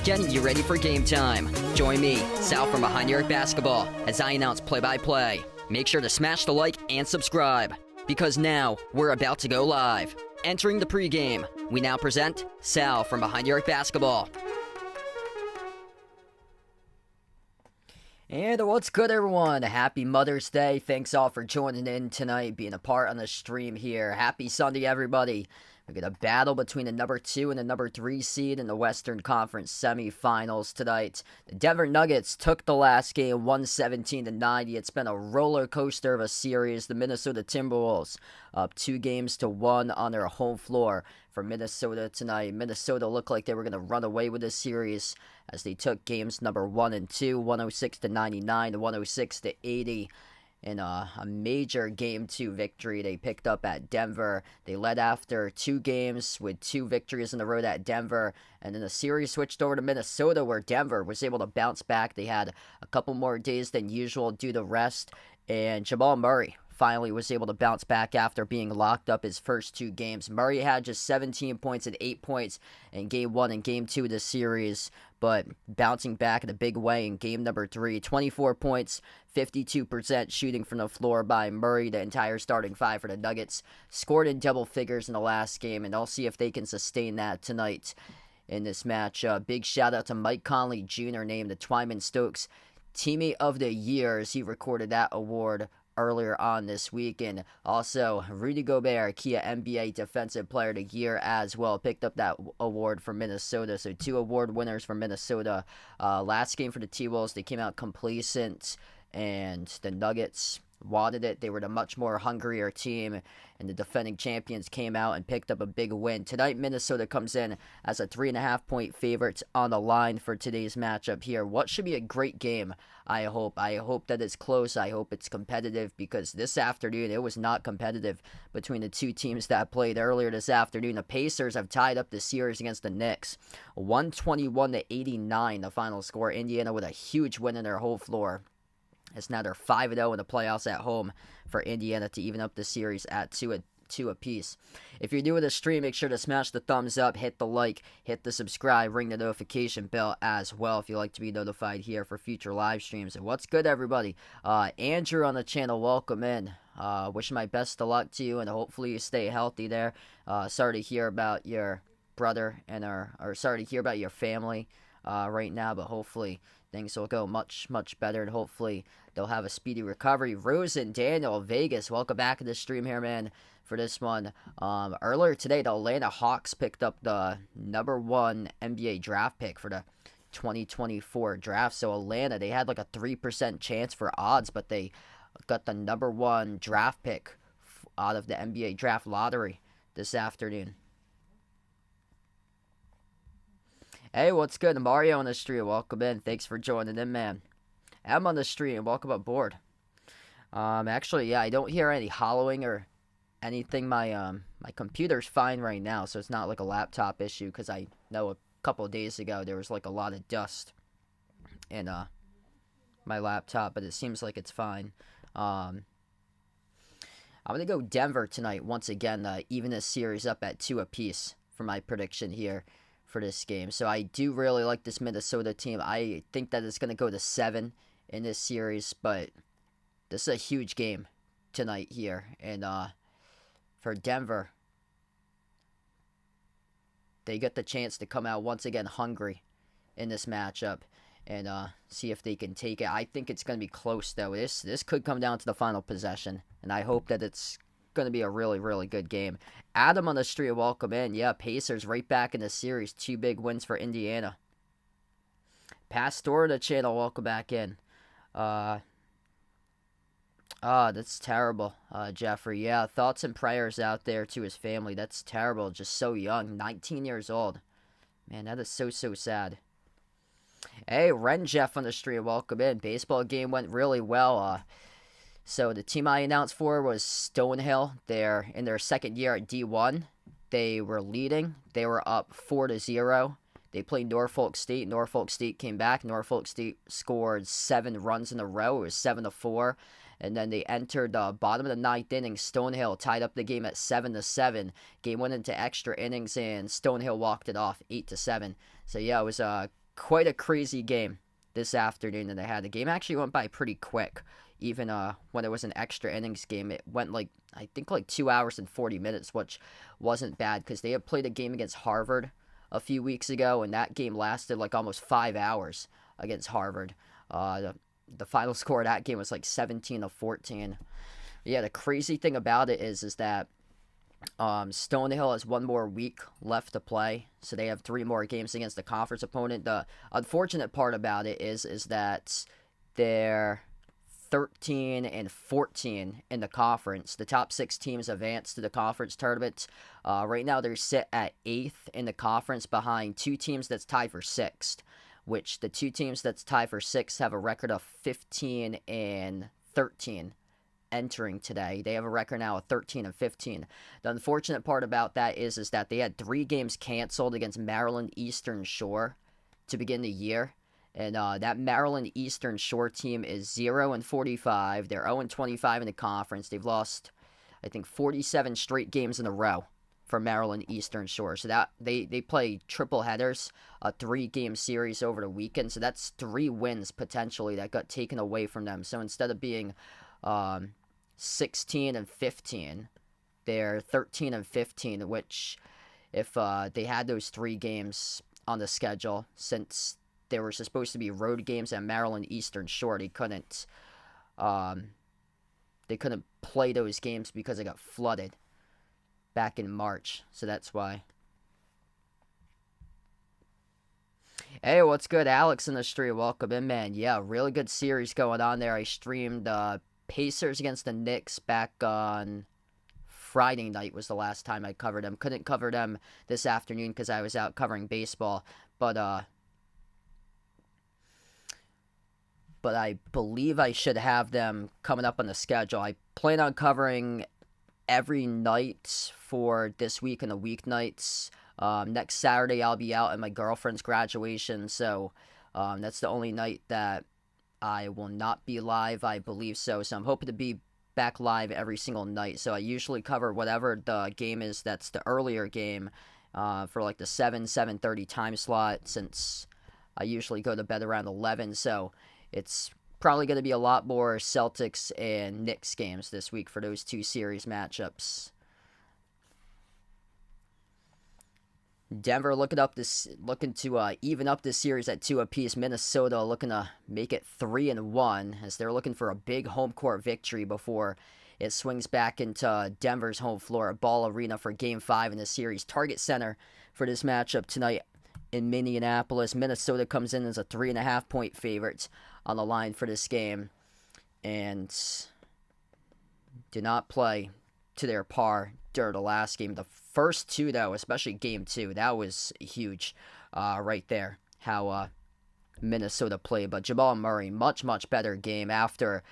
Getting you ready for game time. Join me, Sal from Behind the Arc Basketball, as I announce play-by-play. Make sure to smash the like and subscribe, because now we're about to go live. Entering the pregame, we now present Sal from Behind the Arc Basketball. And what's good, everyone? Happy Mother's Day. Thanks all for joining in tonight, being a part on the stream here. Happy Sunday, everybody. We get a battle between the number 2 and the number 3 seed in the Western Conference semifinals tonight. The Denver Nuggets took the last game 117-90. It's been a roller coaster of a series. The Minnesota Timberwolves up 2-1 on their home floor for Minnesota tonight. Minnesota looked like they were going to run away with this series as they took games number 1 and 2, 106-99 to 106-80. In a major Game 2 victory they picked up at Denver. They led after 2 games with 2 victories in a row at Denver. And then the series switched over to Minnesota, where Denver was able to bounce back. They had a couple more days than usual due to rest. And Jamal Murray finally was able to bounce back after being locked up his first 2 games. Murray had just 17 points and 8 points in Game 1 and Game 2 of the series, but bouncing back in a big way in Game number 3. 24 points, 52% shooting from the floor by Murray. The entire starting 5 for the Nuggets scored in double figures in the last game, and I'll see if they can sustain that tonight in this match. Big shout out to Mike Conley Jr., named the Twyman Stokes Teammate of the Year, as he recorded that award earlier on this week. And also Rudy Gobert, Kia NBA Defensive Player of the Year as well, picked up that award for Minnesota. So 2 award winners for Minnesota. Last game for the T-Wolves, they came out complacent, and the Nuggets wanted it. They were the much more hungrier team, and the defending champions came out and picked up a big win. Tonight, Minnesota comes in as a 3.5-point favorite on the line for today's matchup here. What should be a great game, I hope. I hope that it's close. I hope it's competitive, because this afternoon it was not competitive between the 2 teams that played earlier this afternoon. The Pacers have tied up the series against the Knicks. 121-89, the final score. Indiana with a huge win in their whole floor. It's now they're 5-0 in the playoffs at home for Indiana to even up the series at 2 apiece. If you're new to the stream, make sure to smash the thumbs up, hit the like, hit the subscribe, ring the notification bell as well if you'd like to be notified here for future live streams. And what's good, everybody? Andrew on the channel, welcome in. Wishing my best of luck to you, and hopefully you stay healthy there. Sorry to hear about your brother, and or sorry to hear about your family right now, but hopefully things will go much, much better, and hopefully they'll have a speedy recovery. Rose and Daniel, Vegas, welcome back to the stream here, man, for this one. Earlier today, the Atlanta Hawks picked up the #1 NBA draft pick for the 2024 draft. So Atlanta, they had like a 3% chance for odds, but they got the #1 draft pick out of the NBA draft lottery this afternoon. Hey, what's good? Mario on the stream. Welcome in. Thanks for joining in, man. I'm on the stream. Welcome aboard. Actually, yeah, I don't hear any hollowing or anything. My computer's fine right now, so it's not like a laptop issue, because I know a couple of days ago there was like a lot of dust in my laptop, but it seems like it's fine. I'm gonna go Denver tonight once again, even this series up at 2 apiece for my prediction here for this game. So I do really like this Minnesota team. I think that it's going to go to 7 in this series, but this is a huge game tonight here. And for Denver, they get the chance to come out once again hungry in this matchup and see if they can take it. I think it's going to be close, though. This could come down to the final possession, and I hope that it's going to be a really, really good game. Adam on the street, welcome in. Yeah, Pacers right back in the series. 2 big wins for Indiana. Pastor on the channel, welcome back in. That's terrible, Jeffrey. Yeah, thoughts and prayers out there to his family. That's terrible. Just so young, 19 years old. Man, that is so, so sad. Hey, Ren Jeff on the street, welcome in. Baseball game went really well. So the team I announced for was Stonehill. They're in their second year at D1. They were leading. They were up 4-0. They played Norfolk State. Norfolk State came back. Norfolk State scored 7 runs in a row. It was 7-4. And then they entered the bottom of the 9th inning. Stonehill tied up the game at 7-7. Game went into extra innings, and Stonehill walked it off 8-7. So yeah, it was quite a crazy game this afternoon that they had. The game actually went by pretty quick. Even when it was an extra innings game, it went like 2 hours and 40 minutes, which wasn't bad, because they had played a game against Harvard a few weeks ago, and that game lasted like almost 5 hours against Harvard. The final score of that game was like 17-14. Yeah, the crazy thing about it is that Stonehill has 1 more week left to play, so they have 3 more games against the conference opponent. The unfortunate part about it is that they're 13-14 in the conference. The top 6 teams advance to the conference tournament. Right now, they're sit at 8th in the conference, behind 2 teams that's tied for 6th, which the 2 teams that's tied for 6th have a record of 15-13 entering today. They have a record now of 13-15. The unfortunate part about that is that they had 3 games canceled against Maryland Eastern Shore to begin the year. And that Maryland Eastern Shore team is 0-45. They're 0-25 in the conference. They've lost, I think, 47 straight games in a row for Maryland Eastern Shore. So that they play triple headers, a 3-game series over the weekend. So that's 3 wins potentially that got taken away from them. So instead of being 16-15, they're 13-15. Which, if they had those 3 games on the schedule, since there were supposed to be road games at Maryland Eastern Shore, they couldn't play those games because they got flooded back in March. So that's why. Hey, what's good? Alex in the street. Welcome in, man. Yeah, really good series going on there. I streamed Pacers against the Knicks back on Friday night was the last time I covered them. Couldn't cover them this afternoon because I was out covering baseball. But I believe I should have them coming up on the schedule. I plan on covering every night for this week and the weeknights. Next Saturday, I'll be out at my girlfriend's graduation, so that's the only night that I will not be live, I believe so. So I'm hoping to be back live every single night. So I usually cover whatever the game is that's the earlier game for like the 7:30 time slot, since I usually go to bed around 11. So it's probably going to be a lot more Celtics and Knicks games this week for those 2 series matchups. Denver looking to even up this series at 2 apiece. Minnesota looking to make it 3-1 as they're looking for a big home court victory before it swings back into Denver's home floor at Ball Arena for Game 5 in the series. Target Center for this matchup tonight in Minneapolis. Minnesota comes in as a 3.5-point favorite on the line for this game and did not play to their par during the last game. The first two, though, especially Game 2, that was huge right there, how Minnesota played. But Jamal Murray, much, much better game after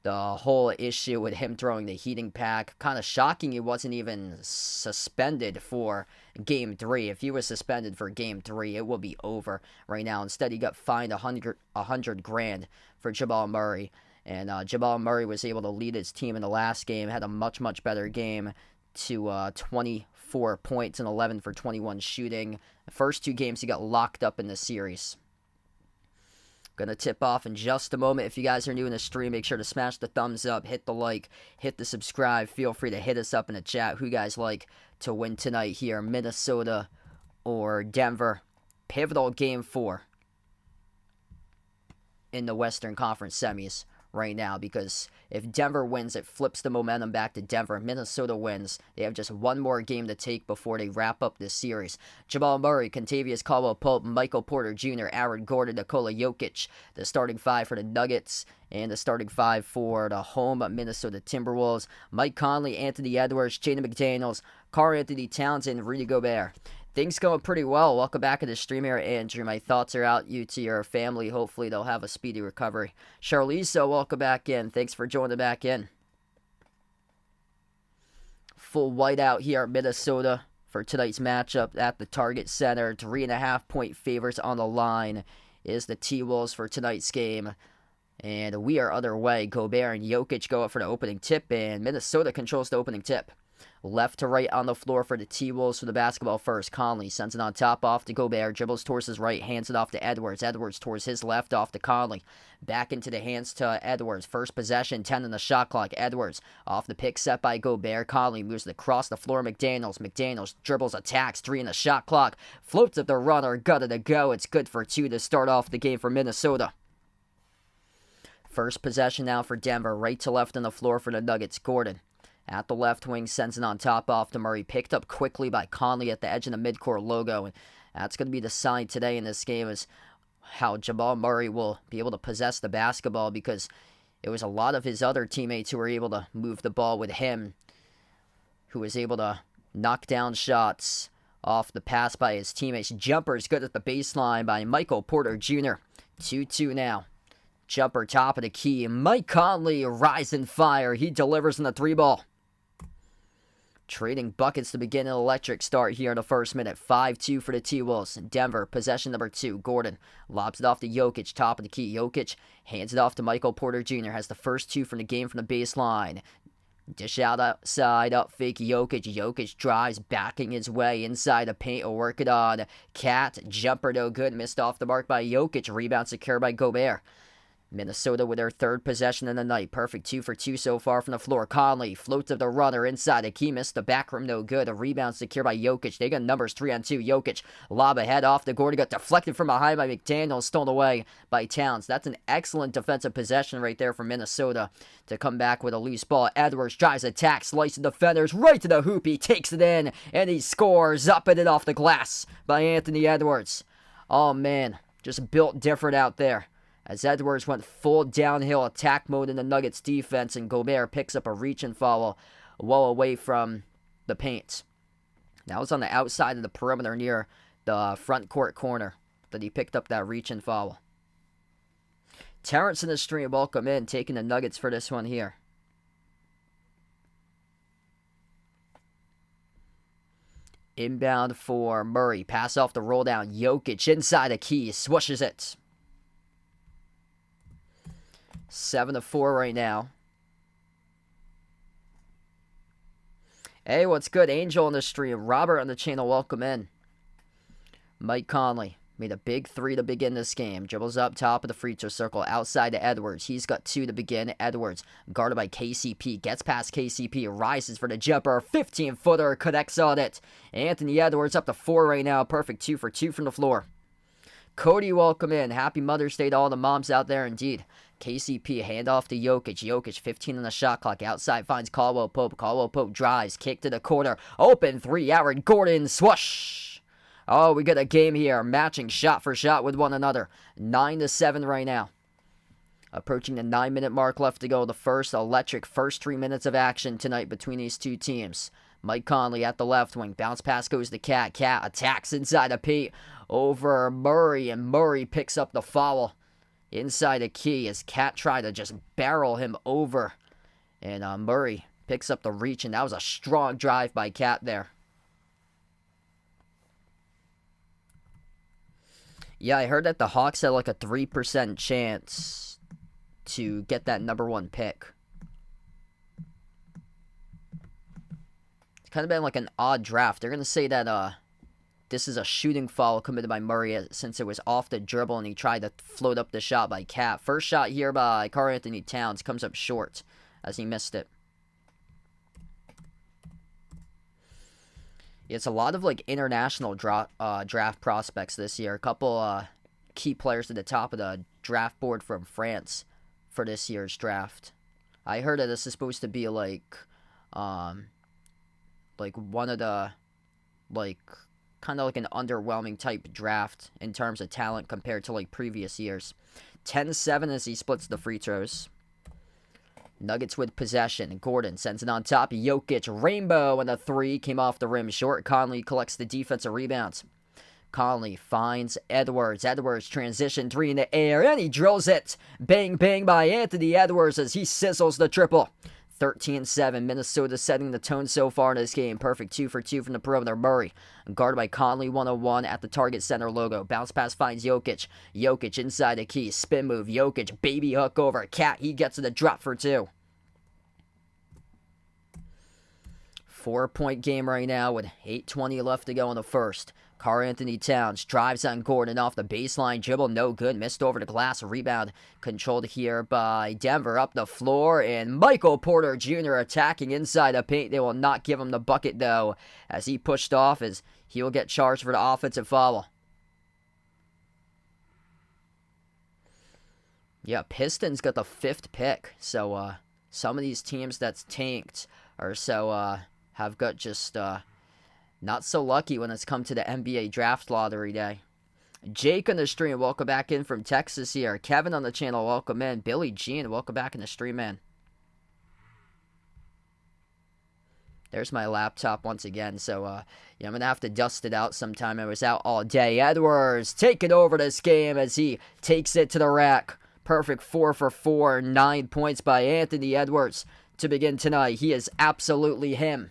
the whole issue with him throwing the heating pack. Kind of shocking he wasn't even suspended for Game 3. If he was suspended for Game 3, it will be over right now. Instead, he got fined $100,000 for Jamal Murray. And Jamal Murray was able to lead his team in the last game, had a much, much better game to 24 points and 11 for 21 shooting. The first two games he got locked up in the series. Gonna tip off in just a moment. If you guys are new in the stream, make sure to smash the thumbs up, hit the like, hit the subscribe. Feel free to hit us up in the chat who you guys like to win tonight here, Minnesota or Denver. Pivotal Game 4 in the Western Conference semis right now, because if Denver wins, it flips the momentum back to Denver. Minnesota wins, they have just one more game to take before they wrap up this series. Jamal Murray, Kentavious Caldwell-Pope, Michael Porter Jr., Aaron Gordon, Nikola Jokic, the starting five for the Nuggets, and the starting five for the home Minnesota Timberwolves. Mike Conley, Anthony Edwards, Jaden McDaniels, Karl-Anthony Towns, and Rudy Gobert. Things going pretty well. Welcome back to the stream here, Andrew. My thoughts are out you to your family. Hopefully they'll have a speedy recovery. Charlize, welcome back in. Thanks for joining back in. Full whiteout here at Minnesota for tonight's matchup at the Target Center. 3.5-point favorites on the line is the T-Wolves for tonight's game. And we are underway. Gobert and Jokic go up for the opening tip, and Minnesota controls the opening tip. Left to right on the floor for the T-Wolves for the basketball first. Conley sends it on top off to Gobert. Dribbles towards his right. Hands it off to Edwards. Edwards towards his left off to Conley. Back into the hands to Edwards. First possession, 10 on the shot clock. Edwards off the pick set by Gobert. Conley moves it across the floor. McDaniels dribbles, attacks. 3 in the shot clock. Floats at the runner. Gutted to go. It's good for 2 to start off the game for Minnesota. First possession now for Denver. Right to left on the floor for the Nuggets. Gordon at the left wing, sends it on top off to Murray. Picked up quickly by Conley at the edge of the midcourt logo. And that's going to be the sign today in this game, is how Jamal Murray will be able to possess the basketball, because it was a lot of his other teammates who were able to move the ball with him, who was able to knock down shots off the pass by his teammates. Jumper is good at the baseline by Michael Porter Jr. 2-2 now. Jumper top of the key. Mike Conley rising fire. He delivers in the 3-ball. Trading buckets to begin an electric start here in the first minute. 5-2 for the T-Wolves. Denver, possession number 2. Gordon lobs it off to Jokic, top of the key. Jokic hands it off to Michael Porter Jr. Has the first 2 from the game from the baseline. Dish out outside, up fake Jokic. Jokic drives, backing his way inside the paint. Will work it on Cat. Jumper no good. Missed off the mark by Jokic. Rebound secure by Gobert. Minnesota with their third possession of the night. Perfect 2 for 2 so far from the floor. Conley floats of the runner inside the key. Missed the back rim, no good. A rebound secured by Jokic. They got numbers 3-on-2. Jokic lob ahead off the Gordon. Got deflected from behind by McDaniels. Stolen away by Towns. That's an excellent defensive possession right there for Minnesota to come back with a loose ball. Edwards drives, attack, slicing defenders right to the hoop. He takes it in and he scores. Up and it off the glass by Anthony Edwards. Oh man, just built different out there, as Edwards went full downhill attack mode in the Nuggets defense, and Gobert picks up a reach and foul well away from the paint. That was on the outside of the perimeter near the front court corner that he picked up that reach and foul. Terrence in the stream, welcome in, taking the Nuggets for this one here. Inbound for Murray. Pass off the roll down. Jokic inside the key. Swooshes it. 7-4 right now. Hey, what's good? Angel on the stream. Robert on the channel, welcome in. Mike Conley Made a big three to begin this game. Dribbles up top of the free throw circle outside to Edwards. He's got two to begin. Edwards, guarded by KCP, gets past KCP, rises for the jumper. 15-footer, connects on it. Anthony Edwards up to 4 right now. Perfect 2 for 2 from the floor. Cody, welcome in. Happy Mother's Day to all the moms out there indeed. KCP, handoff to Jokic. Jokic, 15 on the shot clock. Outside finds Caldwell Pope. Caldwell Pope drives. Kick to the corner. Open three. Aaron Gordon. Swoosh. Oh, we got a game here. Matching shot for shot with one another. 9-7 right now. Approaching the 9-minute mark left to go. The first electric first 3 minutes of action tonight between these two teams. Mike Conley at the left wing. Bounce pass goes to Cat. Cat attacks inside the paint over Murray, and Murray picks up the foul inside the key as Cat tried to just barrel him over. And Murray picks up the reach, and that was a strong drive by Cat there. Yeah, I heard that the Hawks had like a 3% chance to get that #1 pick. It's kind of been like an odd draft. They're going to say that this is a shooting foul committed by Murray since it was off the dribble and he tried to float up the shot by Cat. First shot here by Karl-Anthony Towns comes up short as he missed it. It's a lot of like international draft prospects this year. A couple key players at the top of the draft board from France for this year's draft. I heard that this is supposed to be like one of the kind of like an underwhelming type draft in terms of talent compared to like previous years. 10-7 as he splits the free throws. Nuggets with possession. Gordon sends it on top. Jokic, rainbow, and the three came off the rim short. Conley collects the defensive rebounds. Conley finds Edwards. Edwards transition three in the air, and he drills it. Bang, bang by Anthony Edwards as he sizzles the triple. 13-7. Minnesota setting the tone so far in this game. Perfect 2 for 2 from the perimeter. Murray, guarded by Conley, 101 at the target center logo. Bounce pass finds Jokic. Jokic inside the key. Spin move. Jokic, baby hook over. Cat, he gets to the drop for 2. 4-point game right now with 8:20 left to go in the first. Karl-Anthony Towns drives on Gordon off the baseline. Dribble, no good. Missed over the glass. Rebound controlled here by Denver. Up the floor, and Michael Porter Jr. attacking inside the paint. They will not give him the bucket, though, as he pushed off as he will get charged for the offensive foul. Yeah, Pistons got the 5th pick. So, some of these teams that's tanked are have got just not so lucky when it's come to the NBA draft lottery day. Jake on the stream, welcome back in from Texas here. Kevin on the channel, welcome in. Billy Jean, welcome back in the stream, man. There's my laptop once again, so yeah, I'm going to have to dust it out sometime. I was out all day. Edwards taking over this game as he takes it to the rack. Perfect 4 for 4, 9 points by Anthony Edwards to begin tonight. He is absolutely him.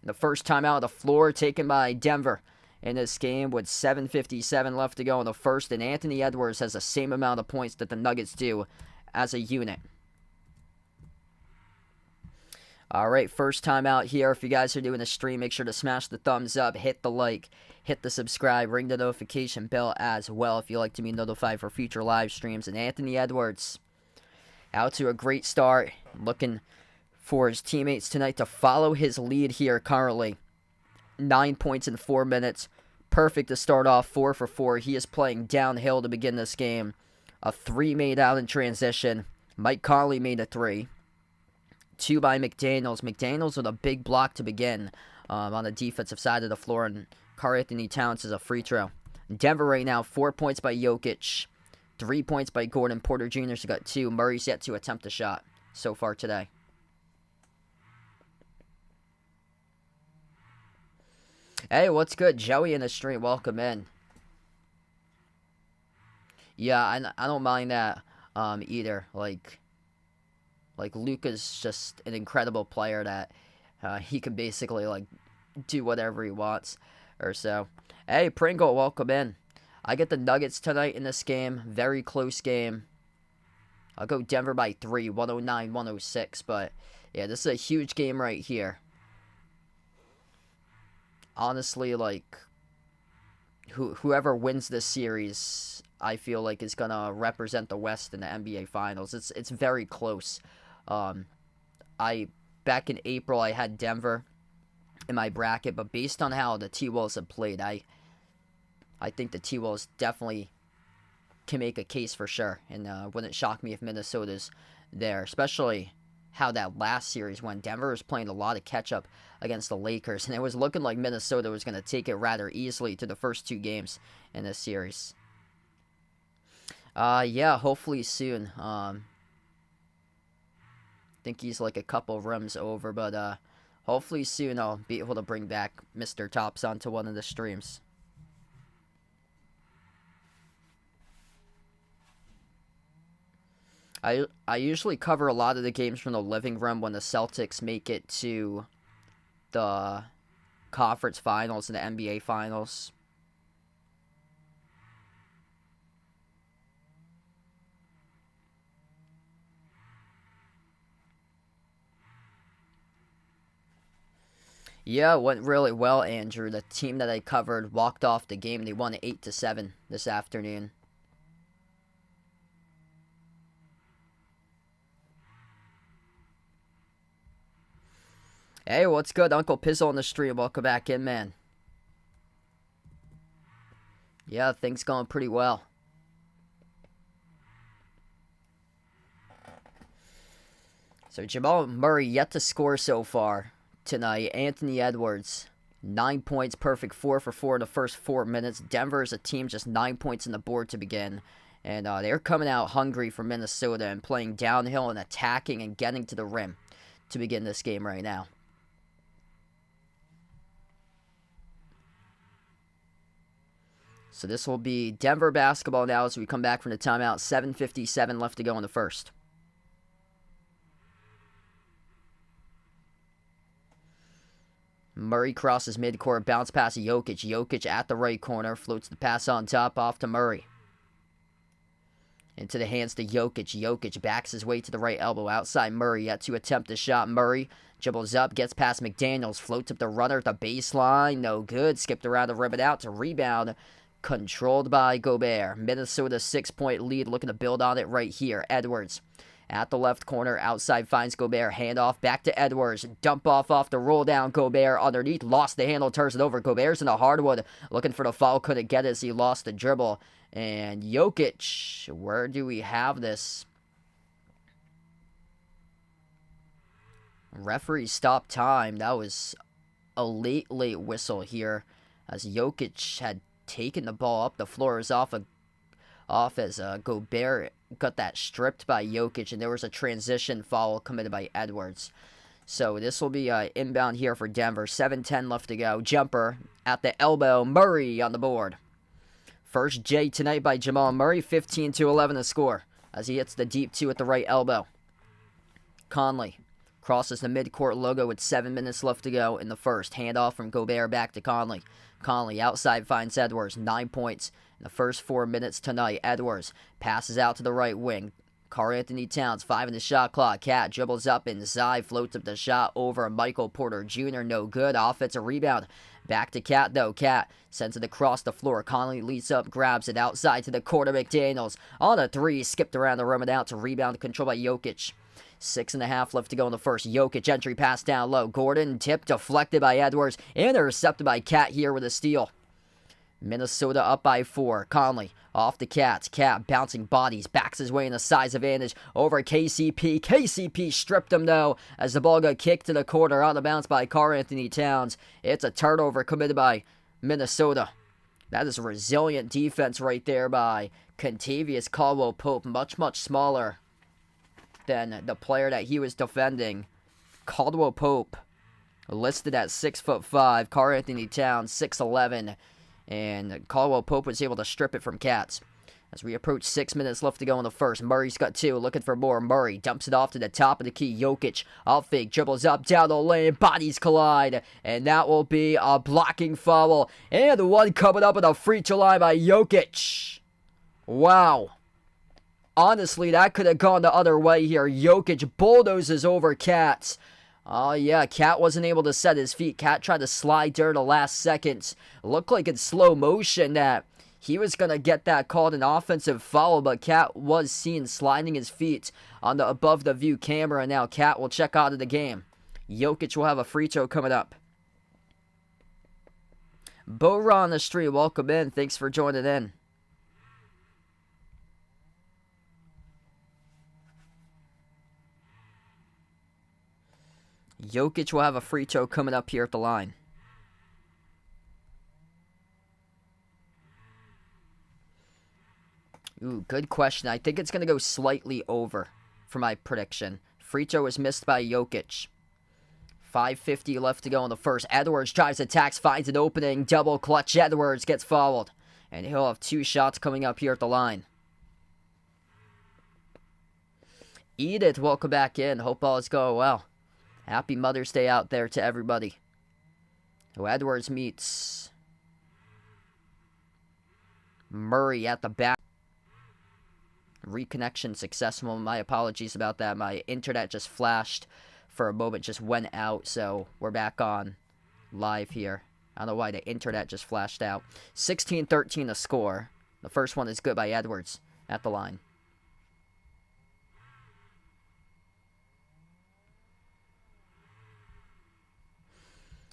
The first time out of the floor taken by Denver in this game with 7:57 left to go in the first, and Anthony Edwards has the same amount of points that the Nuggets do as a unit. Alright, first time out here. If you guys are doing the stream, make sure to smash the thumbs up, hit the like, hit the subscribe, ring the notification bell as well if you like to be notified for future live streams. And Anthony Edwards out to a great start, looking for his teammates tonight to follow his lead here currently. 9 points in 4 minutes. Perfect to start off, 4 for 4. He is playing downhill to begin this game. A 3 made out in transition. Mike Conley made a 3. 2 by McDaniels. McDaniels with a big block to begin on the defensive side of the floor. And Karl-Anthony Towns is a free throw. Denver right now, 4 points by Jokic. 3 points by Gordon. Porter Jr.'s got 2. Murray's yet to attempt a shot so far today. Hey, what's good? Joey in the stream. Welcome in. Yeah, I don't mind that either. Like Luka's just an incredible player that he can basically like do whatever he wants or so. Hey, Pringle, welcome in. I get the Nuggets tonight in this game. Very close game. I'll go Denver by 3, 109-106. But yeah, this is a huge game right here. Honestly, like, whoever wins this series, I feel like is gonna represent the West in the NBA Finals. It's very close. I back in April I had Denver in my bracket, but based on how the T-Wolves have played, I think the T-Wolves definitely can make a case for sure, and wouldn't shock me if Minnesota's there, especially how that last series went. Denver was playing a lot of catch-up against the Lakers, and it was looking like Minnesota was going to take it rather easily to the first 2 games in this series. Yeah, hopefully soon. Think he's like a couple rims over, but hopefully soon I'll be able to bring back Mr. Tops onto one of the streams. I usually cover a lot of the games from the living room when the Celtics make it to the conference finals and the NBA finals. Yeah, it went really well, Andrew. The team that I covered walked off the game. They won 8-7 this afternoon. Hey, what's good? Uncle Pizzle on the stream. Welcome back in, man. Yeah, things going pretty well. So Jamal Murray yet to score so far tonight. Anthony Edwards, 9 points, perfect 4 for 4 in the first 4 minutes. Denver is a team just 9 points on the board to begin. And they're coming out hungry for Minnesota and playing downhill and attacking and getting to the rim to begin this game right now. So this will be Denver basketball now as we come back from the timeout. 7:57 left to go in the first. Murray crosses midcourt, bounce pass to Jokic. Jokic at the right corner, floats the pass on top, off to Murray. Into the hands to Jokic. Jokic backs his way to the right elbow. Outside Murray, yet to attempt a shot. Murray dribbles up, gets past McDaniels, floats up the runner at the baseline. No good. Skipped around the rim and out to rebound. Controlled by Gobert. Minnesota 6-point lead, looking to build on it right here. Edwards at the left corner, outside finds Gobert. Handoff back to Edwards. Dump off the roll down. Gobert underneath, lost the handle, turns it over. Gobert's in the hardwood, looking for the foul, couldn't get it as he lost the dribble. And Jokic, where do we have this? Referee stopped time. That was a late whistle here, as Jokic had taken the ball up the floor. Is off as Gobert got that stripped by Jokic, and there was a transition foul committed by Edwards. So this will be inbound here for Denver. 7:10 left to go. Jumper at the elbow. Murray on the board. First J tonight by Jamal Murray. 15-11 the score as he hits the deep 2 at the right elbow. Conley crosses the midcourt logo with 7 minutes left to go in the first. Handoff from Gobert back to Conley. Conley outside finds Edwards. 9 points in the first 4 minutes tonight. Edwards passes out to the right wing. Karl-Anthony Towns, 5 in the shot clock. Cat dribbles up inside, floats up the shot over Michael Porter Jr. No good. Offensive rebound. Back to Cat, though. Cat sends it across the floor. Conley leads up, grabs it outside to the corner. McDaniels on a 3. Skipped around the rim and out to rebound, controlled by Jokic. 6.5 left to go in the first. Jokic entry pass down low. Gordon tipped, deflected by Edwards. Intercepted by Cat here with a steal. Minnesota up by 4. Conley off the Cats. Cat bouncing bodies, backs his way in a size advantage over KCP. KCP stripped him though as the ball got kicked to the corner, out of bounds by Karl-Anthony Towns. It's a turnover committed by Minnesota. That is a resilient defense right there by Kentavious Caldwell-Pope. Much smaller than the player that he was defending. Caldwell-Pope listed at 6'5". Karl-Anthony Towns 6'11". And Caldwell-Pope was able to strip it from Cats. As we approach 6 minutes left to go in the first. Murray's got 2, looking for more. Murray dumps it off to the top of the key. Jokic off fake, dribbles up, down the lane, bodies collide. And that will be a blocking foul. And one coming up with a free throw line by Jokic. Wow. Honestly, that could have gone the other way here. Jokic bulldozes over Cats. Oh, yeah, Cat wasn't able to set his feet. Cat tried to slide during the last seconds. Looked like in slow motion that he was going to get that called an offensive foul, but Cat was seen sliding his feet on the above the view camera. Now Cat will check out of the game. Jokic will have a free throw coming up. Bo on the street, welcome in. Thanks for joining in. Jokic will have a free throw coming up here at the line. Ooh, good question. I think it's going to go slightly over for my prediction. Free throw was missed by Jokic. 5:50 left to go in the first. Edwards drives, attacks, finds an opening. Double clutch. Edwards gets fouled. And he'll have 2 shots coming up here at the line. Edith, welcome back in. Hope all is going well. Happy Mother's Day out there to everybody. So Edwards meets Murray at the back. Reconnection successful. My apologies about that. My internet just flashed for a moment, just went out, so we're back on live here. I don't know why the internet just flashed out. 16-13 the score. The first one is good by Edwards at the line.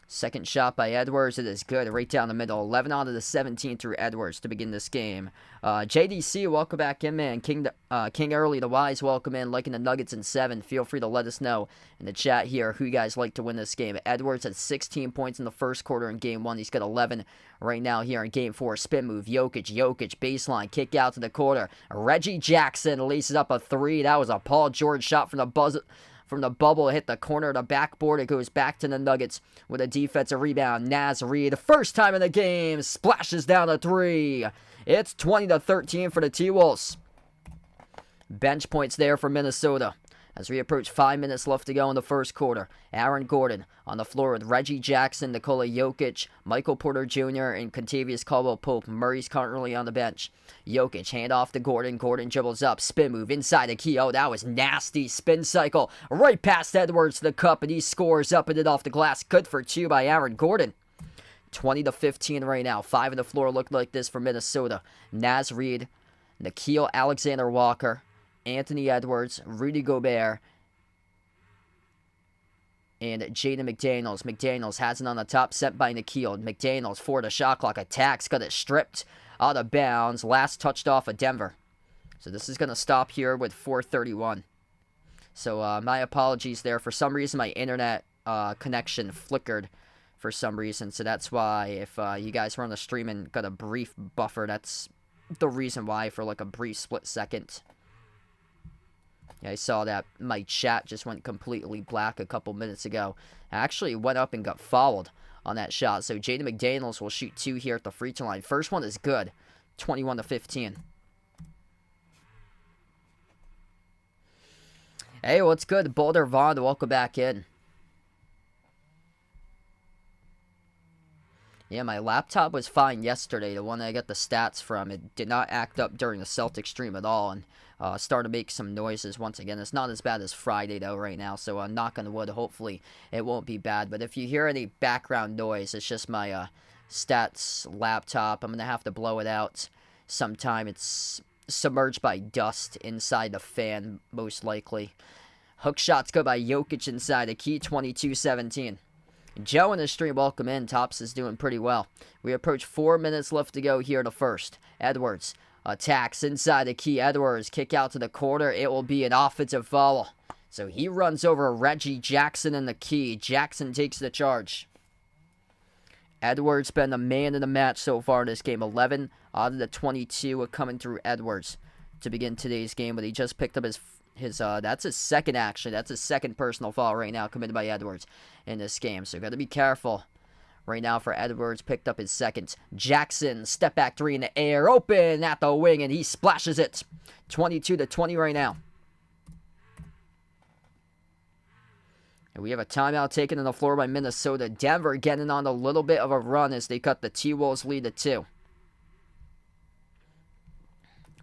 Second shot by Edwards. It is good. Right down the middle. 11 out of the 17 through Edwards to begin this game. JDC, welcome back in, man. King Early, the Wise, welcome in. Liking the Nuggets in 7. Feel free to let us know in the chat here who you guys like to win this game. Edwards had 16 points in the first quarter in Game 1. He's got 11 right now here in Game 4. Spin move. Jokic, baseline. Kick out to the corner. Reggie Jackson laces up a 3. That was a Paul George shot from the bubble, hit the corner of the backboard. It goes back to the Nuggets with a defensive rebound. Naz Reid, first time in the game, splashes down a 3. It's 20-13 for the T-Wolves. Bench points there for Minnesota. As we approach 5 minutes left to go in the first quarter, Aaron Gordon on the floor with Reggie Jackson, Nikola Jokic, Michael Porter Jr., and Contavious Caldwell-Pope. Murray's currently on the bench. Jokic, hand off to Gordon. Gordon dribbles up, spin move inside the key. Oh, that was nasty. Spin cycle right past Edwards to the cup, and he scores up and it off the glass. Good for 2 by Aaron Gordon. 20-15 right now. 5 on the floor looked like this for Minnesota. Naz Reid, Nickeil Alexander-Walker, Anthony Edwards, Rudy Gobert, and Jaden McDaniels. McDaniels has it on the top, set by Nickeil. McDaniels for the shot clock, attacks, got it stripped out of bounds. Last touched off of Denver. So this is going to stop here with 4:31. So my apologies there. For some reason, my internet connection flickered for some reason. So that's why if you guys were on the stream and got a brief buffer, that's the reason why for like a brief split second. Yeah, I saw that my chat just went completely black a couple minutes ago. I actually went up and got fouled on that shot. So Jaden McDaniels will shoot 2 here at the free throw line. First one is good. 21-15. Hey, what's good? Boulder Vaughn, welcome back in. Yeah, my laptop was fine yesterday. The one I got the stats from, it did not act up during the Celtics stream at all, and started to make some noises once again. It's not as bad as Friday, though, right now, so knock on wood, hopefully it won't be bad. But if you hear any background noise, it's just my stats laptop. I'm going to have to blow it out sometime. It's submerged by dust inside the fan, most likely. Hook shots go by Jokic inside the key, 22-17. Joe in the stream, welcome in. Tops is doing pretty well. We approach 4 minutes left to go here in the first. Edwards attacks inside the key. Edwards kick out to the corner. It will be an offensive foul. So he runs over Reggie Jackson in the key. Jackson takes the charge. Edwards been the man in the match so far in this game. 11 out of the 22 are coming through Edwards to begin today's game, but he just picked up his that's his second action. That's his second personal foul right now committed by Edwards in this game. So got to be careful right now for Edwards. Picked up his second. Jackson, step back 3 in the air. Open at the wing, and he splashes it. 22-20 right now. And we have a timeout taken on the floor by Minnesota. Denver getting on a little bit of a run as they cut the T-Wolves lead to 2.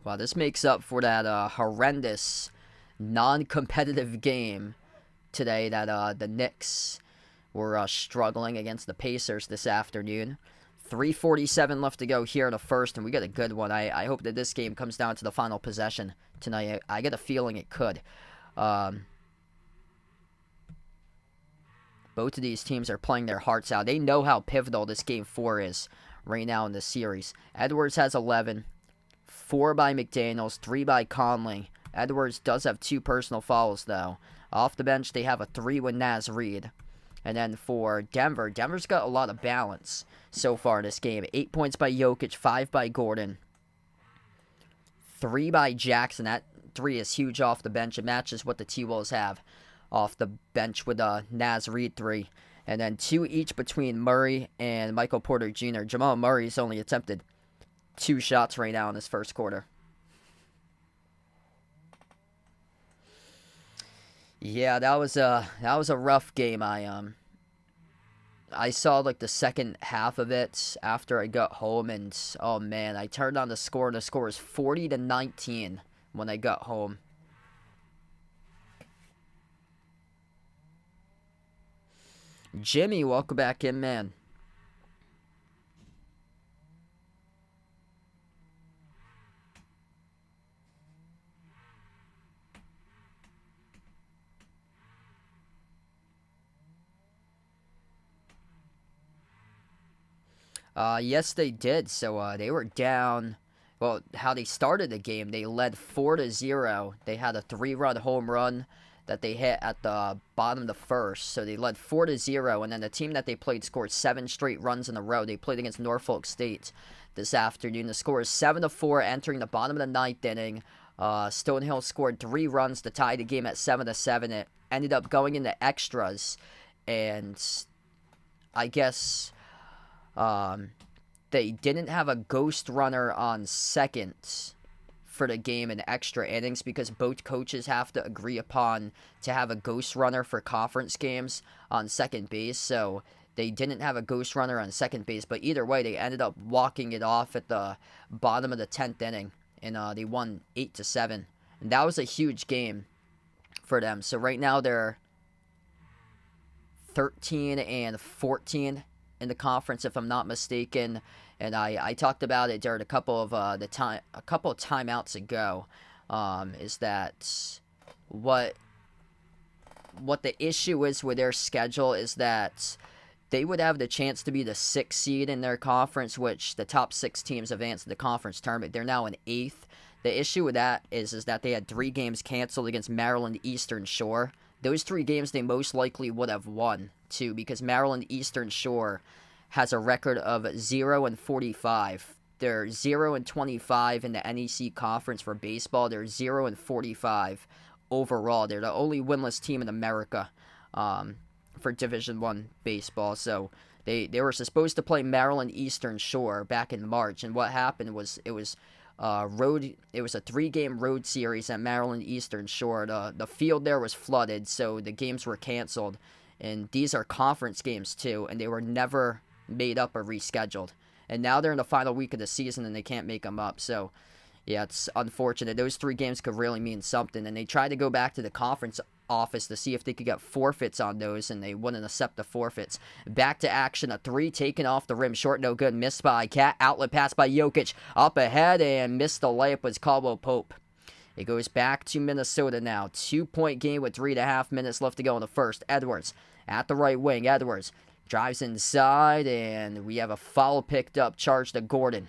Wow, this makes up for that horrendous non-competitive game today that the Knicks were struggling against the Pacers this afternoon. 3:47 left to go here in the first, and we got a good one. I hope that this game comes down to the final possession tonight. I get a feeling it could. Both of these teams are playing their hearts out. They know how pivotal this Game 4 is right now in the series. Edwards has 11, 4 by McDaniels, 3 by Conley. Edwards does have 2 personal fouls, though. Off the bench, they have a 3 with Naz Reid. And then for Denver, Denver's got a lot of balance so far in this game. 8 points by Jokic, 5 by Gordon, 3 by Jackson. That 3 is huge off the bench. It matches what the T-Wolves have off the bench with Naz Reid 3. And then 2 each between Murray and Michael Porter Jr. Jamal Murray's only attempted 2 shots right now in this first quarter. Yeah, that was a rough game. I saw like the second half of it after I got home, and oh man, I turned on the score, and the score was 40-19 when I got home. Jimmy, welcome back in, man. Yes, they did. So they were down. Well, how they started the game, they led 4-0. They had a 3-run home run that they hit at the bottom of the first. So they led 4-0, and then the team that they played scored 7 straight runs in a row. They played against Norfolk State this afternoon. The score is 7-4 entering the bottom of the 9th inning. Stonehill scored 3 runs to tie the game at 7-7. It ended up going into extras, and I guess they didn't have a ghost runner on second for the game in extra innings because both coaches have to agree upon to have a ghost runner for conference games on second base. So they didn't have a ghost runner on second base, but either way, they ended up walking it off at the bottom of the 10th inning, and they won 8-7. And that was a huge game for them. So right now they're 13-14 in the conference, if I'm not mistaken. And I talked about it during a couple of timeouts ago. Is that what the issue is with their schedule is that they would have the chance to be the 6th seed in their conference, which the top 6 teams advance to the conference tournament. They're now in 8th. The issue with that is that they had 3 games canceled against Maryland Eastern Shore. Those 3 games they most likely would have won, too, because Maryland Eastern Shore has a record of 0-45. They're 0-25 in the NEC conference for baseball. They're 0-45 overall. They're the only winless team in America for Division I baseball. So they were supposed to play Maryland Eastern Shore back in March, and what happened was it was a 3-game road series at Maryland Eastern Shore. The field there was flooded, so the games were canceled. And these are conference games too, and they were never made up or rescheduled. And now they're in the final week of the season and they can't make them up. So yeah, it's unfortunate. Those 3 games could really mean something, and they tried to go back to the conference office to see if they could get forfeits on those, and they wouldn't accept the forfeits. Back to action, a 3 taken off the rim, short, no good, missed by Cat, outlet pass by Jokic, up ahead, and missed the layup was Caldwell Pope. It goes back to Minnesota now. 2-point game with 3.5 minutes left to go in the first. Edwards at the right wing. Edwards drives inside, and we have a foul picked up, charge to Gordon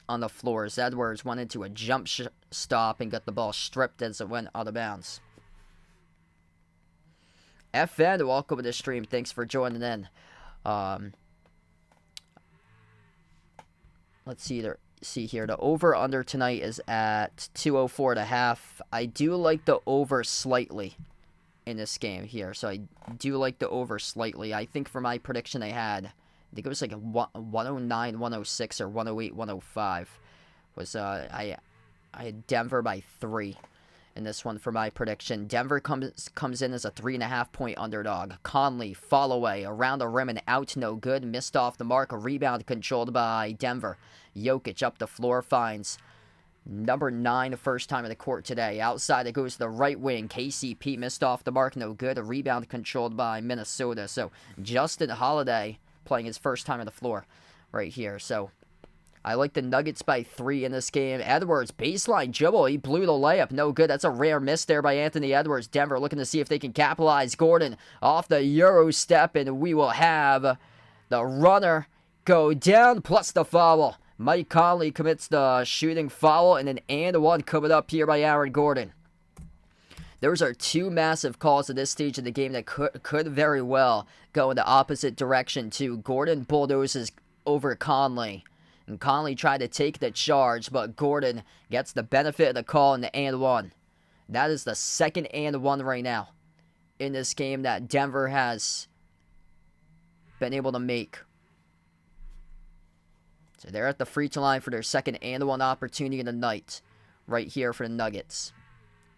on the floor as Edwards went into a jump stop and got the ball stripped as it went out of bounds. FN, welcome to the stream. Thanks for joining in. Let's see here. The over-under tonight is at 204.5. I do like the over slightly in this game here. So I do like the over slightly. I think for my prediction I think it was like a 109, 106, or 108, 105. I had Denver by 3 in this one for my prediction. Denver comes in as a 3.5-point underdog. Conley, fall away, around the rim and out, no good. Missed off the mark. A rebound controlled by Denver. Jokic up the floor finds Number 9, first time in the court today. Outside, it goes to the right wing. KCP missed off the mark, no good. A rebound controlled by Minnesota. So Justin Holiday playing his first time on the floor right here. So I like the Nuggets by 3 in this game. Edwards, baseline dribble. He blew the layup. No good. That's a rare miss there by Anthony Edwards. Denver looking to see if they can capitalize. Gordon off the Euro step, and we will have the runner go down, plus the foul. Mike Conley commits the shooting foul, and an and one coming up here by Aaron Gordon. Those are two massive calls at this stage of the game that could very well go in the opposite direction too. Gordon bulldozes over Conley, and Conley tried to take the charge, but Gordon gets the benefit of the call in the and one. That is the second and one right now in this game that Denver has been able to make. So they're at the free throw line for their second and one opportunity of the night right here for the Nuggets.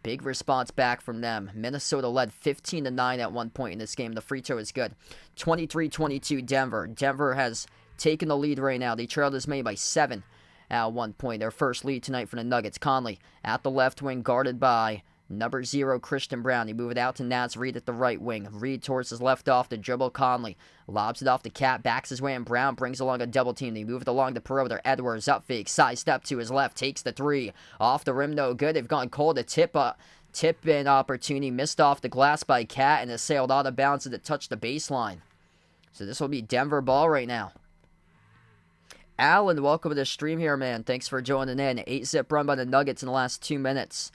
Big response back from them. Minnesota led 15-9 at one point in this game. The free throw is good. 23-22 Denver. Denver has taken the lead right now. They trailed as many by 7 at one point. Their first lead tonight for the Nuggets. Conley at the left wing, guarded by number 0, Christian Brown. He moved it out to Naz Reid at the right wing. Reid towards his left off to dribble Conley. Lobs it off the Cat, backs his way, and Brown brings along a double team. They move it along the perimeter. Edwards up fake, side step to his left, takes the 3. Off the rim, no good. They've gone cold. A tip-in opportunity. Missed off the glass by Cat, and it sailed out of bounds as it touched the baseline. So this will be Denver ball right now. Alan, welcome to the stream here, man. Thanks for joining in. 8-zip run by the Nuggets in the last 2 minutes.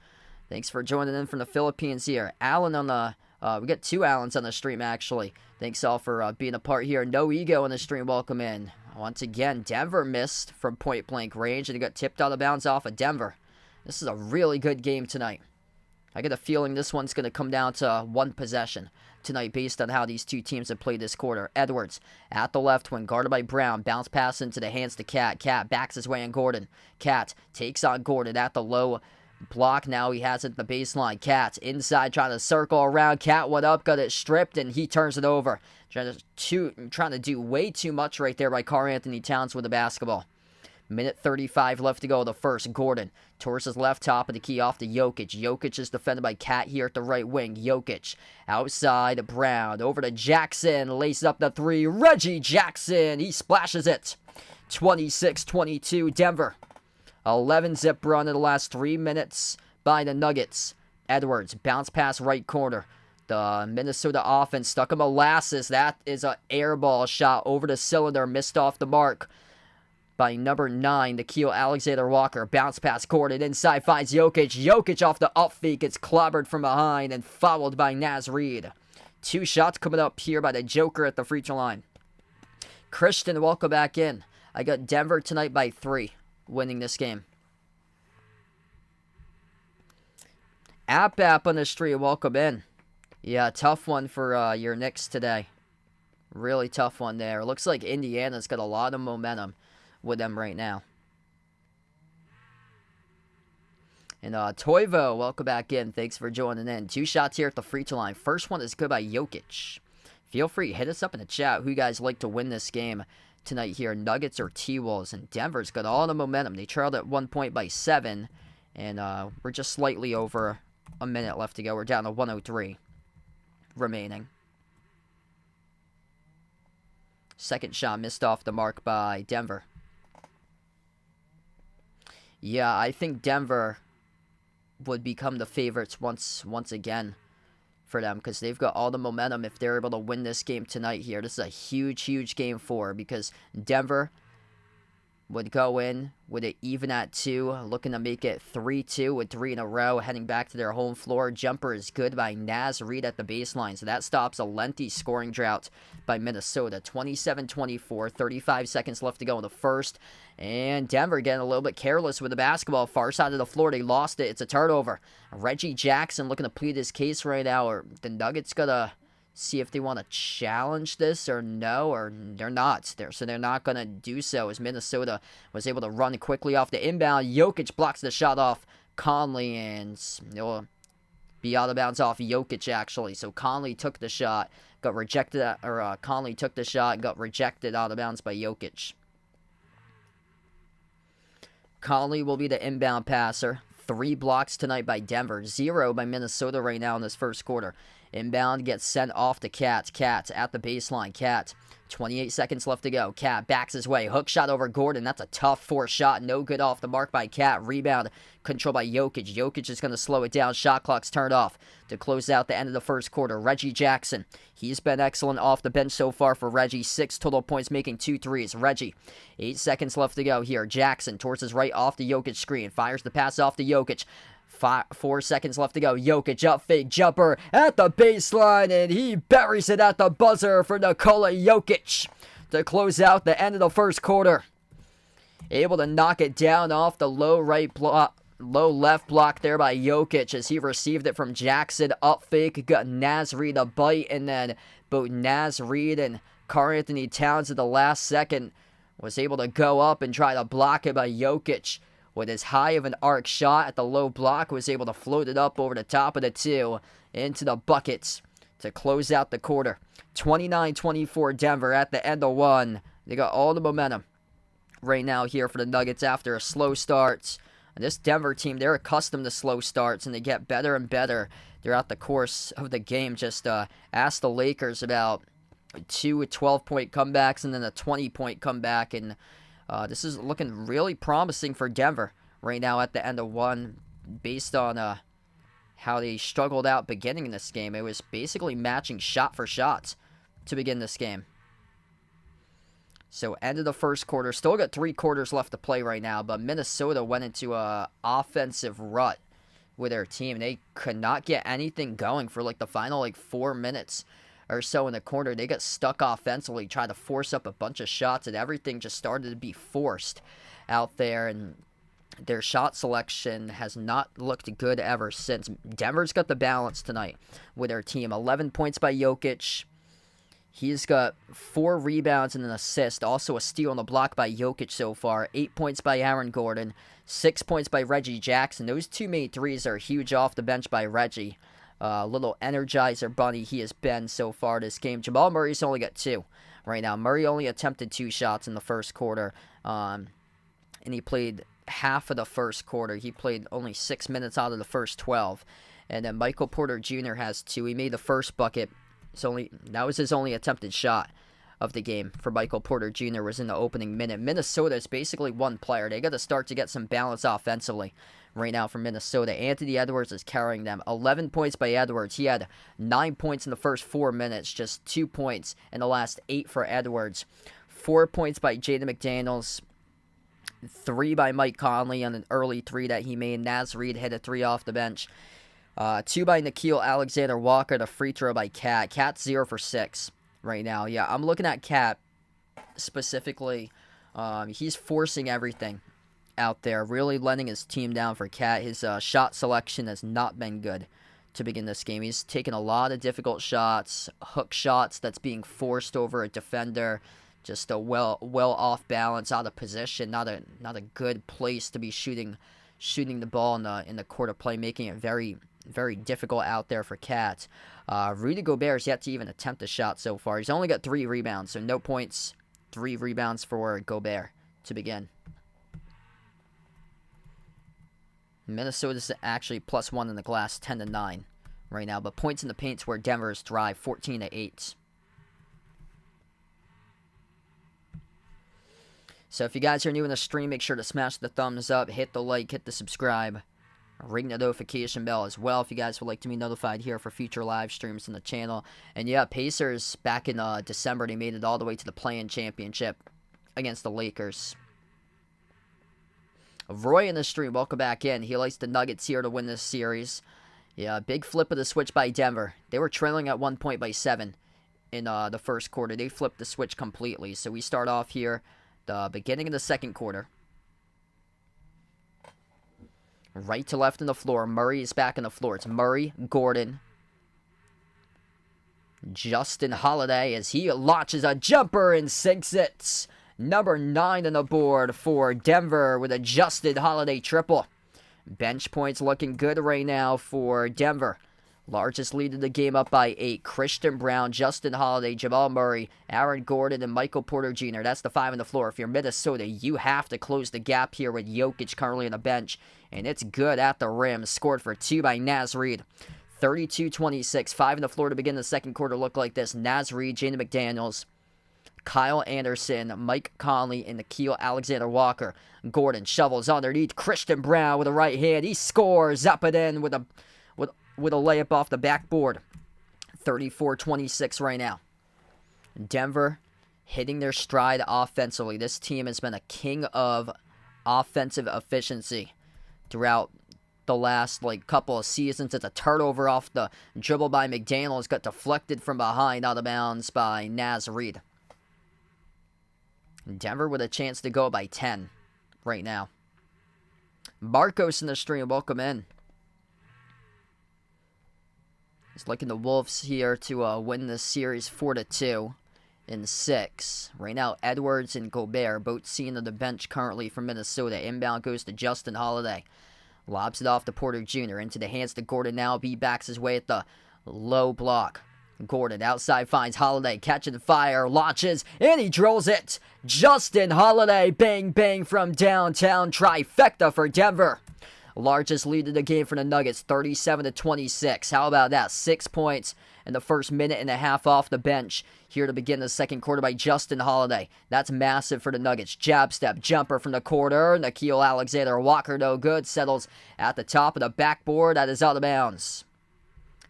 Thanks for joining in from the Philippines here. Alan on the, we got 2 Allens on the stream, actually. Thanks all for being a part here. No Ego on the stream, welcome in. Once again, Denver missed from point-blank range, and he got tipped out of bounds off of Denver. This is a really good game tonight. I get a feeling this one's going to come down to one possession tonight based on how these two teams have played this quarter. Edwards at the left wing, guarded by Brown. Bounce pass into the hands to Cat. Cat backs his way on Gordon. Cat takes on Gordon at the low block. Now he has it at the baseline. Cat inside trying to circle around. Cat went up, got it stripped, and he turns it over. Trying to do way too much right there by Karl-Anthony Towns with the basketball. Minute 35 left to go. The first, Gordon towards his left, top of the key, off to Jokic. Jokic is defended by Cat here at the right wing. Jokic outside, Brown over to Jackson, laces up the 3. Reggie Jackson, he splashes it. 26-22 Denver. 11-zip run in the last 3 minutes by the Nuggets. Edwards, bounce pass right corner. The Minnesota offense stuck in molasses. That is an air ball shot over the cylinder, missed off the mark by number 9, Nickeil Alexander-Walker. Bounce pass, Gordon inside, finds Jokic. Jokic off the up fake, gets clobbered from behind and fouled by Naz Reid. 2 shots coming up here by the Joker at the free throw line. Christian, welcome back in. I got Denver tonight by 3, winning this game. App on the street, welcome in. Yeah, tough one for your Knicks today. Really tough one there. Looks like Indiana's got a lot of momentum with them right now. And Toivo, welcome back in. Thanks for joining in. 2 shots here at the free throw line. First one is good by Jokic. Feel free, hit us up in the chat who you guys like to win this game tonight here. Nuggets or T-Wolves. And Denver's got all the momentum. They trailed at 1 point by 7. And we're just slightly over a minute left to go. We're down to 103 remaining. Second shot missed off the mark by Denver. Yeah, I think Denver would become the favorites once again for them because they've got all the momentum if they're able to win this game tonight here. This is a huge game for because Denver would go in with it even at 2, looking to make it 3-2 with 3 in a row, heading back to their home floor. Jumper is good by Naz Reid at the baseline, so that stops a lengthy scoring drought by Minnesota. 27-24, 35 seconds left to go in the first, and Denver getting a little bit careless with the basketball. Far side of the floor, they lost it. It's a turnover. Reggie Jackson looking to plead his case right now, or the Nuggets gotta see if they want to challenge this or no, or they're not. So they're not going to do so as Minnesota was able to run quickly off the inbound. Jokic blocks the shot off Conley, and it'll be out of bounds off Jokic, actually. So Conley took the shot, got rejected, or Conley took the shot and got rejected out of bounds by Jokic. Conley will be the inbound passer. 3 blocks tonight by Denver. 0 by Minnesota right now in this first quarter. Inbound gets sent off to Cat. Cat at the baseline. Cat. 28 seconds left to go. Cat backs his way. Hook shot over Gordon. That's a tough force shot. No good off the mark by Cat. Rebound controlled by Jokic. Jokic is going to slow it down. Shot clock's turned off to close out the end of the first quarter. Reggie Jackson. He's been excellent off the bench so far for Reggie. 6 total points, making 2 threes. Reggie. 8 seconds left to go here. Jackson towards his right off the Jokic screen. Fires the pass off to Jokic. 4 seconds left to go. Jokic up fake jumper at the baseline, and he buries it at the buzzer for Nikola Jokic to close out the end of the first quarter. Able to knock it down off the low left block there by Jokic as he received it from Jackson. Up fake, got Naz Reid a bite, and then both Naz Reid and Karl-Anthony Towns at the last second was able to go up and try to block it by Jokic. With as high of an arc shot at the low block, was able to float it up over the top of the 2 into the buckets to close out the quarter. 29-24 Denver at the end of 1. They got all the momentum right now here for the Nuggets after a slow start. And this Denver team, they're accustomed to slow starts, and they get better and better throughout the course of the game. Just ask the Lakers about 2 12-point comebacks and then a 20-point comeback, and this is looking really promising for Denver right now at the end of 1 based on how they struggled out beginning this game. It was basically matching shot for shot to begin this game. So end of the first quarter. Still got 3 quarters left to play right now, but Minnesota went into a offensive rut with their team. They could not get anything going for like the final 4 minutes or so in the quarter. They got stuck offensively, tried to force up a bunch of shots, and everything just started to be forced out there, and their shot selection has not looked good ever since. Denver's got the balance tonight with their team. 11 points by Jokic. He's got 4 rebounds and an assist, also a steal on the block by Jokic so far. 8 points by Aaron Gordon, 6 points by Reggie Jackson. Those 2 made threes are huge off the bench by Reggie. Little energizer bunny he has been so far this game. Jamal Murray's only got 2 right now. Murray only attempted 2 shots in the first quarter, and he played half of the first quarter. He played only 6 minutes out of the first 12. And then Michael Porter Jr. has 2. He made the first bucket. That was his only attempted shot of the game for Michael Porter Jr. was in the opening minute. Minnesota is basically one player. They got to start to get some balance offensively right now for Minnesota. Anthony Edwards is carrying them. 11 points by Edwards. He had 9 points in the first 4 minutes, just 2 points in the last 8 for Edwards. 4 points by Jaden McDaniels. 3 by Mike Conley on an early 3 that he made. Naz Reid hit a 3 off the bench. 2 by Nickeil Alexander-Walker, the free throw by Cat. Cat's 0 for 6 right now. Yeah, I'm looking at Cat specifically. He's forcing everything out there, really letting his team down for Cat. His shot selection has not been good to begin this game. He's taken a lot of difficult shots, hook shots that's being forced over a defender. Just a well off balance, out of position. Not a good place to be shooting the ball in the court of play, making it very, very difficult out there for Cat. Rudy Gobert's yet to even attempt a shot so far. He's only got 3 rebounds, so no points. 3 rebounds for Gobert to begin. Minnesota's actually +1 in the glass, 10-9 right now, but points in the paint's where Denver's drive, 14-8. So if you guys are new in the stream, make sure to smash the thumbs up, hit the like, hit the subscribe, ring the notification bell as well if you guys would like to be notified here for future live streams on the channel. And yeah, Pacers back in December, they made it all the way to the play-in championship against the Lakers. Roy in the stream, welcome back in. He likes the Nuggets here to win this series. Yeah, big flip of the switch by Denver. They were trailing at 1 point by 7 in the first quarter. They flipped the switch completely. So we start off here, the beginning of the second quarter. Right to left on the floor. Murray is back on the floor. It's Murray, Gordon, Justin Holiday as he launches a jumper and sinks it. Number 9 on the board for Denver with a Justin Holiday triple. Bench points looking good right now for Denver. Largest lead of the game up by 8. Christian Brown, Justin Holiday, Jamal Murray, Aaron Gordon, and Michael Porter Jr. That's the 5 on the floor. If you're Minnesota, you have to close the gap here with Jokic currently on the bench. And it's good at the rim. Scored for 2 by Naz Reid. 32-26. 5 on the floor to begin the second quarter look like this. Naz Reid, Jaden McDaniels, Kyle Anderson, Mike Conley, and Nickeil Alexander-Walker. Gordon shovels underneath. Christian Brown with a right hand. He scores up and in with a layup off the backboard. 34-26 right now. Denver hitting their stride offensively. This team has been a king of offensive efficiency throughout the last couple of seasons. It's a turnover off the dribble by McDaniels. Got deflected from behind out of bounds by Naz Reid. Denver with a chance to go by 10 right now. Marcos in the stream. Welcome in. He's looking the Wolves here to win this series 4-2 in 6. Right now, Edwards and Gobert both seen on the bench currently from Minnesota. Inbound goes to Justin Holiday. Lobs it off to Porter Jr. Into the hands to Gordon now. B backs his way at the low block. Gordon outside finds Holiday. Catching fire. Launches. And he drills it. Justin Holiday. Bang, bang from downtown. Trifecta for Denver. Largest lead of the game for the Nuggets, 37-26. How about that? 6 points in the first minute and a half off the bench here to begin the second quarter by Justin Holiday. That's massive for the Nuggets. Jab step, jumper from the corner. Nickeil Alexander-Walker, no good. Settles at the top of the backboard. That is out of bounds.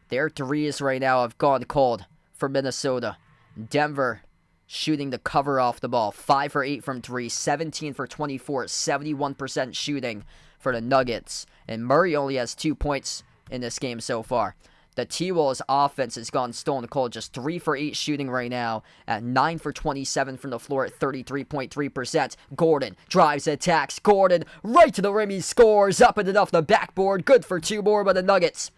Their threes right now have gone cold for Minnesota. Denver shooting the cover off the ball. 5 for 8 from 3, 17 for 24, 71% shooting for the Nuggets. And Murray only has 2 points in this game so far. The T-Wolves offense has gone stone cold. Just 3 for 8 shooting right now at 9 for 27 from the floor at 33.3%. Gordon drives, attacks. Gordon right to the rim. He scores up and off the backboard. Good for 2 more by the Nuggets.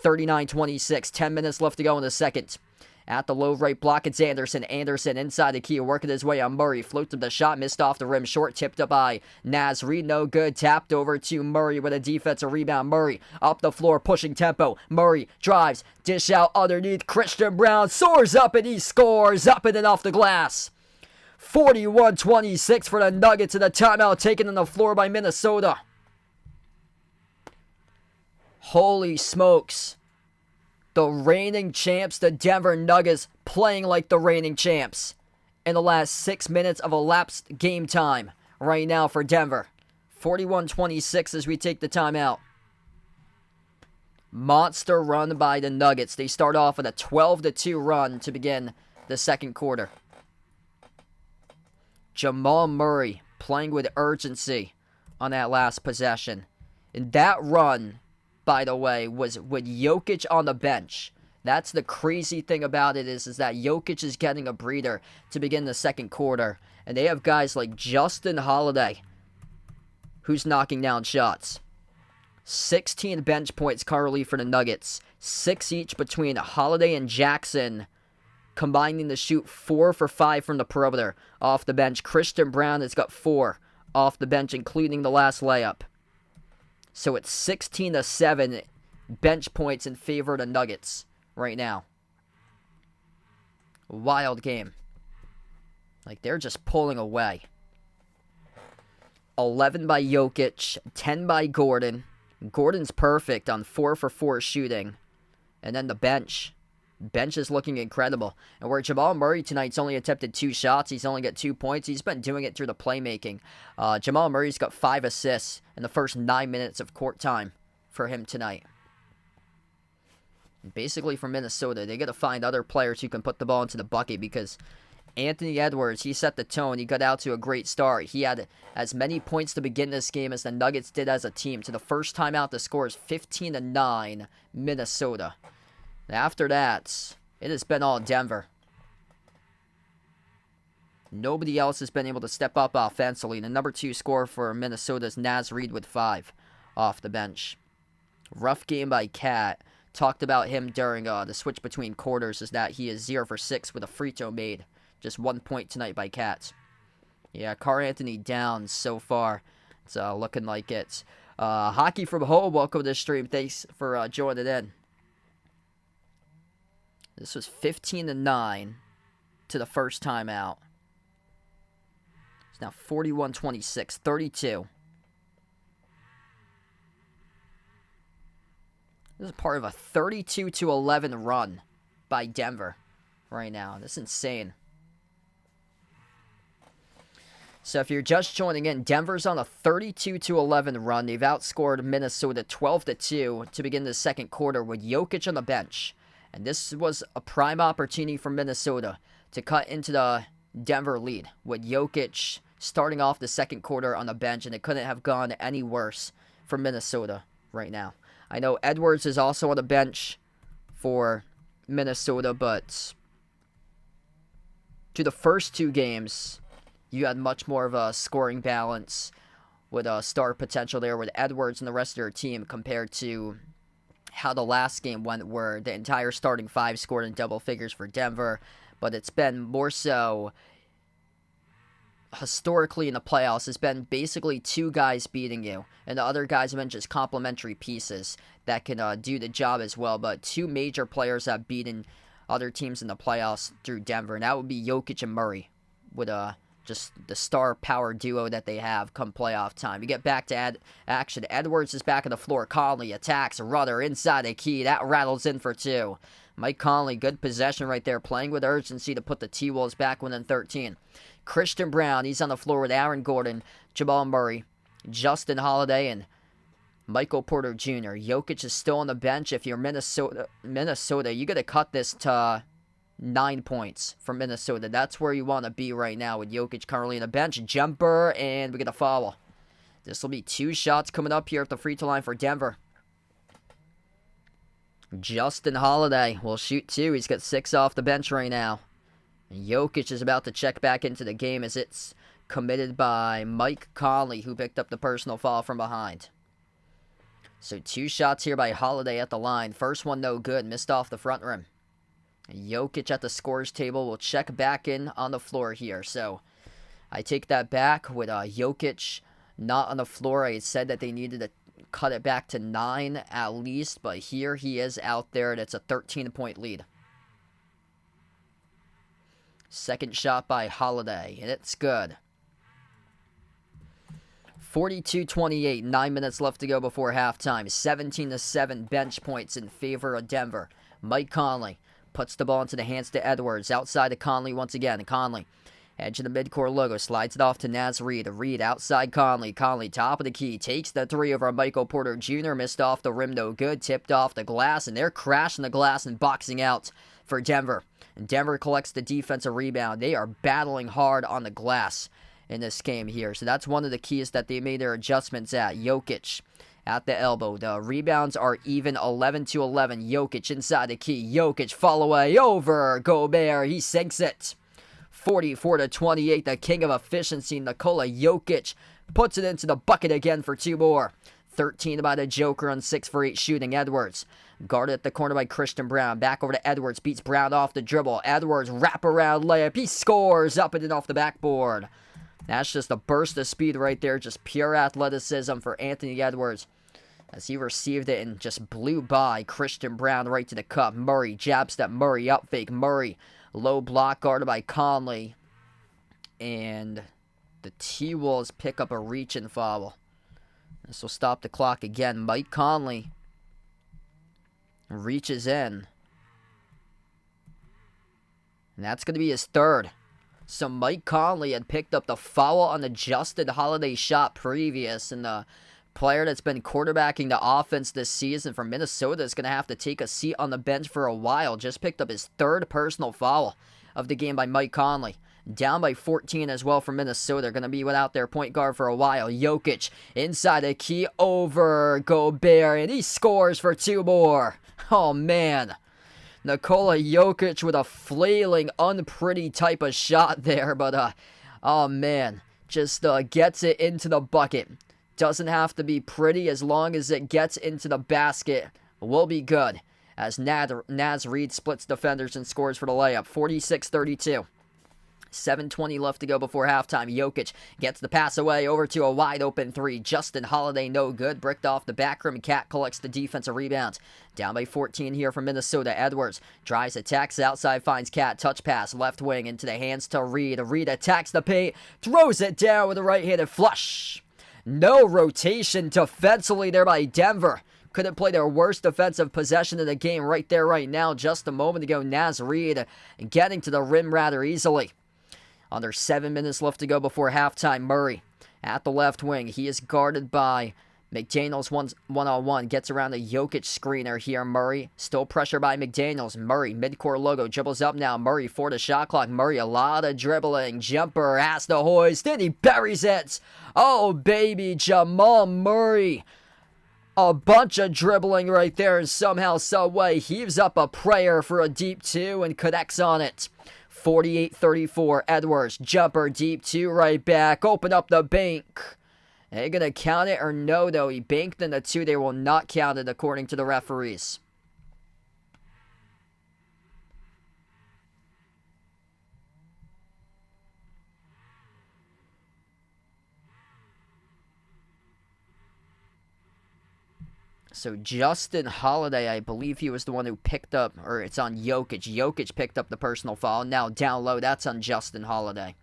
39-26. 10 minutes left to go in the second. At the low right block, it's Anderson. Anderson inside the key, working his way on Murray. Floats up the shot, missed off the rim. Short, tipped up by Naz Reid. No good. Tapped over to Murray with a defensive rebound. Murray up the floor, pushing tempo. Murray drives, dish out underneath. Christian Brown soars up and he scores up and off the glass. 41-26 for the Nuggets, and a timeout taken on the floor by Minnesota. Holy smokes. The reigning champs, the Denver Nuggets, playing like the reigning champs in the last 6 minutes of elapsed game time right now for Denver. 41-26 as we take the timeout. Monster run by the Nuggets. They start off with a 12-2 run to begin the second quarter. Jamal Murray playing with urgency on that last possession. And that run, by the way, was with Jokic on the bench. That's the crazy thing about it is that Jokic is getting a breather to begin the second quarter. And they have guys like Justin Holiday, who's knocking down shots. 16 bench points currently for the Nuggets. 6 each between Holiday and Jackson, combining to shoot 4 for 5 from the perimeter off the bench. Christian Brown has got 4 off the bench, including the last layup. So it's 16-7 bench points in favor of the Nuggets right now. Wild game. They're just pulling away. 11 by Jokic, 10 by Gordon. Gordon's perfect on 4 for 4 shooting. And then the bench. Bench is looking incredible. And where Jamal Murray tonight's only attempted 2 shots, he's only got 2 points. He's been doing it through the playmaking. Jamal Murray's got 5 assists in the first 9 minutes of court time for him tonight. Basically for Minnesota, they got to find other players who can put the ball into the bucket because Anthony Edwards, he set the tone. He got out to a great start. He had as many points to begin this game as the Nuggets did as a team. To the first time out, the score is 15-9 Minnesota. After that, it has been all Denver. Nobody else has been able to step up offensively. The number 2 scorer for Minnesota is Naz Reid with 5 off the bench. Rough game by Cat. Talked about him during the switch between quarters, is that he is 0 for 6 with a free throw made. Just 1 point tonight by Cat. Yeah, Carl Anthony down so far. It's looking like it. Hockey from home, welcome to the stream. Thanks for joining in. This was 15-9 to the first time out. It's now 41-26, 32. This is part of a 32-11 run by Denver right now. This is insane. So if you're just joining in, Denver's on a 32-11 run. They've outscored Minnesota 12-2 to begin the second quarter with Jokic on the bench. And this was a prime opportunity for Minnesota to cut into the Denver lead with Jokic starting off the second quarter on the bench, and it couldn't have gone any worse for Minnesota right now. I know Edwards is also on the bench for Minnesota, but to the first two games, you had much more of a scoring balance with a star potential there with Edwards and the rest of your team compared to how the last game went, where the entire starting five scored in double figures for Denver. But it's been more so historically in the playoffs. It's been basically two guys beating you, and the other guys have been just complementary pieces that can do the job as well. But two major players have beaten other teams in the playoffs through Denver, and that would be Jokic and Murray with just the star power duo that they have come playoff time. You get back to action. Edwards is back on the floor. Conley attacks. Rudder inside the key. That rattles in for two. Mike Conley, good possession right there, playing with urgency to put the T-Wolves back within 13. Christian Braun, he's on the floor with Aaron Gordon, Jamal Murray, Justin Holiday, and Michael Porter Jr. Jokic is still on the bench. If you're Minnesota, you got to cut this to 9 points from Minnesota. That's where you want to be right now with Jokic currently on the bench. Jumper, and we get a foul. This will be two shots coming up here at the free throw line for Denver. Justin Holiday will shoot two. He's got 6 off the bench right now. And Jokic is about to check back into the game as it's committed by Mike Conley, who picked up the personal foul from behind. So 2 shots here by Holiday at the line. First one no good, missed off the front rim. Jokic at the scorers table will check back in on the floor here. So I take that back with Jokic not on the floor. I had said that they needed to cut it back to 9 at least, but here he is out there, and it's a 13-point lead. Second shot by Holiday, and it's good. 42-28, 9 minutes left to go before halftime. 17-7 bench points in favor of Denver. Mike Conley puts the ball into the hands to Edwards. Outside to Conley once again. Conley, edge of the midcourt logo, slides it off to Naz Reid. Reid outside Conley. Conley, top of the key, takes the three over Michael Porter Jr. Missed off the rim, no good. Tipped off the glass, and they're crashing the glass and boxing out for Denver. And Denver collects the defensive rebound. They are battling hard on the glass in this game here. So that's one of the keys that they made their adjustments at. Jokic at the elbow. The rebounds are even 11-11. Jokic inside the key. Jokic fall away over Gobert. He sinks it. 44-28. The king of efficiency, Nikola Jokic, puts it into the bucket again for 2 more. 13 by the Joker on 6 for 8 shooting. Edwards guarded at the corner by Christian Braun. Back over to Edwards. Beats Brown off the dribble. Edwards wraparound layup. He scores up and in off the backboard. That's just a burst of speed right there. Just pure athleticism for Anthony Edwards as he received it and just blew by Christian Braun right to the cup. Murray, jab step. Murray, up fake. Murray, low block guarded by Conley. And the T-Wolves pick up a reach and foul. This will stop the clock again. Mike Conley reaches in. And that's going to be his third. So Mike Conley had picked up the foul on the Justin Holiday shot previous, and the player that's been quarterbacking the offense this season for Minnesota is going to have to take a seat on the bench for a while. Just picked up his third personal foul of the game by Mike Conley. Down by 14 as well for Minnesota. They're going to be without their point guard for a while. Jokic inside the key over Gobert, and he scores for 2 more. Oh, man. Nikola Jokic with a flailing, unpretty type of shot there, but, oh man, just gets it into the bucket. Doesn't have to be pretty as long as it gets into the basket. Will be good as Naz Reid splits defenders and scores for the layup. 46-32. 7:20 left to go before halftime. Jokic gets the pass away over to a wide open three. Justin Holiday, no good. Bricked off the back rim. Cat collects the defensive rebound. Down by 14 here from Minnesota. Edwards drives, attacks outside, finds Cat. Touch pass, left wing into the hands to Reed. Reed attacks the paint, throws it down with a right-handed flush. No rotation defensively there by Denver. Couldn't play their worst defensive possession of the game right there, right now. Just a moment ago, Naz Reid getting to the rim rather easily. Under 7 minutes left to go before halftime. Murray at the left wing. He is guarded by McDaniels one-on-one. Gets around the Jokic screener here. Murray still pressure by McDaniels. Murray, midcourt logo, dribbles up now. Murray for the shot clock. Murray, a lot of dribbling. Jumper has to hoist. Then he buries it. Oh, baby, Jamal Murray. A bunch of dribbling right there, and somehow, someway, heaves up a prayer for a deep two and connects on it. 48-34, Edwards, jumper, deep two, right back, open up the bank. Are they going to count it or no, though? He banked in the two. They will not count it, according to the referees. So Justin Holiday, I believe he was the one who picked up, or it's on Jokic. Jokic picked up the personal foul. Now down low, that's on Justin Holiday.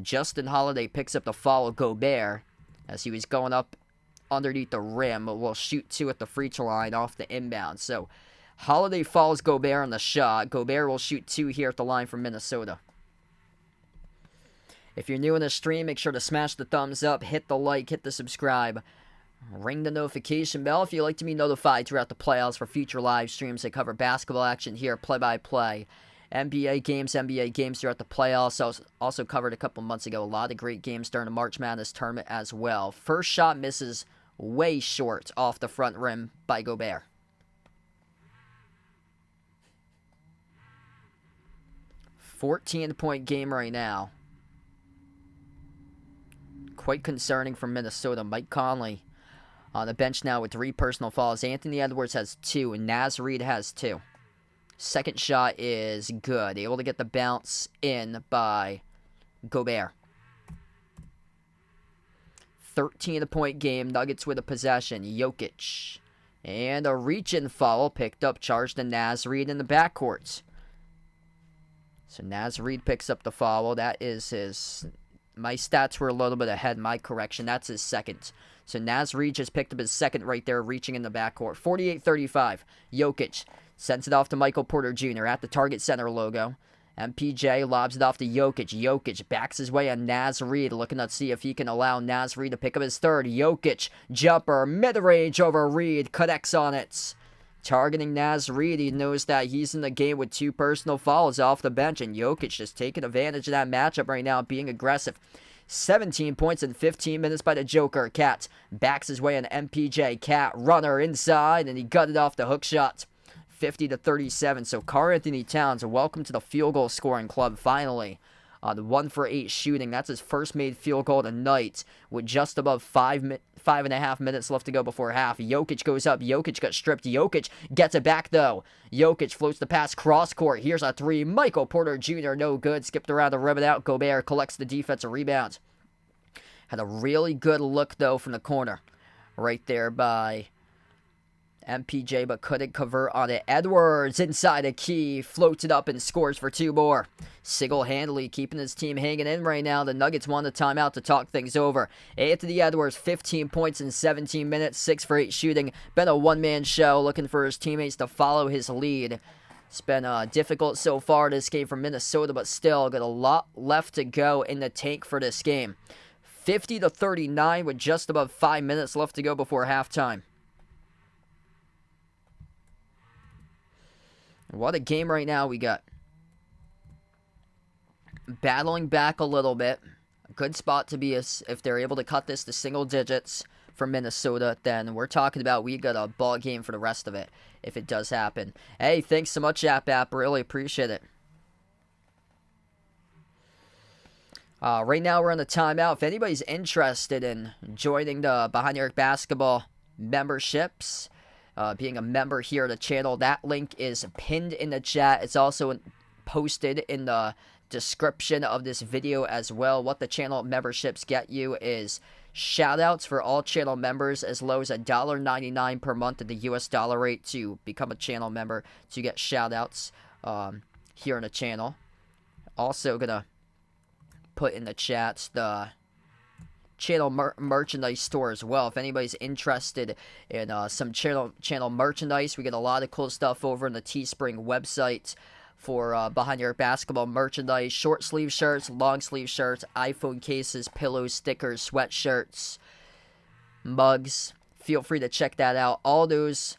Justin Holiday picks up the foul of Gobert as he was going up underneath the rim. Will shoot two at the free throw line off the inbound. So Holiday follows Gobert on the shot. Gobert will shoot two here at the line from Minnesota. If you're new in the stream, make sure to smash the thumbs up, hit the like, hit the subscribe. Ring the notification bell if you'd like to be notified throughout the playoffs for future live streams that cover basketball action here, play-by-play. NBA games throughout the playoffs. Also covered a couple months ago. A lot of great games during the March Madness tournament as well. First shot misses way short off the front rim by Gobert. $14-point game right now. Quite concerning for Minnesota. Mike Conley on the bench now with 3 personal fouls. Anthony Edwards has 2, and Naz Reid has 2. Second shot is good. Able to get the bounce in by Gobert. 13-point game. Nuggets with a possession. Jokic. And a reach-in foul picked up, charged to Naz Reid in the backcourt. So Naz Reid picks up the foul. That is his... My stats were a little bit ahead. My correction. That's his second. So Naz Reid just picked up his second right there, reaching in the backcourt. 48-35. Jokic sends it off to Michael Porter Jr. at the target center logo. MPJ lobs it off to Jokic. Jokic backs his way on Naz Reid, looking to see if he can allow Naz Reid to pick up his third. Jokic, jumper, mid-range over Reid, connects on it. Targeting Naz Reid, he knows that he's in the game with 2 personal fouls off the bench, and Jokic just taking advantage of that matchup right now, being aggressive. 17 points in 15 minutes by the Joker. Cat backs his way on MPJ. Cat, runner inside, and he gutted off the hook shot. 50-37. So Karl-Anthony Towns, welcome to the field goal scoring club finally. On 1 for 8 shooting. That's his first made field goal tonight with just above 5.5 minutes left to go before half. Jokic goes up. Jokic got stripped. Jokic gets it back, though. Jokic floats the pass cross court. Here's a 3. Michael Porter Jr., no good. Skipped around the rim and out. Gobert collects the defensive rebound. Had a really good look, though, from the corner. Right there by MPJ, but couldn't convert on it. Edwards inside a key, floats it up and scores for 2 more. Single-handedly keeping his team hanging in right now. The Nuggets want a timeout to talk things over. Anthony Edwards, 15 points in 17 minutes, 6 for 8 shooting. Been a one-man show, looking for his teammates to follow his lead. It's been difficult so far this game for Minnesota, but still got a lot left to go in the tank for this game. 50-39 with just above 5 minutes left to go before halftime. What a game right now we got. Battling back a little bit. A good spot to be if they're able to cut this to single digits for Minnesota, then we're talking about we got a ball game for the rest of it if it does happen. Hey, thanks so much, App. Really appreciate it. Right now we're on the timeout. If anybody's interested in joining the Behind the Arc Basketball memberships, being a member here of the channel, that link is pinned in the chat. It's also posted in the description of this video as well. What the channel memberships get you is shoutouts for all channel members as low as $1.99 per month at the US dollar rate to become a channel member to get shoutouts here in the channel. Also gonna put in the chats the channel merchandise store as well. If anybody's interested in some channel merchandise, we get a lot of cool stuff over on the Teespring website for Behind Your Basketball merchandise. Short sleeve shirts, long sleeve shirts, iPhone cases, pillows, stickers, sweatshirts, mugs. Feel free to check that out. All those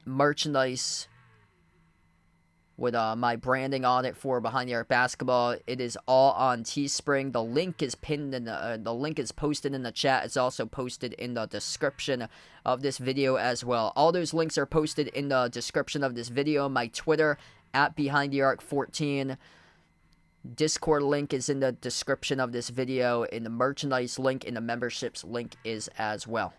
merchandise with my branding on it for Behind the Arc Basketball. It is all on Teespring. The link is pinned in the link is posted in the chat. It's also posted in the description of this video as well. All those links are posted in the description of this video. My Twitter at Behind the Arc 14. Discord link is in the description of this video, and the merchandise link and the memberships link is as well.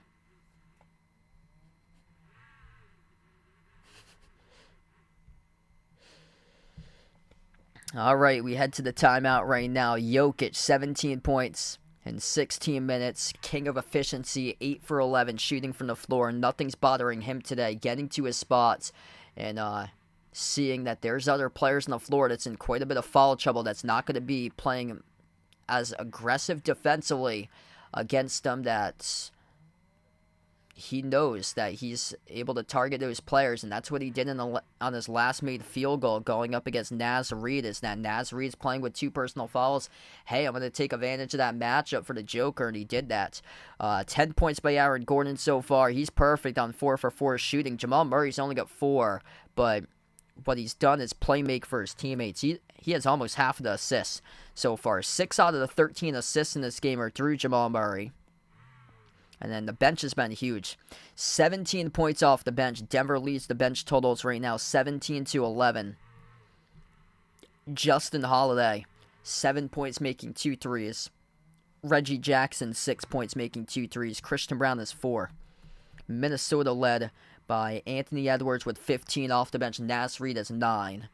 Alright, we head to the timeout right now. Jokic, 17 points in 16 minutes. King of efficiency, 8 for 11, shooting from the floor. Nothing's bothering him today, getting to his spots, and seeing that there's other players on the floor that's in quite a bit of foul trouble that's not going to be playing as aggressive defensively against them, that he knows that he's able to target those players, and that's what he did on his last made field goal going up against Naz Reid. Is that Naz Reid's playing with 2 personal fouls. Hey, I'm going to take advantage of that matchup for the Joker, and he did that. 10 points by Aaron Gordon so far. He's perfect on 4 for 4 shooting. Jamal Murray's only got 4, but what he's done is play make for his teammates. He has almost half of the assists so far. 6 out of the 13 assists in this game are through Jamal Murray. And then the bench has been huge. 17 points off the bench. Denver leads the bench totals right now, 17-11. Justin Holiday, 7 points, making 2 threes. Reggie Jackson, 6 points, making 2 threes. Christian Brown is 4. Minnesota led by Anthony Edwards with 15 off the bench. Naz Reid is 9.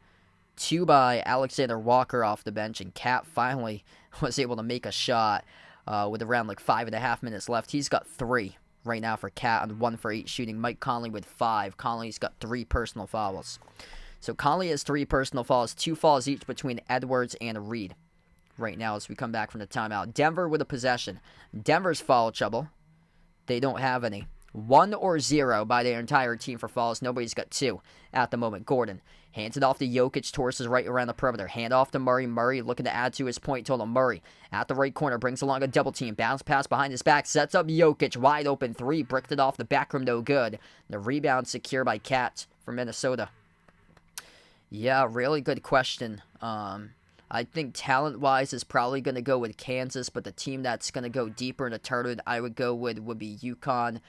2 by Alexander Walker off the bench. And Cat finally was able to make a shot. With around like 5.5 minutes left. He's got 3 right now for Cat on 1 for 8 shooting. Mike Conley with 5. Conley's got 3 personal fouls. So Conley has 3 personal fouls, 2 fouls each between Edwards and Reid right now as we come back from the timeout. Denver with a possession. Denver's foul trouble. They don't have any. 1 or 0 by their entire team for fouls. Nobody's got 2 at the moment. Gordon hands it off to Jokic towards his right around the perimeter. Hand off to Murray. Murray looking to add to his point total. Murray at the right corner brings along a double team. Bounce pass behind his back. Sets up Jokic. Wide open 3. Bricked it off the back rim. No good. The rebound secure by Cat from Minnesota. Yeah, really good question. I think talent-wise is probably going to go with Kansas, but the team that's going to go deeper in the tournament I would go with would be UConn.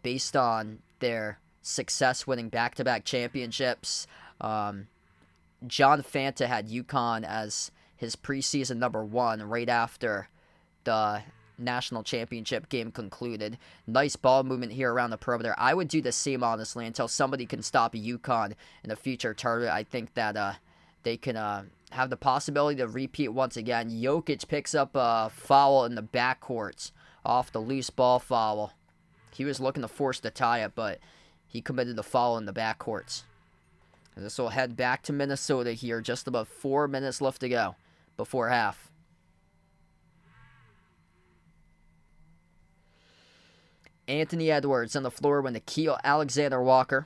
Based on their success winning back-to-back championships. John Fanta had UConn as his preseason number 1 right after the national championship game concluded. Nice ball movement here around the perimeter. I would do the same, honestly, until somebody can stop UConn in the future tournament. I think that they can have the possibility to repeat once again. Jokic picks up a foul in the backcourt off the loose ball foul. He was looking to force the tie-up, but he committed the foul in the backcourts. And this will head back to Minnesota here. Just about 4 minutes left to go before half. Anthony Edwards on the floor with Nickeil Alexander-Walker,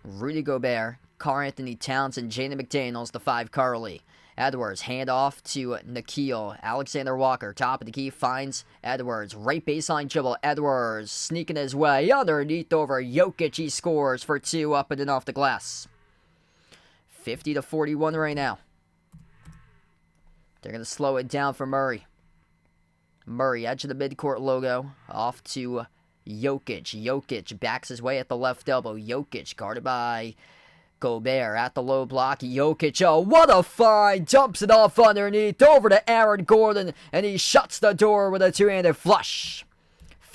Rudy Gobert, Karl Anthony Towns, and Jaden McDaniels, the 5 Carly. Edwards, hand off to Nickeil Alexander-Walker, top of the key, finds Edwards, right baseline dribble, Edwards sneaking his way underneath over Jokic, he scores for 2 up and in off the glass. 50-41 right now. They're going to slow it down for Murray. Murray, edge of the midcourt logo, off to Jokic. Jokic backs his way at the left elbow. Jokic guarded by Gobert at the low block. Jokic, oh, what a find! Dumps it off underneath over to Aaron Gordon, and he shuts the door with a 2-handed flush.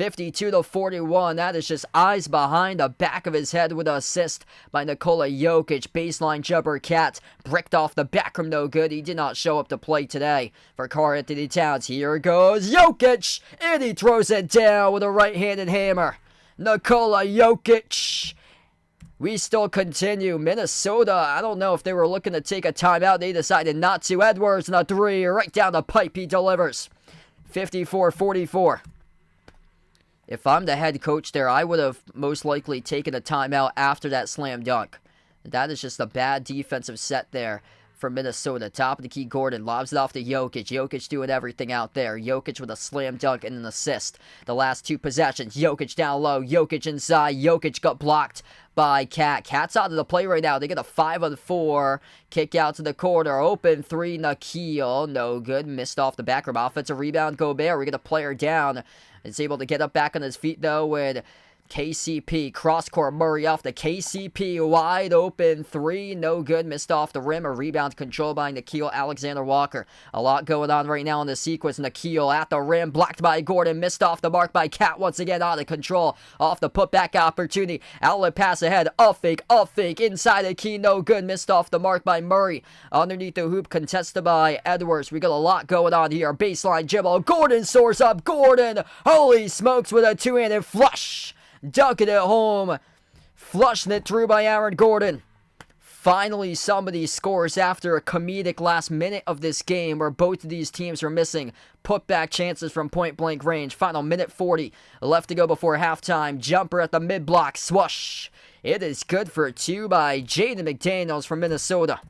52-41. That is just eyes behind the back of his head with an assist by Nikola Jokic. Baseline jumper cat bricked off the back rim, no good. He did not show up to play today for Karl-Anthony Towns. Here goes Jokic, and he throws it down with a right-handed hammer. Nikola Jokic. We still continue. Minnesota, I don't know if they were looking to take a timeout. They decided not to. Edwards in a three. Right down the pipe he delivers. 54-44. If I'm the head coach there, I would have most likely taken a timeout after that slam dunk. That is just a bad defensive set there for Minnesota. Top of the key, Gordon lobs it off to Jokic. Jokic doing everything out there. Jokic with a slam dunk and an assist. The last two possessions. Jokic down low. Jokic inside. Jokic got blocked by Cat. Cat's out of the play right now. They get a 5-on-4. Kick out to the corner. Open three. Nikhil. No good. Missed off the back rim. Offensive rebound. Gobert. We get a player down. Is able to get up back on his feet though with KCP. Cross-court Murray off the KCP. Wide open three. No good. Missed off the rim. A rebound controlled by Nickeil Alexander-Walker. A lot going on right now in the sequence. Nickeil at the rim. Blocked by Gordon. Missed off the mark by Cat. Once again out of control. Off the putback opportunity. Outlet pass ahead. Up fake. Inside the key. No good. Missed off the mark by Murray. Underneath the hoop. Contested by Edwards. We got a lot going on here. Baseline dribble. Gordon soars up. Gordon. Holy smokes with a two-handed flush. Dunking it home. Flushing it through by Aaron Gordon. Finally, somebody scores after a comedic last minute of this game where both of these teams are missing putback chances from point-blank range. Final minute 40 left to go before halftime. Jumper at the mid-block. Swoosh. It is good for two by Jaden McDaniels from Minnesota.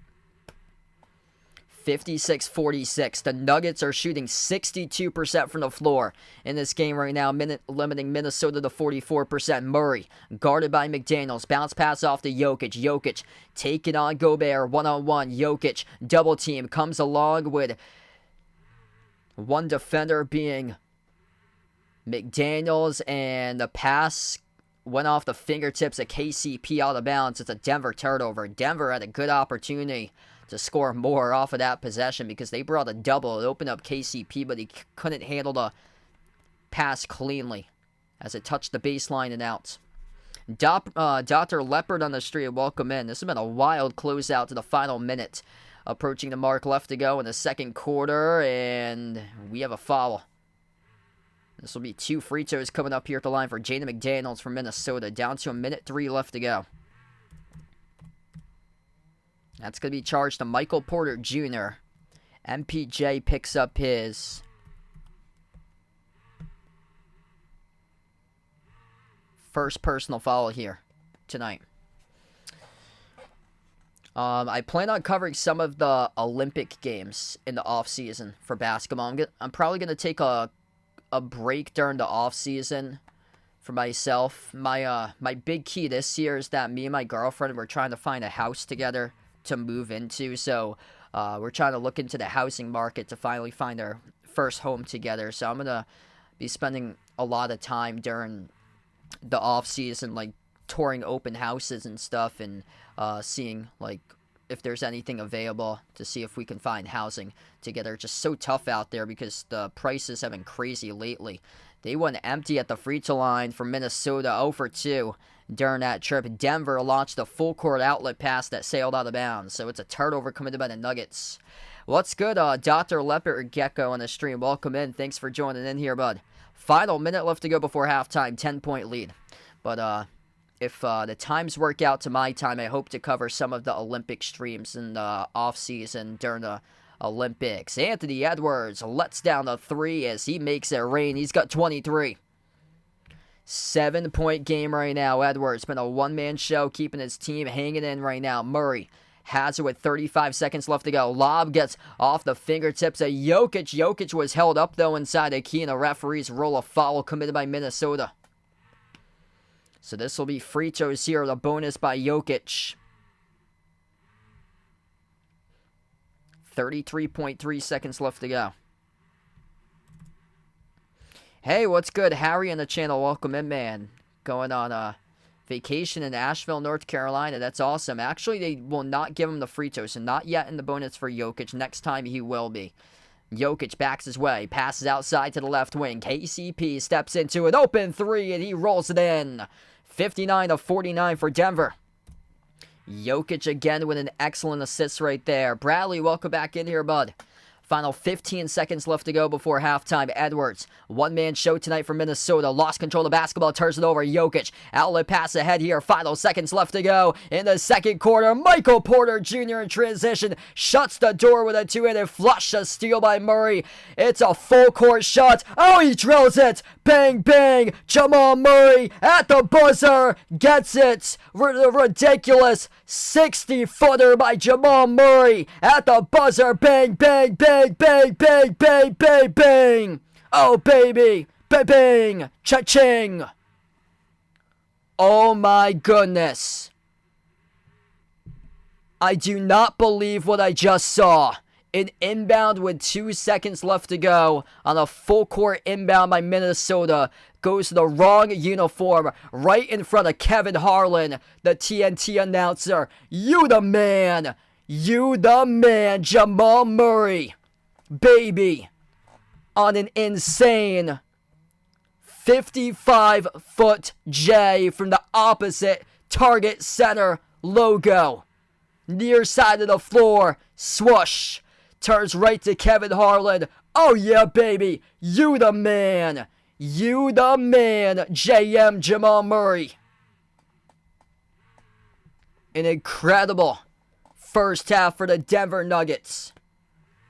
56-46. The Nuggets are shooting 62% from the floor in this game right now, limiting Minnesota to 44%. Murray, guarded by McDaniels. Bounce pass off to Jokic. Jokic taking on Gobert. One-on-one. Jokic, double team. Comes along with one defender being McDaniels, and the pass went off the fingertips of KCP out of bounds. It's a Denver turnover. Denver had a good opportunity to score more off of that possession because they brought a double. It opened up KCP, but he couldn't handle the pass cleanly as it touched the baseline and out. Dr. Leopard on the street, welcome in. This has been a wild closeout to the final minute. Approaching the mark, left to go in the second quarter, and we have a foul. This will be two free throws coming up here at the line for Jaden McDaniels from Minnesota. Down to a minute 3 left to go. That's going to be charged to Michael Porter Jr. MPJ picks up his first personal foul here tonight. I plan on covering some of the Olympic Games in the off-season for basketball. I'm probably going to take a break during the off-season for myself. My big key this year is that me and my girlfriend, we're trying to find a house together to move into, so we're trying to look into the housing market to finally find our first home together. So I'm gonna be spending a lot of time during the off season, like touring open houses and stuff, and seeing like if there's anything available to see if we can find housing together. It's just so tough out there because the prices have been crazy lately. They went empty at the free throw line for Minnesota, 0 for 2 during that trip. Denver launched a full court outlet pass that sailed out of bounds, so it's a turnover committed by the Nuggets. What's good, Dr. Leopard Gecko on the stream? Welcome in. Thanks for joining in here, bud. Final minute left to go before halftime, 10-point lead. But if the times work out to my time, I hope to cover some of the Olympic streams in the off-season during the Olympics. Anthony Edwards lets down a 3 as he makes it rain. He's got 23. 7-point game right now. Edwards been a one-man show, keeping his team hanging in right now. Murray has it with 35 seconds left to go. Lob gets off the fingertips of Jokic. Jokic was held up, though, inside the key, and the referees roll a foul committed by Minnesota. So this will be free throws here, the bonus by Jokic. 33.3 seconds left to go. Hey, what's good? Harry on the channel. Welcome in, man. Going on a vacation in Asheville, North Carolina. That's awesome. Actually, they will not give him the free throws, so not yet in the bonus for Jokic. Next time he will be. Jokic backs his way, passes outside to the left wing. KCP steps into an open three, and he rolls it in. 59-49 for Denver. Jokic again with an excellent assist right there. Bradley, welcome back in here, bud. Final 15 seconds left to go before halftime. Edwards, one-man show tonight for Minnesota. Lost control of the basketball, turns it over. Jokic, outlet pass ahead here. Final seconds left to go in the second quarter. Michael Porter Jr. in transition. Shuts the door with a two-handed flush. A steal by Murray. It's a full-court shot. Oh, he drills it. Bang, bang. Jamal Murray at the buzzer. Gets it. Ridiculous 60-footer by Jamal Murray at the buzzer. Bang, bang, bang. Bang, bang, bang, bang, bang, bang. Oh, baby. Bang, bang. Cha-ching. Oh, my goodness. I do not believe what I just saw. An inbound with 2 seconds left to go on a full court inbound by Minnesota. Goes to the wrong uniform right in front of Kevin Harlan, the TNT announcer. You the man. You the man, Jamal Murray. Baby, on an insane 55-foot J from the opposite target center logo. Near side of the floor, swoosh. Turns right to Kevin Harlan. Oh yeah, baby, you the man. You the man, JM Jamal Murray. An incredible first half for the Denver Nuggets.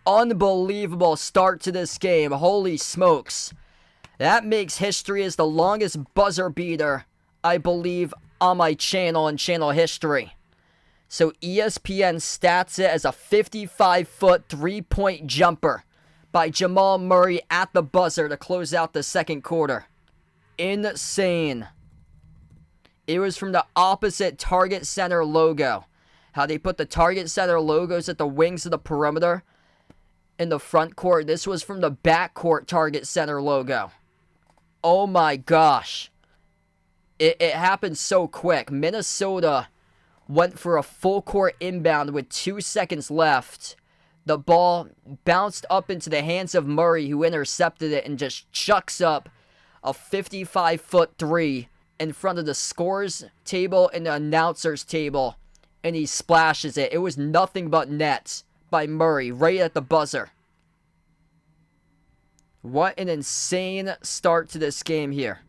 Unbelievable start to this game. Holy smokes. That makes history as the longest buzzer beater, I believe, on my channel and channel history. So ESPN stats it as a 55-foot three-point jumper by Jamal Murray at the buzzer to close out the second quarter. Insane. It was from the opposite target center logo. How they put the target center logos at the wings of the perimeter. In the front court, this was from the back court target center logo. Oh my gosh. It happened so quick. Minnesota went for a full court inbound with 2 seconds left. The ball bounced up into the hands of Murray, who intercepted it and just chucks up a 55-foot three in front of the scorers table and the announcers table. And he splashes it. It was nothing but net by Murray right at the buzzer. What an insane start to this game here.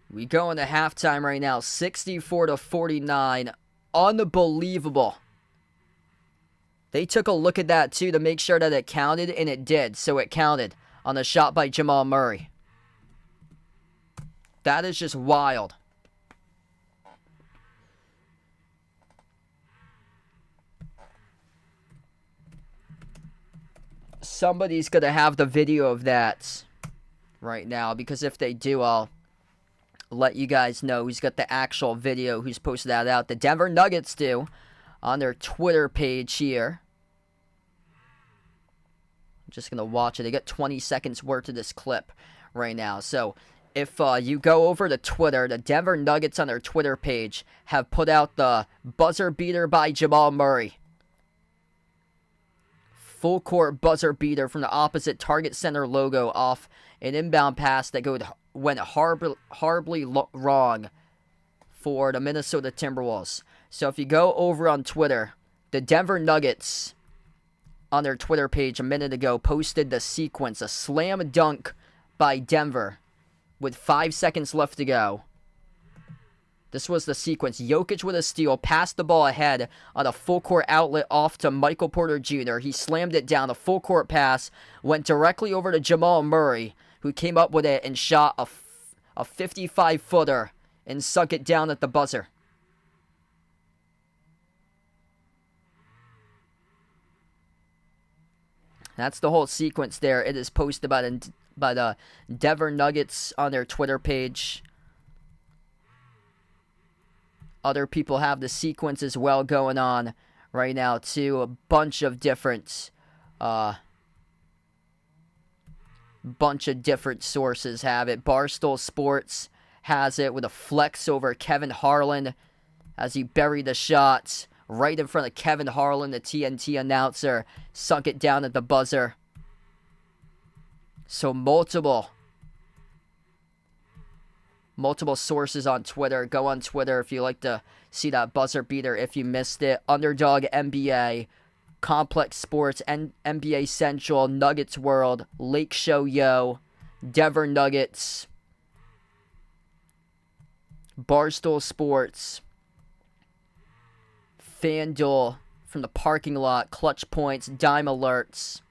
We go into halftime right now, 64-49. Unbelievable. They took a look at that too to make sure that it counted, and it did. So it counted on the shot by Jamal Murray. That is just wild. Somebody's going to have the video of that right now, because if they do, I'll let you guys know who's got the actual video, who's posted that out. The Denver Nuggets do on their Twitter page here. I'm just going to watch it. They got 20 seconds worth of this clip right now. So if you go over to Twitter, the Denver Nuggets on their Twitter page have put out the buzzer beater by Jamal Murray. Full court buzzer beater from the opposite target center logo off an inbound pass that went horribly wrong for the Minnesota Timberwolves. So if you go over on Twitter, the Denver Nuggets on their Twitter page a minute ago posted the sequence, a slam dunk by Denver with 5 seconds left to go. This was the sequence. Jokic with a steal, passed the ball ahead on a full court outlet off to Michael Porter Jr. He slammed it down. A full court pass went directly over to Jamal Murray, who came up with it and shot a 55-footer and sunk it down at the buzzer. That's the whole sequence there. It is posted by the Denver Nuggets on their Twitter page. Other people have the sequence as well going on right now too. A bunch of different sources have it. Barstool Sports has it with a flex over Kevin Harlan as he buried the shots right in front of Kevin Harlan, the TNT announcer. Sunk it down at the buzzer. So multiple sources on Twitter. Go on Twitter if you like to see that buzzer beater if you missed it. Underdog NBA, Complex Sports, NBA Central, Nuggets World, Lake Show Yo, Denver Nuggets, Barstool Sports, FanDuel from the parking lot, Clutch Points, Dime Alerts.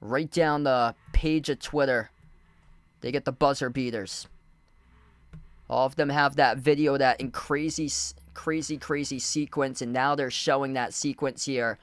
Right down the page of Twitter, they get the buzzer beaters. All of them have that video, that in crazy sequence, and now they're showing that sequence here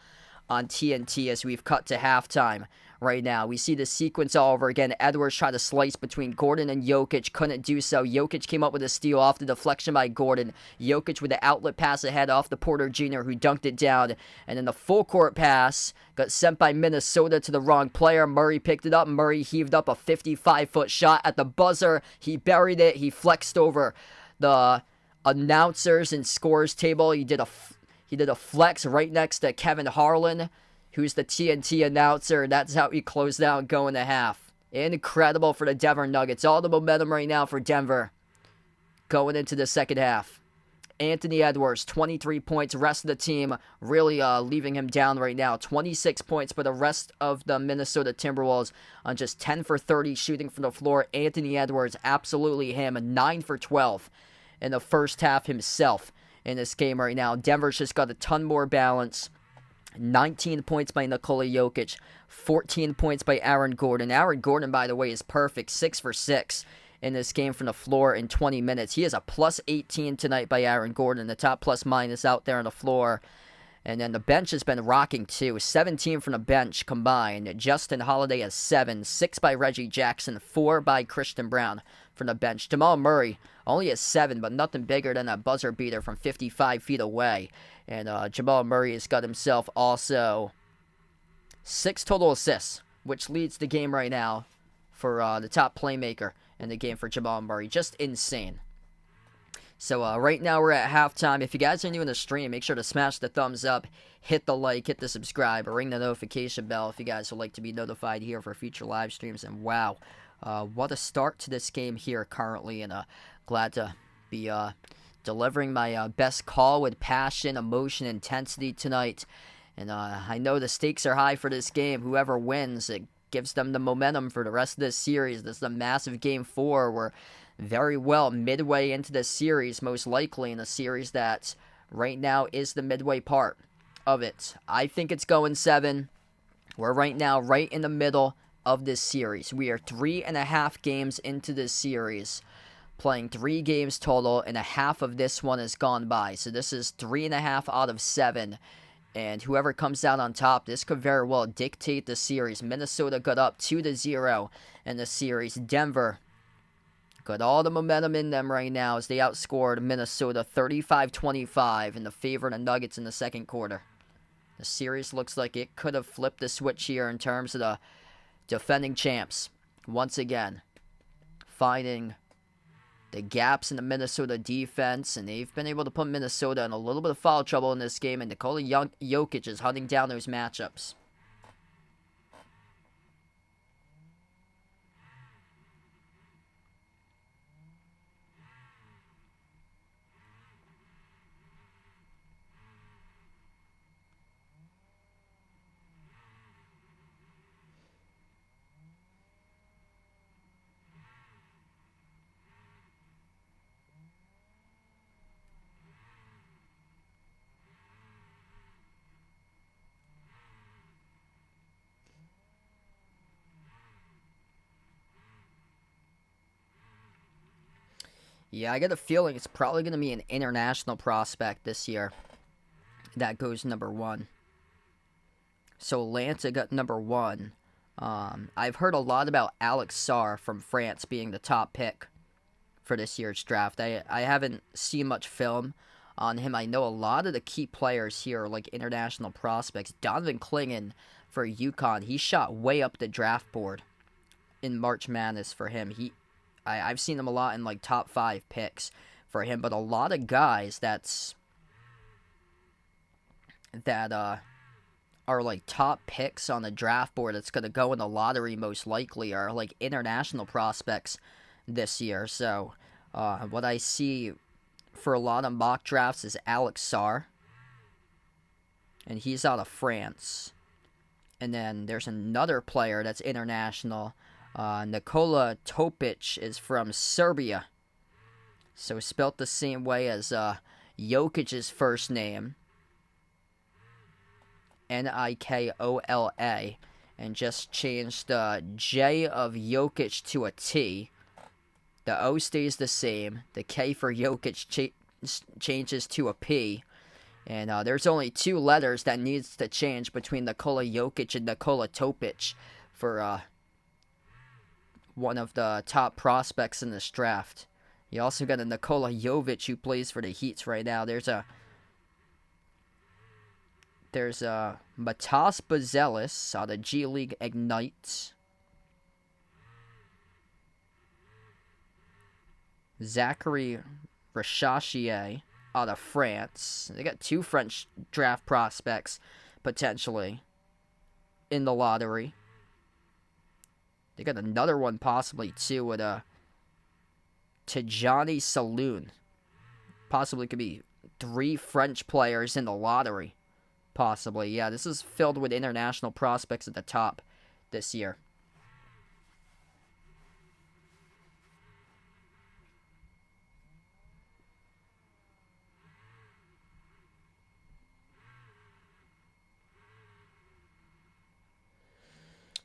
on TNT as we've cut to halftime right now. We see the sequence all over again. Edwards tried to slice between Gordon and Jokic, couldn't do so. Jokic came up with a steal off the deflection by Gordon. Jokic with the outlet pass ahead off the Porter Jr., who dunked it down. And then the full court pass got sent by Minnesota to the wrong player. Murray picked it up. Murray heaved up a 55-foot shot at the buzzer. He buried it. He flexed over the announcers and scores table. He did a flex right next to Kevin Harlan, who's the TNT announcer. That's how he closed out going to half. Incredible for the Denver Nuggets. All the momentum right now for Denver going into the second half. Anthony Edwards, 23 points. Rest of the team really leaving him down right now. 26 points, but the rest of the Minnesota Timberwolves on just 10 for 30 shooting from the floor. Anthony Edwards, absolutely him. 9 for 12 in the first half himself in this game right now. Denver's just got a ton more balance. 19 points by Nikola Jokic, 14 points by Aaron Gordon. Aaron Gordon, by the way, is perfect. 6 for 6 in this game from the floor in 20 minutes. He is a plus 18 tonight by Aaron Gordon, the top plus minus out there on the floor. And then the bench has been rocking too. 17 from the bench combined. Justin Holiday has 7. 6 by Reggie Jackson. 4 by Christian Brown from the bench. Jamal Murray only has 7, but nothing bigger than that buzzer beater from 55 feet away. And Jamal Murray has got himself also 6 total assists, which leads the game right now for the top playmaker in the game for Jamal Murray. Just insane. So right now we're at halftime. If you guys are new in the stream, make sure to smash the thumbs up, hit the like, hit the subscribe, or ring the notification bell if you guys would like to be notified here for future live streams. And wow, what a start to this game here currently. And glad to be delivering my best call with passion, emotion, intensity tonight. And I know the stakes are high for this game. Whoever wins, it gives them the momentum for the rest of this series. This is a massive Game 4. We're very well midway into the series, most likely in a series that right now is the midway part of it. I think it's going 7. We're right now right in the middle of this series. We are 3.5 games into this series, playing 3 games total, and a half of this one has gone by. So this is 3.5 out of 7. And whoever comes out on top, this could very well dictate the series. Minnesota got up 2-0 in the series. Denver got all the momentum in them right now as they outscored Minnesota 35-25 in the favor of the Nuggets in the second quarter. The series looks like it could have flipped the switch here in terms of the defending champs. Once again, finding the gaps in the Minnesota defense, and they've been able to put Minnesota in a little bit of foul trouble in this game, and Nikola Jokic is hunting down those matchups. Yeah, I get a feeling it's probably going to be an international prospect this year that goes number 1. So Atlanta got number 1. I've heard a lot about Alex Sarr from France being the top pick for this year's draft. I haven't seen much film on him. I know a lot of the key players here are like international prospects. Donovan Clingan for UConn, he shot way up the draft board in March Madness for him. I've seen him a lot in like top 5 picks for him, but a lot of guys that's that are like top picks on the draft board that's going to go in the lottery most likely are like international prospects this year. So what I see for a lot of mock drafts is Alex Sarr, and he's out of France. And then there's another player that's international. Nikola Topic is from Serbia. So spelt the same way as Jokic's first name. Nikola. And just changed the J of Jokic to a T. The O stays the same. The K for Jokic changes to a P. And there's only 2 letters that needs to change between Nikola Jokic and Nikola Topic for one of the top prospects in this draft. You also got a Nikola Jovic who plays for the Heat right now. There's Matas Bazelis out of G League Ignite. Zachary Rechachier out of France. They got 2 French draft prospects potentially in the lottery. They got another one possibly too with Tijani Saloon. Possibly could be 3 French players in the lottery. Possibly, yeah. This is filled with international prospects at the top this year.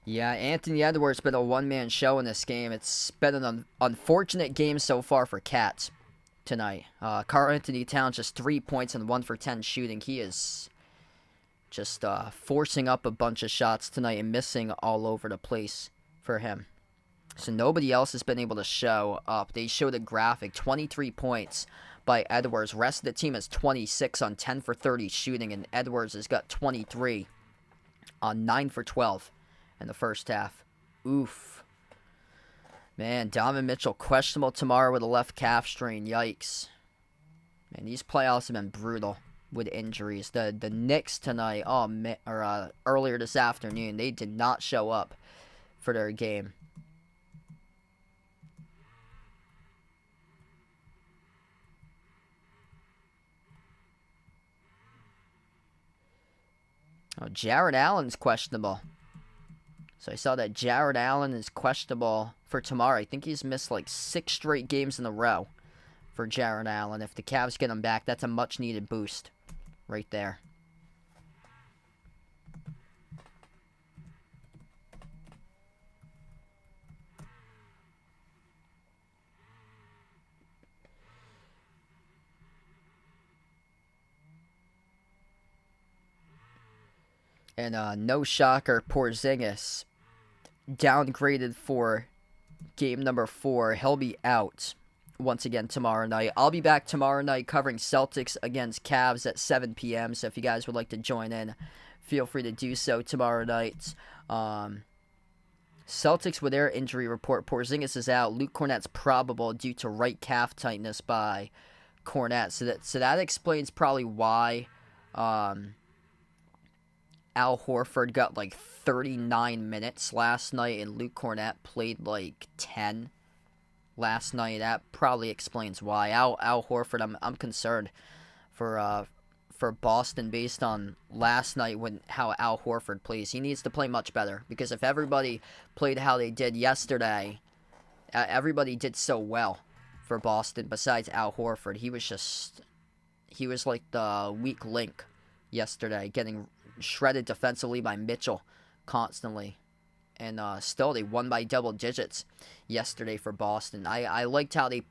Yeah, Anthony Edwards been a one-man show in this game. It's been an unfortunate game so far for Cats tonight. Karl Anthony Towns just 3 points and 1 for 10 shooting. He is just forcing up a bunch of shots tonight and missing all over the place for him. So nobody else has been able to show up. They showed a graphic, 23 points by Edwards. Rest of the team is 26 on 10 for 30 shooting, and Edwards has got 23 on 9 for 12 in the first half. Oof. Man, Donovan Mitchell questionable tomorrow with a left calf strain. Yikes. Man, these playoffs have been brutal with injuries. The Knicks tonight, earlier this afternoon, they did not show up for their game. Oh, Jared Allen's questionable. So I saw that Jared Allen is questionable for tomorrow. I think he's missed like 6 straight games in a row for Jared Allen. If the Cavs get him back, that's a much-needed boost right there. And no shocker, Porzingis downgraded for game number 4. He'll be out once again tomorrow night. I'll be back tomorrow night covering Celtics against Cavs at 7 p.m. So if you guys would like to join in, feel free to do so tomorrow night. Celtics with their injury report. Porzingis is out. Luke Cornett's probable due to right calf tightness by Cornette. So that explains probably why Al Horford got like 39 minutes last night and Luke Cornette played like 10 last night. That probably explains why. Al Horford, I'm concerned for Boston based on last night when how Al Horford plays. He needs to play much better because if everybody played how they did yesterday, everybody did so well for Boston besides Al Horford. He was like the weak link yesterday, getting shredded defensively by Mitchell constantly. And still, they won by double digits yesterday for Boston. I liked how they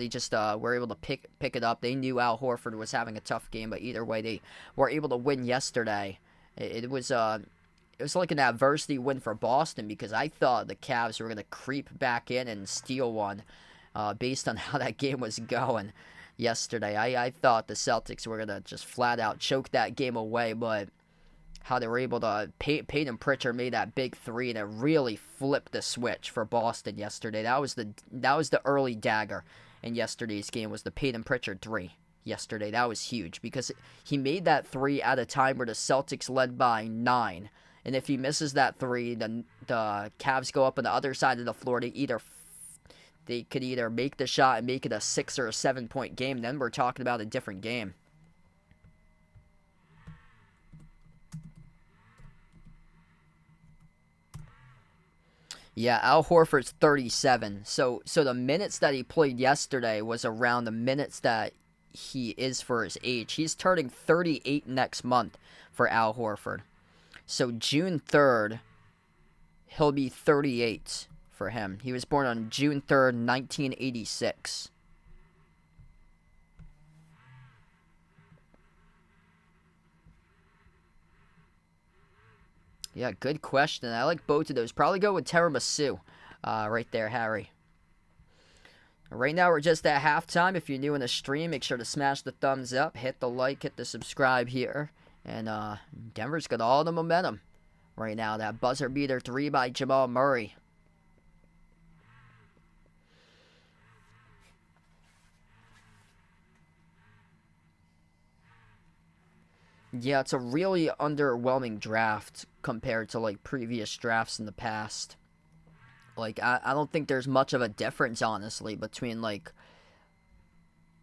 just were able to pick it up. They knew Al Horford was having a tough game, but either way, they were able to win yesterday. It was like an adversity win for Boston because I thought the Cavs were going to creep back in and steal one based on how that game was going yesterday. I thought the Celtics were going to just flat out choke that game away, but how they were able to, Peyton Pritchard made that big 3 and it really flipped the switch for Boston yesterday. That was the early dagger in yesterday's game, was the Peyton Pritchard 3. yesterday. That was huge because he made that three at a time where the Celtics led by 9. And if he misses that three, then the Cavs go up on the other side of the floor. They could either make the shot and make it a 6 or a 7-point game. Then we're talking about a different game. Yeah, Al Horford's 37. So the minutes that he played yesterday was around the minutes that he is for his age. He's turning 38 next month for Al Horford. So June 3rd, he'll be 38 for him. He was born on June 3rd, 1986. Yeah, good question. I like both of those. Probably go with tiramisu right there, Harry. Right now, we're just at halftime. If you're new in the stream, make sure to smash the thumbs up, hit the like, hit the subscribe here. And Denver's got all the momentum right now. That buzzer beater 3 by Jamal Murray. Yeah, it's a really underwhelming draft compared to like previous drafts in the past. Like, I don't think there's much of a difference, honestly, between like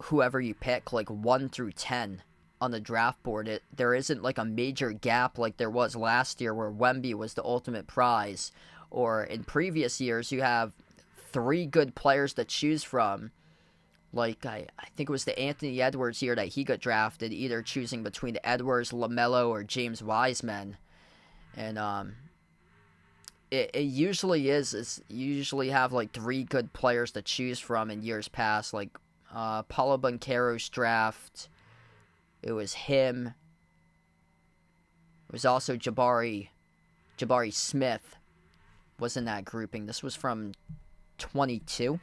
whoever you pick, like 1 through 10 on the draft board. There isn't like a major gap like there was last year where Wemby was the ultimate prize. Or in previous years, you have 3 good players to choose from. Like, I think it was the Anthony Edwards year that he got drafted, either choosing between Edwards, LaMelo, or James Wiseman. And it usually is you usually have like 3 good players to choose from in years past. Like Paulo Banchero's draft, it was him. It was also Jabari Smith was in that grouping. This was from 22.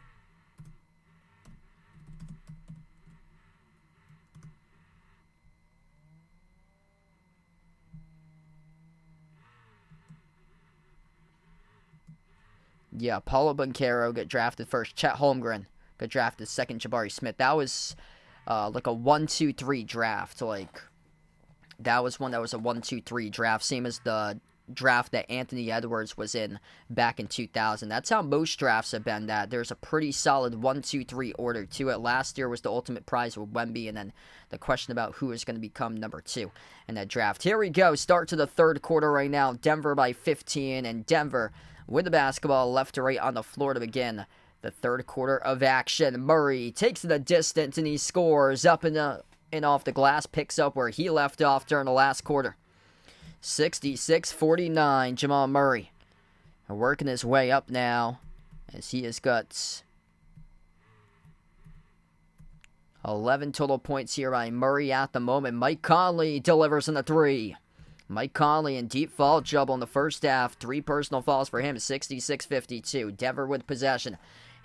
Yeah, Paulo Banchero got drafted first. Chet Holmgren got drafted second. Jabari Smith. That was like a 1-2-3 draft. Like, that was one that was a 1-2-3 draft. Same as the draft that Anthony Edwards was in back in 2000. That's how most drafts have been. That there's a pretty solid 1-2-3 order to it. Last year was the ultimate prize with Wemby, and then the question about who is going to become number 2 in that draft. Here we go. Start to the third quarter right now. Denver by 15, and Denver with the basketball left to right on the floor to begin the third quarter of action. Murray takes it a distance and he scores up and off the glass, picks up where he left off during the last quarter. 66-49, Jamal Murray working his way up now as he has got 11 total points here by Murray at the moment. Mike Conley delivers on the 3. Mike Conley in deep foul trouble in the first half. 3 personal fouls for him, 66-52. Denver with possession.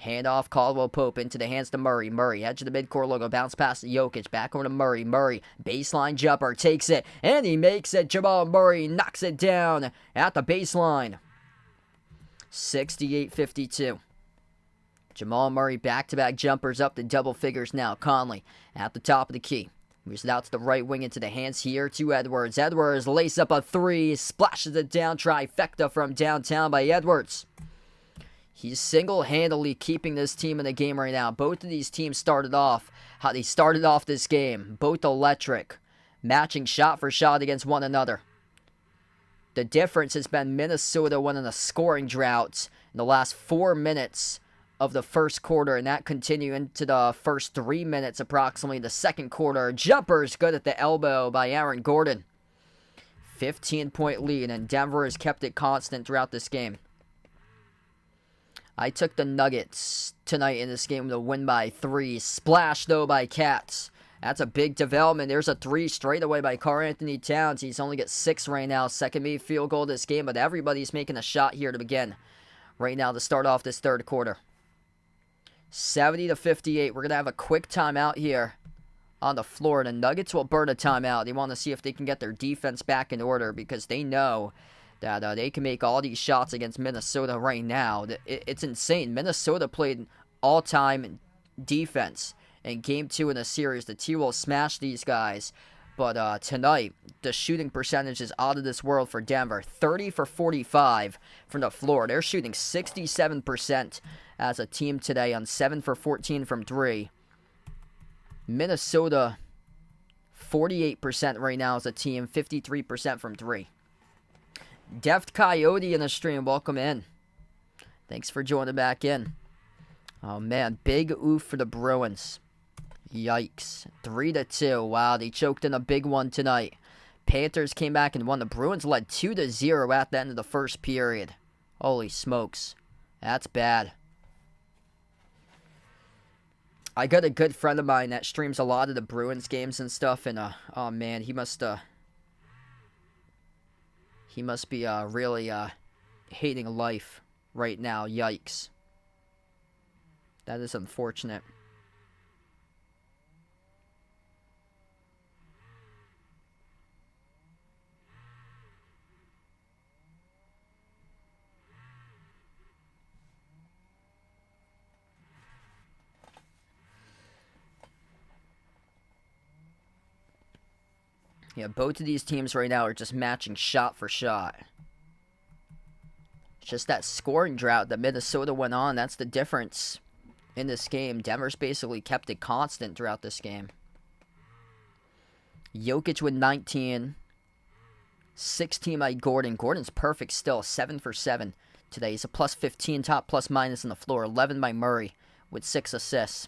Handoff, Caldwell Pope into the hands to Murray. Murray, edge of the midcourt logo, bounce past Jokic, back over to Murray. Murray, baseline jumper, takes it, and he makes it. Jamal Murray knocks it down at the baseline. 68-52. Jamal Murray back-to-back jumpers up to double figures now. Conley at the top of the key. Moves it out to the right wing into the hands here to Edwards. Edwards lace up a 3, splashes it down, trifecta from downtown by Edwards. He's single-handedly keeping this team in the game right now. Both of these teams started off how they started off this game. Both electric, matching shot for shot against one another. The difference has been Minnesota went on a scoring drought in the last 4 minutes of the first quarter, and that continued into the first 3 minutes approximately the second quarter. Jumpers good at the elbow by Aaron Gordon. 15-point lead, and Denver has kept it constant throughout this game. I took the Nuggets tonight in this game to win by 3. Splash, though, by Cats. That's a big development. There's a 3 straight away by Karl-Anthony Towns. He's only got 6 right now. Second made field goal this game, but everybody's making a shot here to begin right now to start off this third quarter. 70-58. We're going to have a quick timeout here on the floor. The Nuggets will burn a timeout. They want to see if they can get their defense back in order because they know that they can make all these shots against Minnesota right now. It's insane. Minnesota played all-time defense in Game 2 in the series. The T-Wolves smashed these guys. But tonight, the shooting percentage is out of this world for Denver. 30 for 45 from the floor. They're shooting 67% as a team today on 7 for 14 from 3. Minnesota, 48% right now as a team, 53% from 3. Deft Coyote in the stream, welcome in. Thanks for joining back in. Oh man, big oof for the Bruins. Yikes. 3-2. Wow, they choked in a big one tonight. Panthers came back and won. The Bruins led 2-0 at the end of the first period. Holy smokes. That's bad. I got a good friend of mine that streams a lot of the Bruins games and stuff, and oh man, he must be really hating life right now. Yikes. That is unfortunate. Yeah, both of these teams right now are just matching shot for shot. It's just that scoring drought that Minnesota went on. That's the difference in this game. Denver's basically kept it constant throughout this game. Jokic with 19. 16 by Gordon. Gordon's perfect still. 7 for 7 today. He's a plus 15 top plus minus on the floor. 11 by Murray with 6 assists.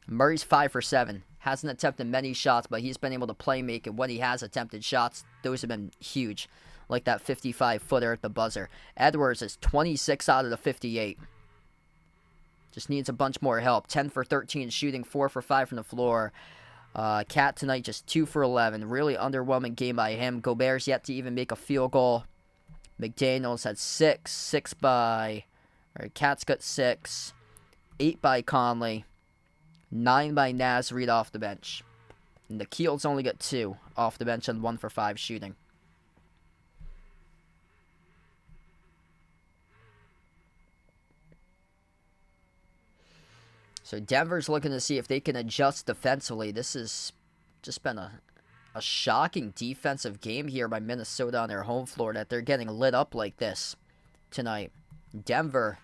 Murray's 5 for 7. Hasn't attempted many shots, but he's been able to play make, and when he has attempted shots, those have been huge. Like that 55-footer at the buzzer. Edwards is 26 out of the 58. Just needs a bunch more help. 10 for 13 shooting, 4 for 5 from the floor. Cat tonight just 2 for 11. Really underwhelming game by him. Gobert's yet to even make a field goal. McDaniels had 6. Cat's got 6. 8 by Conley. 9 by Naz Reid off the bench. And the Keels only got 2 off the bench and 1 for 5 shooting. So Denver's looking to see if they can adjust defensively. This has just been a shocking defensive game here by Minnesota on their home floor, that they're getting lit up like this tonight. Denver,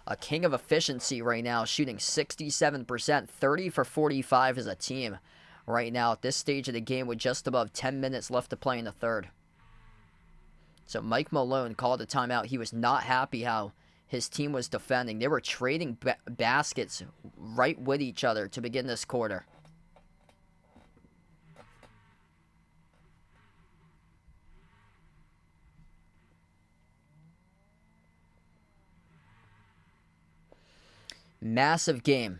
a king of efficiency right now, shooting 67%, 30 for 45 as a team right now at this stage of the game with just above 10 minutes left to play in the third. So Mike Malone called a timeout. He was not happy how his team was defending. They were trading baskets right with each other to begin this quarter. Massive game.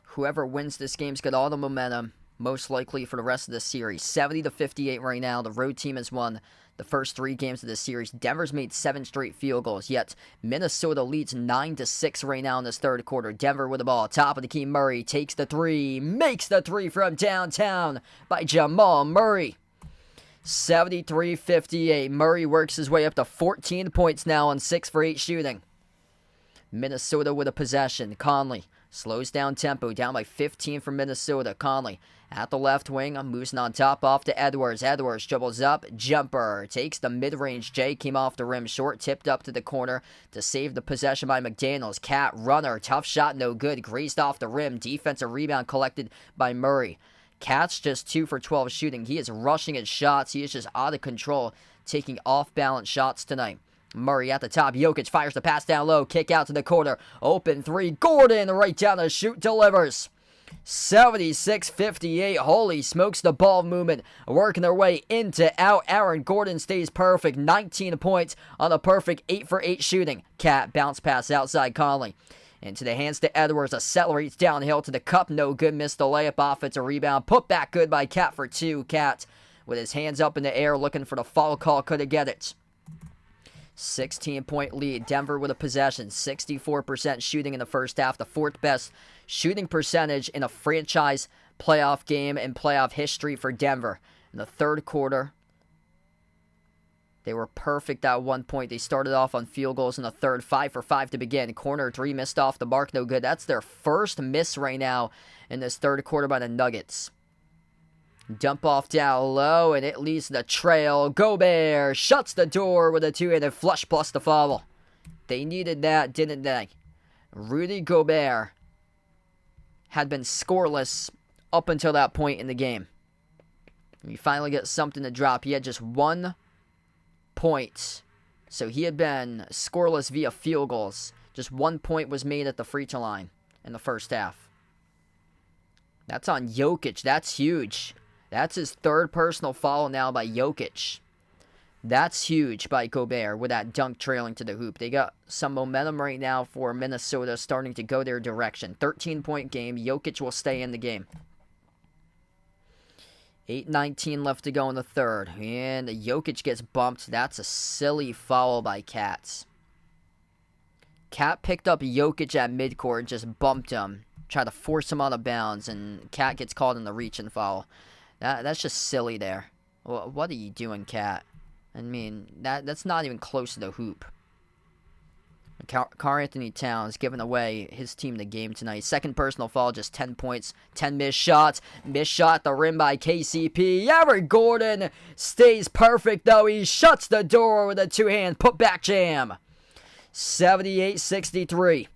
Whoever wins this game's got all the momentum, most likely for the rest of the series. 70-58 right now. The road team has won the first 3 games of this series. Denver's made 7 straight field goals, yet Minnesota leads 9-6 right now in this third quarter. Denver with the ball. Top of the key, Murray takes the 3. Makes the 3 from downtown by Jamal Murray. 73-58. Murray works his way up to 14 points now on 6 for 8 shooting. Minnesota with a possession. Conley slows down tempo, down by 15 for Minnesota. Conley at the left wing, moves on top off to Edwards. Edwards dribbles up, jumper, takes the mid-range J, came off the rim short, tipped up to the corner to save the possession by McDaniels. Cat runner, tough shot, no good, grazed off the rim. Defensive rebound collected by Murray. Cat's just 2 for 12 shooting. He is rushing his shots. He is just out of control, taking off-balance shots tonight. Murray at the top. Jokic fires the pass down low. Kick out to the corner. Open 3. Gordon right down the shoot. Delivers. 76-58. Holy smokes, the ball movement working their way into out. Aaron Gordon stays perfect. 19 points on a perfect 8 for 8 shooting. Cat bounce pass outside Conley. Into the hands to Edwards. Accelerates downhill to the cup. No good. Missed the layup. Offensive rebound. Put back good by Cat for 2. Cat with his hands up in the air looking for the foul call. Couldn't get it. 16-point lead. Denver with a possession. 64% shooting in the first half. The 4th best shooting percentage in a franchise playoff game in playoff history for Denver. In the third quarter, They were perfect at one point. They started off on field goals in the third, 5 for 5 to begin. Corner 3 missed off the mark, no good. That's their first miss right now in this third quarter by the Nuggets. Dump off down low, and it leads to the trail. Gobert shuts the door with a two-handed flush plus the foul. They needed that, didn't they? Rudy Gobert had been scoreless up until that point in the game. He finally gets something to drop. He had just 1 point. So he had been scoreless via field goals. Just 1 point was made at the free throw line in the first half. That's on Jokic. That's huge. That's his third personal foul now by Jokic. That's huge by Gobert with that dunk trailing to the hoop. They got some momentum right now for Minnesota starting to go their direction. 13-point game. Jokic will stay in the game. 8:19 left to go in the third. And Jokic gets bumped. That's a silly foul by Cat. Cat picked up Jokic at midcourt and just bumped him. Tried to force him out of bounds. And Cat gets called in the reach and foul. That's just silly there. What are you doing, Cat? I mean, that's not even close to the hoop. Karl-Anthony Towns giving away his team the game tonight. Second personal foul, just 10 points, 10 missed shots. Missed shot at the rim by KCP. Aaron Gordon stays perfect, though. He shuts the door with a two-hand put-back jam. 78-63.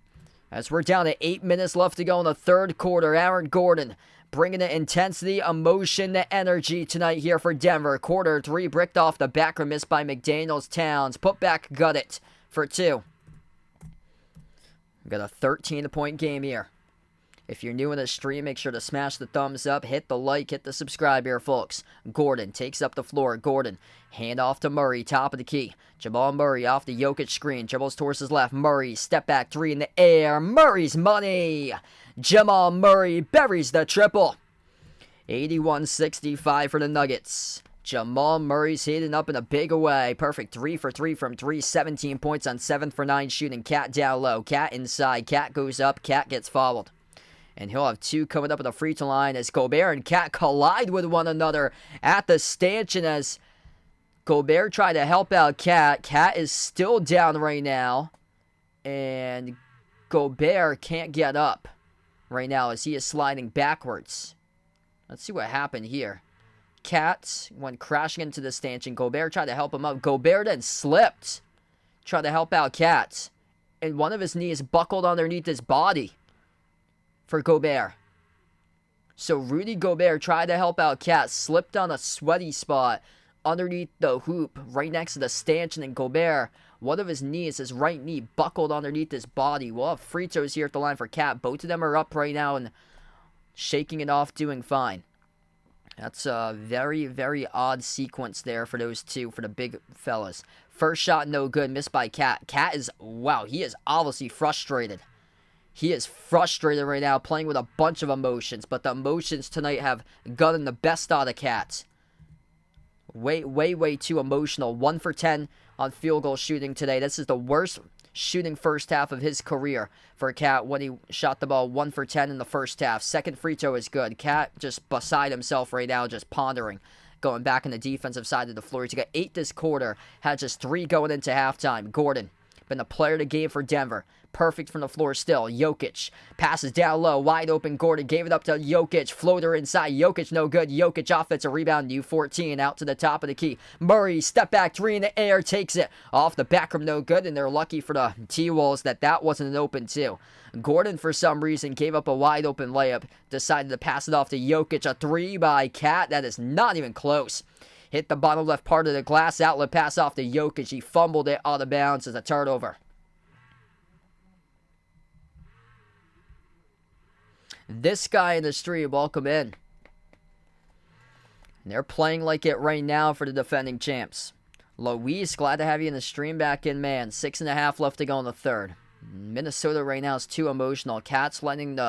As we're down to 8 minutes left to go in the third quarter, Aaron Gordon bringing the intensity, emotion, the energy tonight here for Denver. Quarter 3 bricked off the back rim, missed by McDaniels. Towns put back, got it for 2. We've got a 13-point game here. If you're new in the stream, make sure to smash the thumbs up, hit the like, hit the subscribe here, folks. Gordon takes up the floor. Gordon, hand off to Murray, top of the key. Jamal Murray off the Jokic screen, dribbles towards his left. Murray, step back 3 in the air. Murray's money. Jamal Murray buries the triple. 81-65 for the Nuggets. Jamal Murray's heating up in a big way. Perfect 3 for 3 from 3. 17 points on 7 for 9 shooting. Cat down low. Cat inside. Cat goes up. Cat gets fouled. And he'll have 2 coming up at the free throw line as Gobert and Cat collide with one another at the stanchion as Gobert tried to help out Cat. Cat is still down right now. And Gobert can't get up right now as he is sliding backwards. Let's see what happened here. Cat went crashing into the stanchion. Gobert tried to help him up. Gobert then slipped. Tried to help out Cat. And one of his knees buckled underneath his body for Gobert. So Rudy Gobert tried to help out Cat. Slipped on a sweaty spot underneath the hoop right next to the stanchion. And Gobert, one of his knees, his right knee, buckled underneath his body. We'll have free throws here at the line for Cat. Both of them are up right now and shaking it off, doing fine. That's a very, very odd sequence there for those two, for the big fellas. First shot, no good, missed by Cat. Cat is, wow, he is obviously frustrated. He is frustrated right now, playing with a bunch of emotions, but the emotions tonight have gotten the best out of Cat. Way too emotional. 1 for 10 on field goal shooting today. This is the worst shooting first half of his career for Cat when he shot the ball 1 for 10 in the first half. Second free throw is good. Cat just beside himself right now, just pondering, going back on the defensive side of the floor. He's got 8 this quarter, had just 3 going into halftime. Gordon, been the player of the game for Denver. Perfect from the floor still. Jokic passes down low, wide open. Gordon gave it up to Jokic. Floater inside. Jokic no good. Jokic offensive rebound. U14 out to the top of the key. Murray step back 3 in the air, takes it off the back rim, no good. And they're lucky for the T-Wolves that wasn't an open too. Gordon for some reason gave up a wide open layup. Decided to pass it off to Jokic. A 3 by Cat. That is not even close. Hit the bottom left part of the glass. Outlet pass off to Jokic. He fumbled it out of bounds as a turnover. This guy in the street, welcome in. They're playing like it right now for the defending champs. Luis, glad to have you in the stream back in, man. 6.5 left to go in the third. Minnesota right now is too emotional. Cat's letting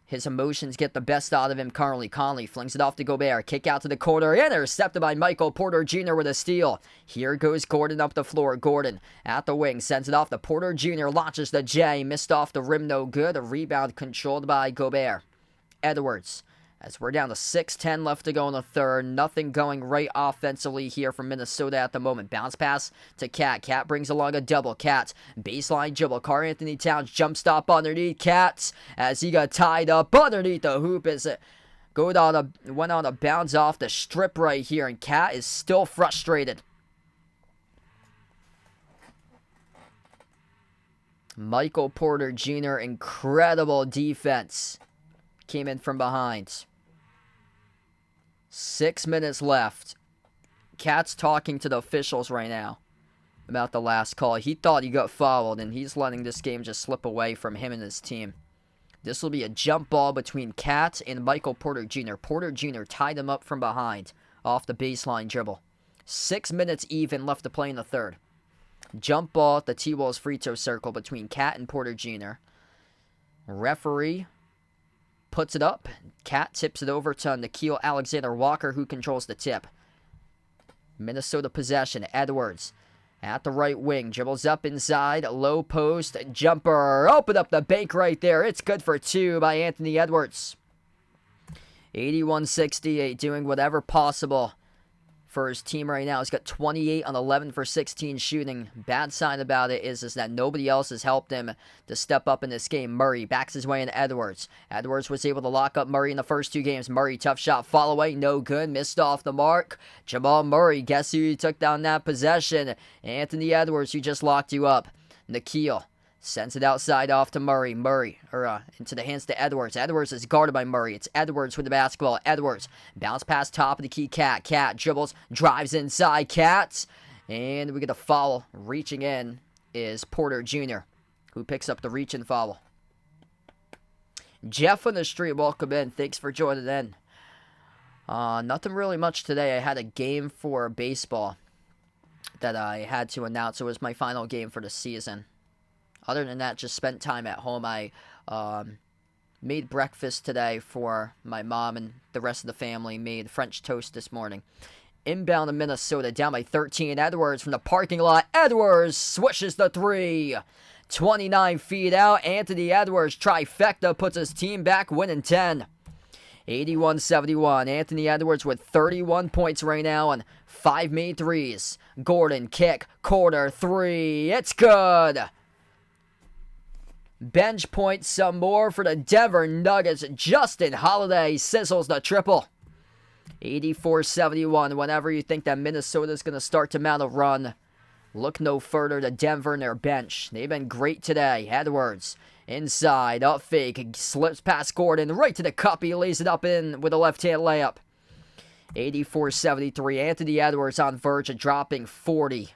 his emotions get the best out of him currently. Conley flings it off to Gobert. Kick out to the corner. Intercepted by Michael Porter Jr. with a steal. Here goes Gordon up the floor. Gordon at the wing. Sends it off to Porter Jr. Launches the J. Missed off the rim. No good. A rebound controlled by Gobert. Edwards As we're down to 6:10 left to go in the third. Nothing going right offensively here from Minnesota at the moment. Bounce pass to Cat. Cat brings along a double. Cat, baseline dribble. Karl-Anthony Towns jump stop underneath Cat as he got tied up underneath the hoop. Went on a bounce off the strip right here, and Cat is still frustrated. Michael Porter Jr., incredible defense. Came in from behind. 6 minutes left. Cat's talking to the officials right now about the last call. He thought he got fouled, and he's letting this game just slip away from him and his team. This will be a jump ball between Cat and Michael Porter Jr. Porter Jr. tied him up from behind off the baseline dribble. 6 minutes even left to play in the third. Jump ball at the T-Wolves free throw circle between Cat and Porter Jr. Referee puts it up. Cat tips it over to Nikhil Alexander-Walker, who controls the tip. Minnesota possession. Edwards at the right wing. Dribbles up inside. Low post. Jumper. Open up the bank right there. It's good for two by Anthony Edwards. 81-68. Doing whatever possible for his team right now. He's got 28 on 11 for 16 shooting. Bad sign about it is that nobody else has helped him to step up in this game. Murray backs his way in Edwards. Edwards was able to lock up Murray in the first two games. Murray, tough shot, fall away, no good, missed off the mark. Jamal Murray, guess who took down that possession? Anthony Edwards, who just locked you up. Nikhil sends it outside off to Murray. Into the hands to Edwards. Edwards is guarded by Murray. It's Edwards with the basketball. Edwards, bounce pass top of the key. Cat. Cat dribbles, drives inside. Cat. And we get a foul. Reaching in is Porter Jr., who picks up the reach-in foul. Jeff on the street, welcome in. Thanks for joining in. Nothing really much today. I had a game for baseball that I had to announce. It was my final game for the season. Other than that, just spent time at home. I made breakfast today for my mom and the rest of the family. Made French toast this morning. Inbound to Minnesota, down by 13. Edwards from the parking lot. Edwards swishes the three. 29 feet out. Anthony Edwards, trifecta, puts his team back, winning 10. 81-71. Anthony Edwards with 31 points right now and 5 made threes. Gordon, kick, corner, three. It's good. Bench points, some more for the Denver Nuggets. Justin Holiday sizzles the triple. 84-71. Whenever you think that Minnesota's going to start to mount a run, look no further to Denver and their bench. They've been great today. Edwards inside, up fake, slips past Gordon, right to the cup. He lays it up in with a left-hand layup. 84-73. Anthony Edwards on verge of dropping 40.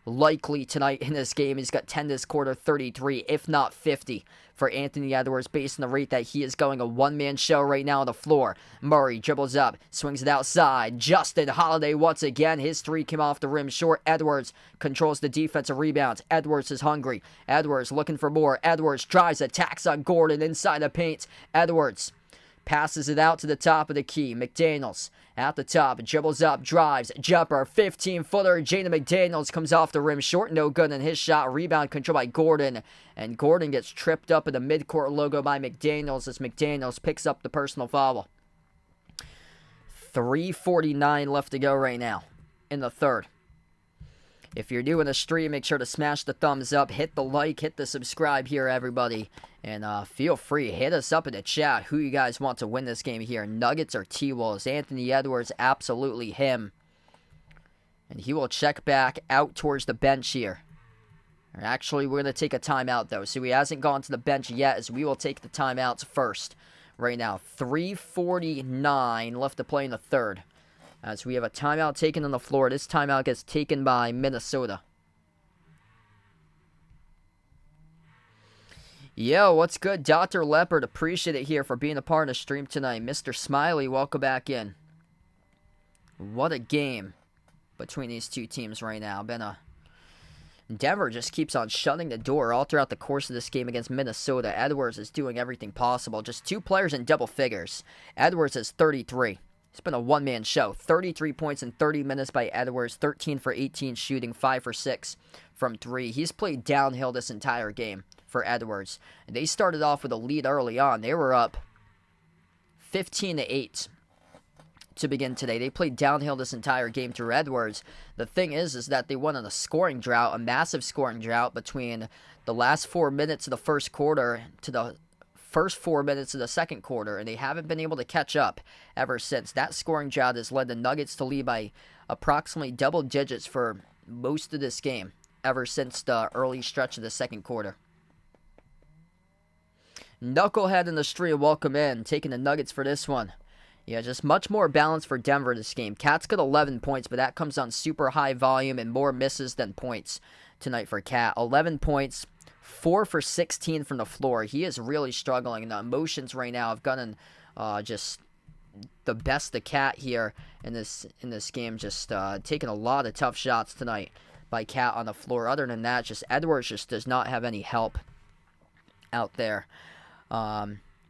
Likely tonight in this game. He's got 10 this quarter, 33, if not 50 for Anthony Edwards based on the rate that he is going a one-man show right now on the floor. Murray dribbles up, swings it outside. Justin Holiday once again. His three came off the rim short. Edwards controls the defensive rebounds. Edwards is hungry. Edwards looking for more. Edwards drives, attacks on Gordon inside the paint. Edwards passes it out to the top of the key. McDaniels at the top, dribbles up, drives, jumper, 15-footer. Jaden McDaniels comes off the rim short, no good in his shot. Rebound controlled by Gordon, and Gordon gets tripped up in the midcourt logo by McDaniels as McDaniels picks up the personal foul. 3:49 left to go right now in the third. If you're new in the stream, make sure to smash the thumbs up, hit the like, hit the subscribe here, everybody. And feel free, hit us up in the chat who you guys want to win this game here. Nuggets or T-Wolves? Anthony Edwards, absolutely him. And he will check back out towards the bench here. Actually, we're going to take a timeout, though. So he hasn't gone to the bench yet, as we will take the timeouts first. Right now, 3:49 left to play in the third. As we have a timeout taken on the floor. This timeout gets taken by Minnesota. Yo, what's good, Dr. Leopard? Appreciate it here for being a part of the stream tonight. Mr. Smiley, welcome back in. What a game between these two teams right now. Denver just keeps on shutting the door all throughout the course of this game against Minnesota. Edwards is doing everything possible. Just two players in double figures. Edwards has 33. It's been a one-man show. 33 points in 30 minutes by Edwards. 13 for 18 shooting. 5 for 6 from 3. He's played downhill this entire game for Edwards. And they started off with a lead early on. They were up 15-8 to begin today. They played downhill this entire game through Edwards. The thing is that they went on a scoring drought, a massive scoring drought between the last 4 minutes of the first quarter to the first 4 minutes of the second quarter, and they haven't been able to catch up ever since. That scoring drought has led the Nuggets to lead by approximately double digits for most of this game, ever since the early stretch of the second quarter. Knucklehead in the stream, welcome in, taking the Nuggets for this one. Yeah, just much more balance for Denver this game. Cat's got 11 points, but that comes on super high volume and more misses than points tonight for Cat. 11 points, 4 for 16 from the floor. He is really struggling. The emotions right now have gotten just the best of Cat here in this game. Just taking a lot of tough shots tonight by Cat on the floor. Other than that, just Edwards just does not have any help out there.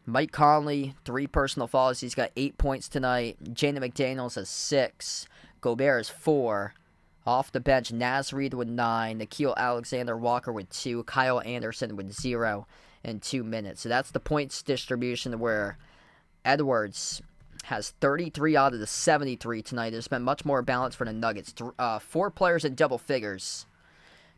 Mike Conley, 3 personal fouls. He's got 8 points tonight. Jaden McDaniels has 6. Gobert has 4. Off the bench, Naz Reid with 9. Nickeil Alexander-Walker with 2. Kyle Anderson with 0 in 2 minutes. So that's the points distribution where Edwards has 33 out of the 73 tonight. There's been much more balance for the Nuggets. 4 players in double figures.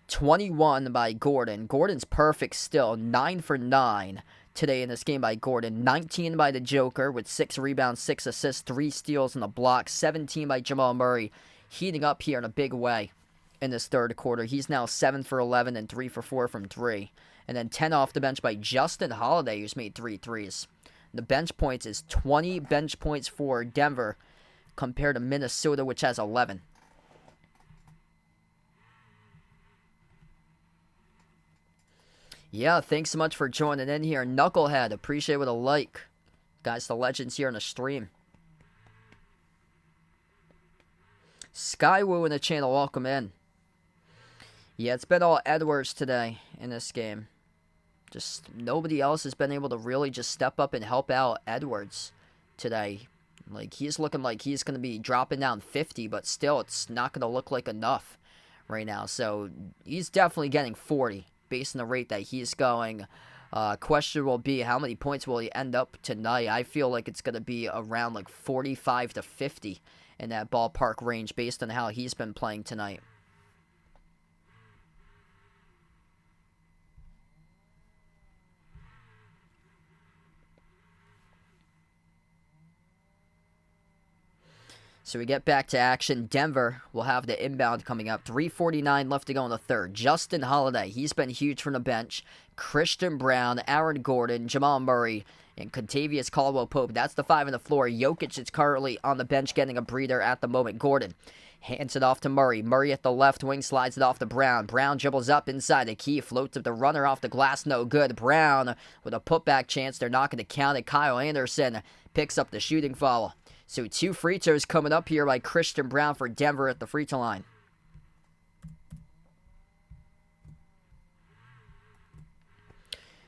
21 by Gordon. Gordon's perfect still. 9 for 9 today in this game by Gordon. 19 by the Joker with 6 rebounds, 6 assists, 3 steals, and a block. 17 by Jamal Murray, heating up here in a big way in this third quarter. He's now 7 for 11 and 3 for 4 from 3. And then 10 off the bench by Justin Holiday, who's made 3 threes. The bench points is 20 bench points for Denver compared to Minnesota, which has 11. Yeah, thanks so much for joining in here. Knucklehead, appreciate it with a like. Guys, the legends here on the stream. Skywoo in the channel, welcome in. Yeah, it's been all Edwards today in this game. Just nobody else has been able to really just step up and help out Edwards today. Like, he's looking like he's going to be dropping down 50, but still, it's not going to look like enough right now. So, he's definitely getting 40. Based on the rate that he's going. Question will be, how many points will he end up tonight? I feel like it's going to be around like 45 to 50 in that ballpark range based on how he's been playing tonight. So we get back to action. Denver will have the inbound coming up. 3:49 left to go in the third. Justin Holiday, he's been huge from the bench. Christian Brown, Aaron Gordon, Jamal Murray, and Contavious Caldwell-Pope. That's the 5 on the floor. Jokic is currently on the bench getting a breather at the moment. Gordon hands it off to Murray. Murray at the left wing slides it off to Brown. Brown dribbles up inside the key. Floats up the runner off the glass. No good. Brown with a putback chance. They're not going to count it. Kyle Anderson picks up the shooting foul. So 2 free throws coming up here by Christian Brown for Denver at the free throw line.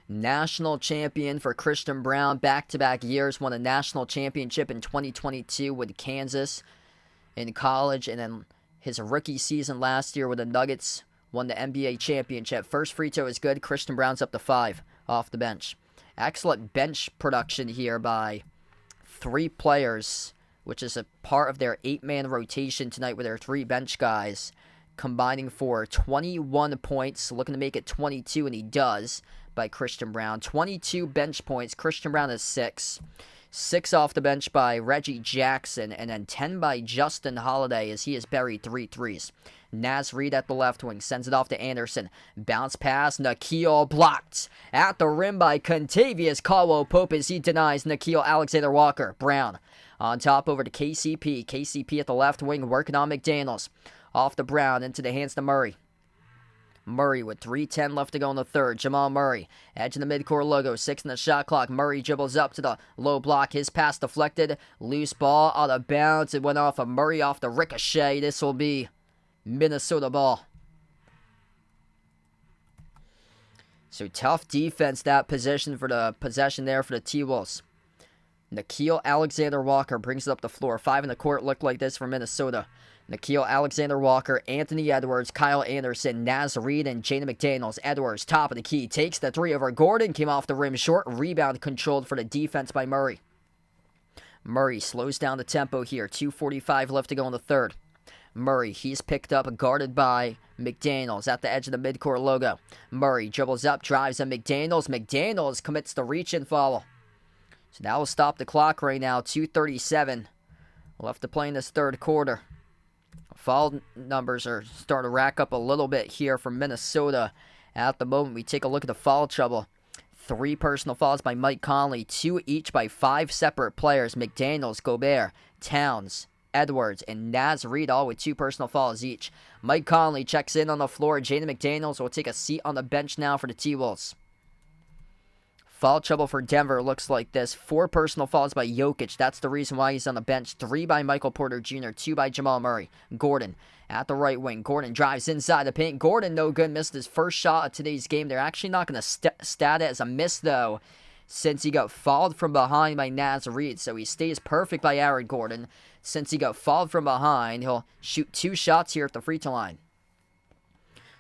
National champion for Christian Brown. Back-to-back years. Won a national championship in 2022 with Kansas in college. And then his rookie season last year with the Nuggets. Won the NBA championship. First free throw is good. Christian Brown's up to 5 off the bench. Excellent bench production here by 3 players, which is a part of their 8-man rotation tonight with their 3 bench guys, combining for 21 points, looking to make it 22, and he does, by Christian Brown. 22 bench points. Christian Brown has 6. 6 off the bench by Reggie Jackson, and then 10 by Justin Holiday as he has buried 3 threes. Naz Reid at the left wing sends it off to Anderson. Bounce pass, Nickeil blocked at the rim by Contavious Caldwell-Pope as he denies Nickeil Alexander-Walker. Brown on top over to KCP. KCP at the left wing working on McDaniels. Off to Brown into the hands to Murray. Murray with 3:10 left to go in the third. Jamal Murray, edge of the midcourt logo, 6 in the shot clock. Murray dribbles up to the low block. His pass deflected. Loose ball out of bounds. It went off of Murray off the ricochet. This will be Minnesota ball. So tough defense that possession there for the T-Wolves. Nickeil Alexander-Walker brings it up the floor. 5 in the court look like this for Minnesota. Nickeil Alexander-Walker, Anthony Edwards, Kyle Anderson, Naz Reid, and Jaden McDaniels. Edwards, top of the key, takes the 3 over Gordon, came off the rim short. Rebound controlled for the defense by Murray. Murray slows down the tempo here. 2:45 left to go in the third. Murray, he's picked up, guarded by McDaniels at the edge of the midcourt logo. Murray dribbles up, drives at McDaniels. McDaniels commits the reach-in foul. So that will stop the clock right now. 2:37 left to play in this third quarter. Foul numbers are starting to rack up a little bit here for Minnesota. At the moment, we take a look at the foul trouble. 3 personal fouls by Mike Conley, 2 each by 5 separate players. McDaniels, Gobert, Towns, Edwards, and Naz Reid, all with 2 personal fouls each. Mike Conley checks in on the floor. Jaden McDaniels will take a seat on the bench now for the T-Wolves. Foul trouble for Denver looks like this. 4 personal fouls by Jokic. That's the reason why he's on the bench. 3 by Michael Porter Jr., 2 by Jamal Murray. Gordon at the right wing. Gordon drives inside the paint. Gordon, no good. Missed his first shot of today's game. They're actually not going to stat it as a miss, though, since he got fouled from behind by Naz Reid. So he stays perfect by Aaron Gordon. Since he got fouled from behind, he'll shoot 2 shots here at the free throw line.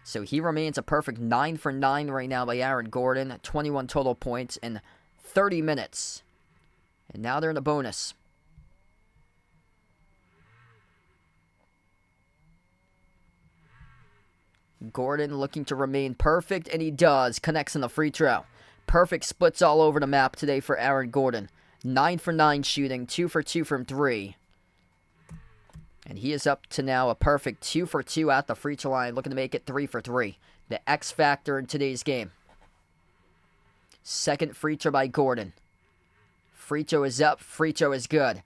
So he remains a perfect 9 for 9 right now by Aaron Gordon. 21 total points in 30 minutes. And now they're in the bonus. Gordon looking to remain perfect, and he does. Connects in the free throw. Perfect splits all over the map today for Aaron Gordon. 9 for 9 shooting, 2 for 2 from 3. And he is up to now a perfect 2 for 2 at the free throw line, looking to make it 3 for 3. The X factor in today's game. Second free throw by Gordon. Free throw is up, free throw is good.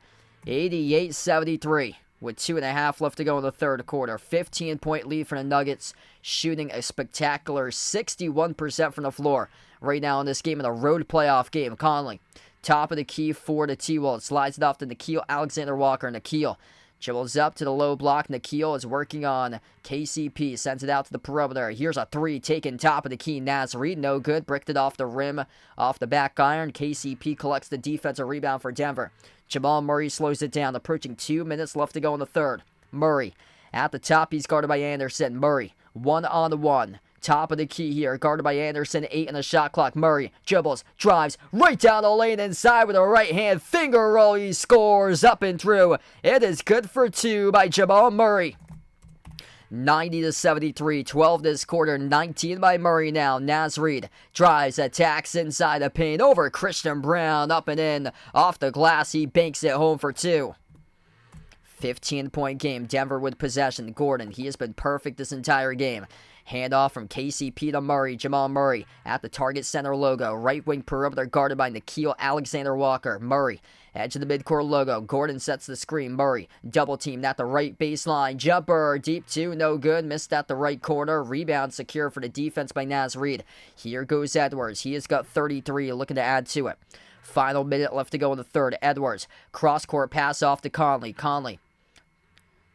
88-73 with 2.5 left to go in the third quarter. 15-point lead for the Nuggets, shooting a spectacular 61% from the floor right now in this game, in a road playoff game. Conley, top of the key for the T-Wolves, slides it off to Nickeil Alexander-Walker. Nickeil dribbles up to the low block. Nickeil is working on KCP. Sends it out to the perimeter. Here's a 3 taken top of the key. Naz Reid, no good. Bricked it off the rim, off the back iron. KCP collects the defensive rebound for Denver. Jamal Murray slows it down. Approaching 2 minutes left to go in the third. Murray at the top. He's guarded by Anderson. Murray, 1-on-1. Top of the key here, guarded by Anderson, 8 in the shot clock. Murray dribbles, drives, right down the lane inside with a right hand finger roll. He scores up and through. It is good for 2 by Jamal Murray. 90-73, 12 this quarter, 19 by Murray now. Naz Reid drives, attacks inside the paint over Christian Brown, up and in, off the glass. He banks it home for 2. 15-point game, Denver with possession. Gordon, he has been perfect this entire game. Handoff from KCP to Murray. Jamal Murray at the target center logo. Right wing perimeter guarded by Nickeil Alexander-Walker. Murray, edge of the midcourt logo. Gordon sets the screen. Murray, double teamed at the right baseline. Jumper, deep 2, no good. Missed at the right corner. Rebound secure for the defense by Naz Reid. Here goes Edwards. He has got 33, looking to add to it. Final minute left to go in the third. Edwards, cross-court pass off to Conley. Conley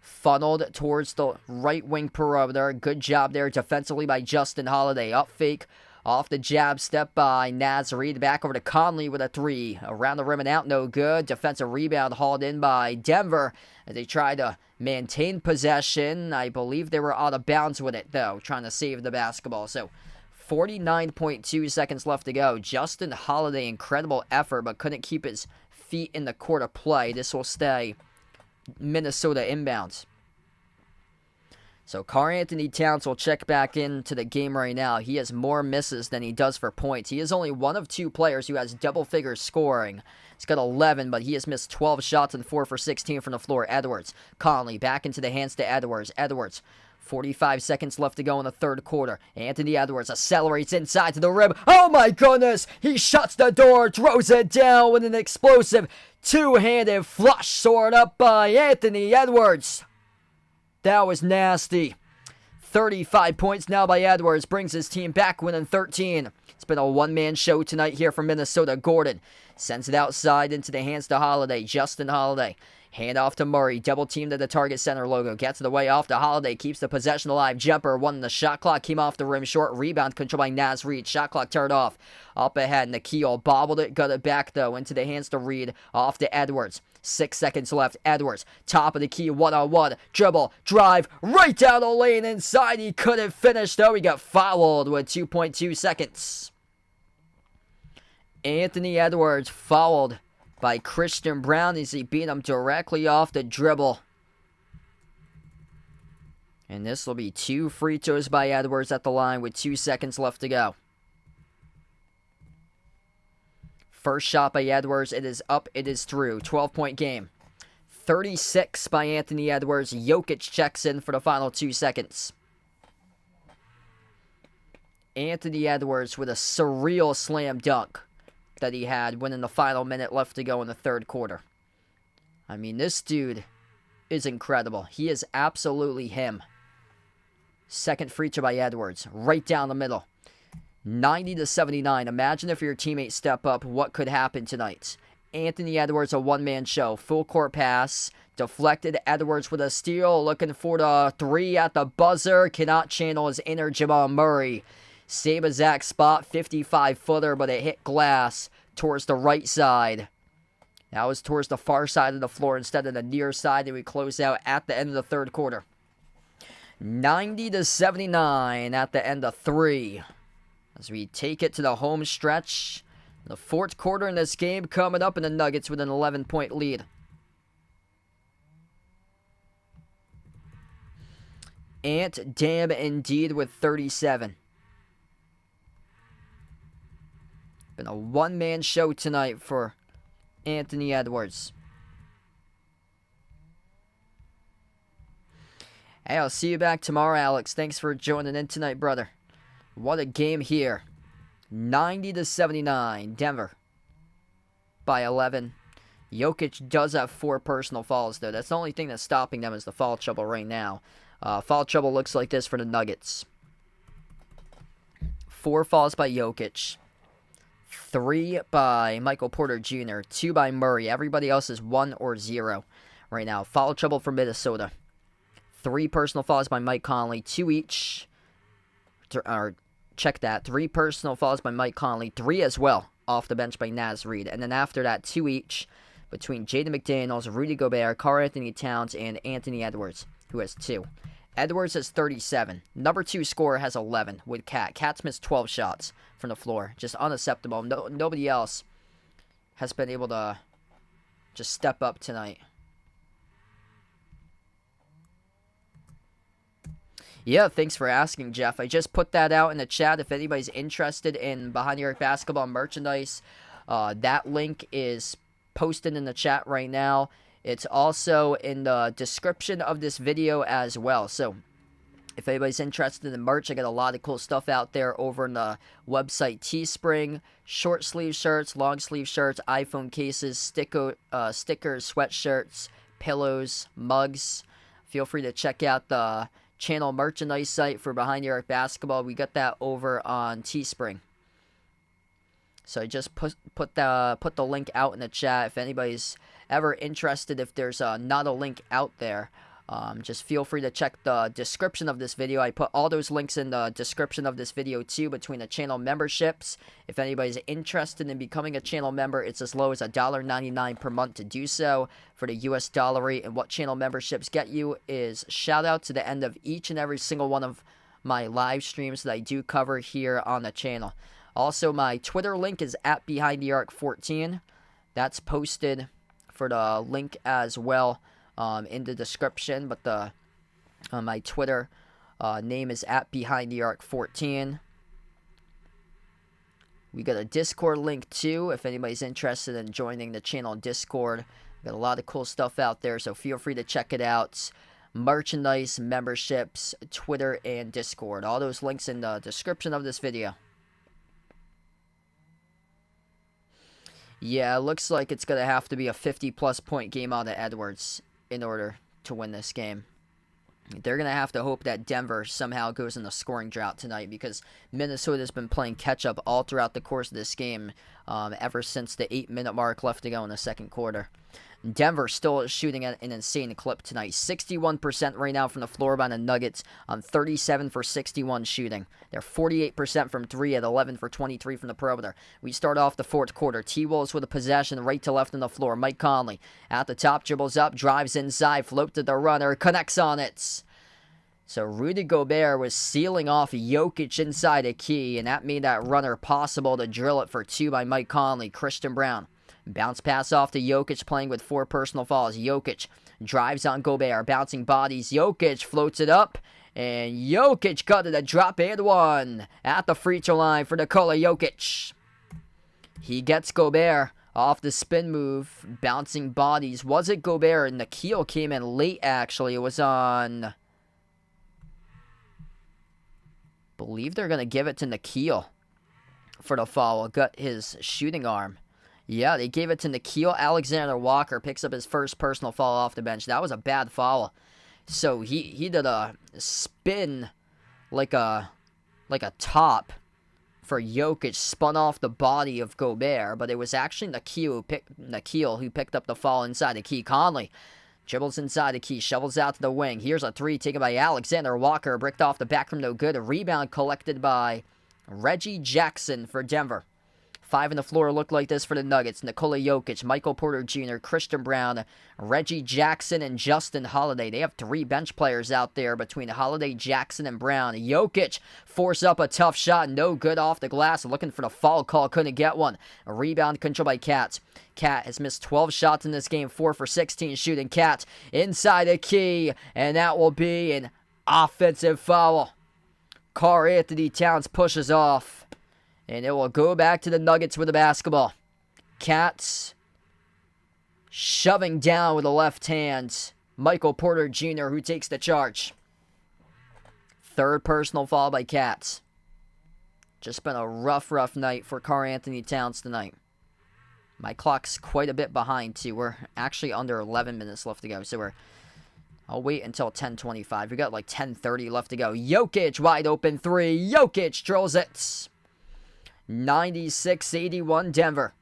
funneled towards the right wing perimeter. Good job there defensively by Justin Holiday. Up fake, off the jab, step by Naz Reid. Back over to Conley with a 3. Around the rim and out, no good. Defensive rebound hauled in by Denver as they try to maintain possession. I believe they were out of bounds with it, though, trying to save the basketball. So 49.2 seconds left to go. Justin Holiday, incredible effort, but couldn't keep his feet in the court of play. This will stay Minnesota inbounds. So Karl-Anthony Towns will check back into the game right now. He has more misses than he does for points. He is only one of 2 players who has double figure scoring. He's got 11, but he has missed 12 shots and 4 for 16 from the floor. Edwards, Conley, back into the hands to Edwards. Edwards, 45 seconds left to go in the third quarter. Anthony Edwards accelerates inside to the rim. Oh my goodness! He shuts the door, throws it down with an explosive two-handed flush sword up by Anthony Edwards. That was nasty. 35 points now by Edwards. Brings his team back, winning 13. It's been a one-man show tonight here from Minnesota. Gordon sends it outside into the hands to Holiday. Justin Holiday. Hand off to Murray. Double teamed at the target center logo. Gets the way off to Holiday. Keeps the possession alive. Jumper. 1 in the shot clock. Came off the rim short. Rebound controlled by Naz Reid. Shot clock turned off. Up ahead. Nickeil bobbled it. Got it back though. Into the hands to Reid. Off to Edwards. 6 seconds left. Edwards. Top of the key. 1-on-1. Dribble. Drive. Right down the lane inside. He couldn't finish though. He got fouled with 2.2 seconds. Anthony Edwards fouled by Christian Brown as he beat him directly off the dribble. And this will be 2 free throws by Edwards at the line with 2 seconds left to go. First shot by Edwards. It is up. It is through. 12-point game. 36 by Anthony Edwards. Jokic checks in for the final 2 seconds. Anthony Edwards with a surreal slam dunk that he had when in the final minute left to go in the third quarter. I mean, this dude is incredible. He is absolutely him. Second free throw by Edwards, right down the middle. 90-79. Imagine if your teammates step up, what could happen tonight. Anthony Edwards, a one-man show. Full court pass. Deflected. Edwards with a steal. Looking for the 3 at the buzzer. Cannot channel his inner Jamal Murray. Same exact spot. 55-footer, but it hit glass towards the right side. That was towards the far side of the floor instead of the near side. And we close out at the end of the third quarter. 90-79 at the end of 3. As we take it to the home stretch. The fourth quarter in this game coming up, and the Nuggets with an 11-point lead. Ant, Dam, Indeed with 37. Been a one-man show tonight for Anthony Edwards. Hey, I'll see you back tomorrow, Alex. Thanks for joining in tonight, brother. What a game here. 90-79. Denver by 11. Jokic does have 4 personal fouls, though. That's the only thing that's stopping them is the foul trouble right now. Foul trouble looks like this for the Nuggets. 4 fouls by Jokic. 3 by Michael Porter Jr. 2 by Murray. Everybody else is 1 or 0 right now. Foul trouble for Minnesota. 3 personal fouls by Mike Conley. 2 each. Check that. 3 personal fouls by Mike Conley. 3 as well off the bench by Naz Reid. And then after that, 2 each between Jaden McDaniels, Rudy Gobert, Karl-Anthony Towns, and Anthony Edwards, who has 2. Edwards has 37. Number 2 scorer has 11 with Cat. Cat's missed 12 shots from the floor. Just unacceptable. Nobody else has been able to just step up tonight. Yeah, thanks for asking, Jeff. I just put that out in the chat. If anybody's interested in Behind the Arc basketball merchandise, that link is posted in the chat right now. It's also in the description of this video as well. So if anybody's interested in merch, I got a lot of cool stuff out there over on the website Teespring. Short sleeve shirts, long sleeve shirts, iPhone cases, stickers, sweatshirts, pillows, mugs. Feel free to check out the channel merchandise site for Behind the Arc basketball. We got that over on Teespring. So I just put the link out in the chat. If anybody's ever interested, if there's not a link out there, just feel free to check the description of this video. I put all those links in the description of this video too, between the channel memberships. If anybody's interested in becoming a channel member, it's as low as $1.99 per month to do so for the US dollar rate. And what channel memberships get you is shout out to the end of each and every single one of my live streams that I do cover here on the channel. Also, my Twitter link is at BehindTheArc14. That's posted for the link as well in the description. But my Twitter name is at BehindTheArc14. We got a Discord link too, if anybody's interested in joining the channel Discord. Got a lot of cool stuff out there, so feel free to check it out. Merchandise, memberships, Twitter, and Discord. All those links in the description of this video. Yeah, it looks like it's going to have to be a 50-plus point game out of Edwards in order to win this game. They're going to have to hope that Denver somehow goes in a scoring drought tonight, because Minnesota's been playing catch-up all throughout the course of this game, ever since the 8-minute mark left to go in the second quarter. Denver still shooting at an insane clip tonight. 61% right now from the floor by the Nuggets on 37 for 61 shooting. They're 48% from 3 at 11 for 23 from the perimeter. We start off the fourth quarter. T-Wolves with a possession right to left on the floor. Mike Conley at the top, dribbles up, drives inside, float to the runner, connects on it. So Rudy Gobert was sealing off Jokic inside a key, and that made that runner possible to drill it for 2 by Mike Conley. Christian Brown Bounce pass off to Jokic, playing with 4 personal fouls. Jokic drives on Gobert, bouncing bodies. Jokic floats it up, and Jokic got it a drop and one at the free throw line for Nikola Jokic. He gets Gobert off the spin move, bouncing bodies. Was it Gobert? And Nikhil came in late, actually. It was on... I believe they're going to give it to Nikhil for the foul. Got his shooting arm. Yeah, they gave it to Nikhil. Alexander Walker picks up his first personal foul off the bench. That was a bad foul. So he did a spin like a top for Jokic, spun off the body of Gobert, but it was actually Nikhil who picked up the foul inside the key. Conley dribbles inside the key, shovels out to the wing. Here's a 3 taken by Alexander Walker, bricked off the back from no good. A rebound collected by Reggie Jackson for Denver. 5 on the floor look like this for the Nuggets. Nikola Jokic, Michael Porter Jr., Christian Brown, Reggie Jackson, and Justin Holiday. They have 3 bench players out there between Holiday, Jackson, and Brown. Jokic forced up a tough shot, no good off the glass. Looking for the foul call, couldn't get one. A rebound controlled by Cat. Cat has missed 12 shots in this game, 4 for 16 shooting. Cat inside the key, and that will be an offensive foul. Karl-Anthony Towns pushes off. And it will go back to the Nuggets with the basketball. Cats shoving down with the left hand. Michael Porter Jr. who takes the charge. 3rd personal foul by Cats. Just been a rough night for Karl-Anthony Towns tonight. My clock's quite a bit behind too. We're actually under 11 minutes left to go. So I'll wait until 10:25. We got like 10:30 left to go. Jokic wide open 3. Jokic drills it. 96-81 Denver.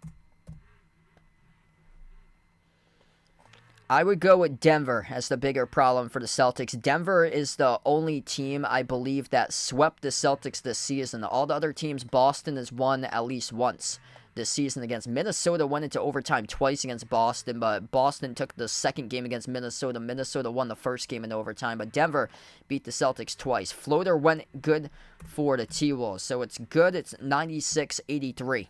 I would go with Denver as the bigger problem for the Celtics. Denver is the only team, I believe, that swept the Celtics this season. All the other teams, Boston has won at least once this season against Minnesota. Went into overtime twice against Boston, but Boston took the second game against Minnesota. Minnesota won the first game in overtime, but Denver beat the Celtics twice. Floater went good for the T-Wolves, so it's good. It's 96-83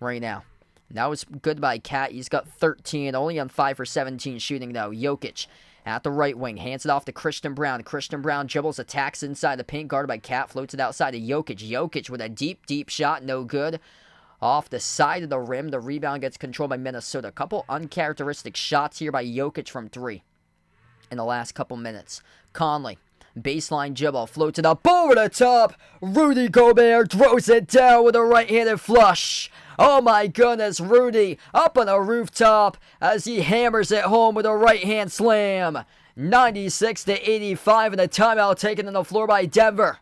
right now. That was good by Cat. He's got 13, only on 5 for 17 shooting though. Jokic at the right wing, hands it off to Christian Brown. Christian Brown dribbles, attacks inside the paint, guarded by Cat, floats it outside to Jokic. Jokic with a deep shot, no good. Off the side of the rim, the rebound gets controlled by Minnesota. A couple uncharacteristic shots here by Jokic from 3 in the last couple minutes. Conley, baseline dribble, floats it up over the top. Rudy Gobert throws it down with a right-handed flush. Oh my goodness, Rudy up on a rooftop as he hammers it home with a right-hand slam. 96-85, and a timeout taken on the floor by Denver.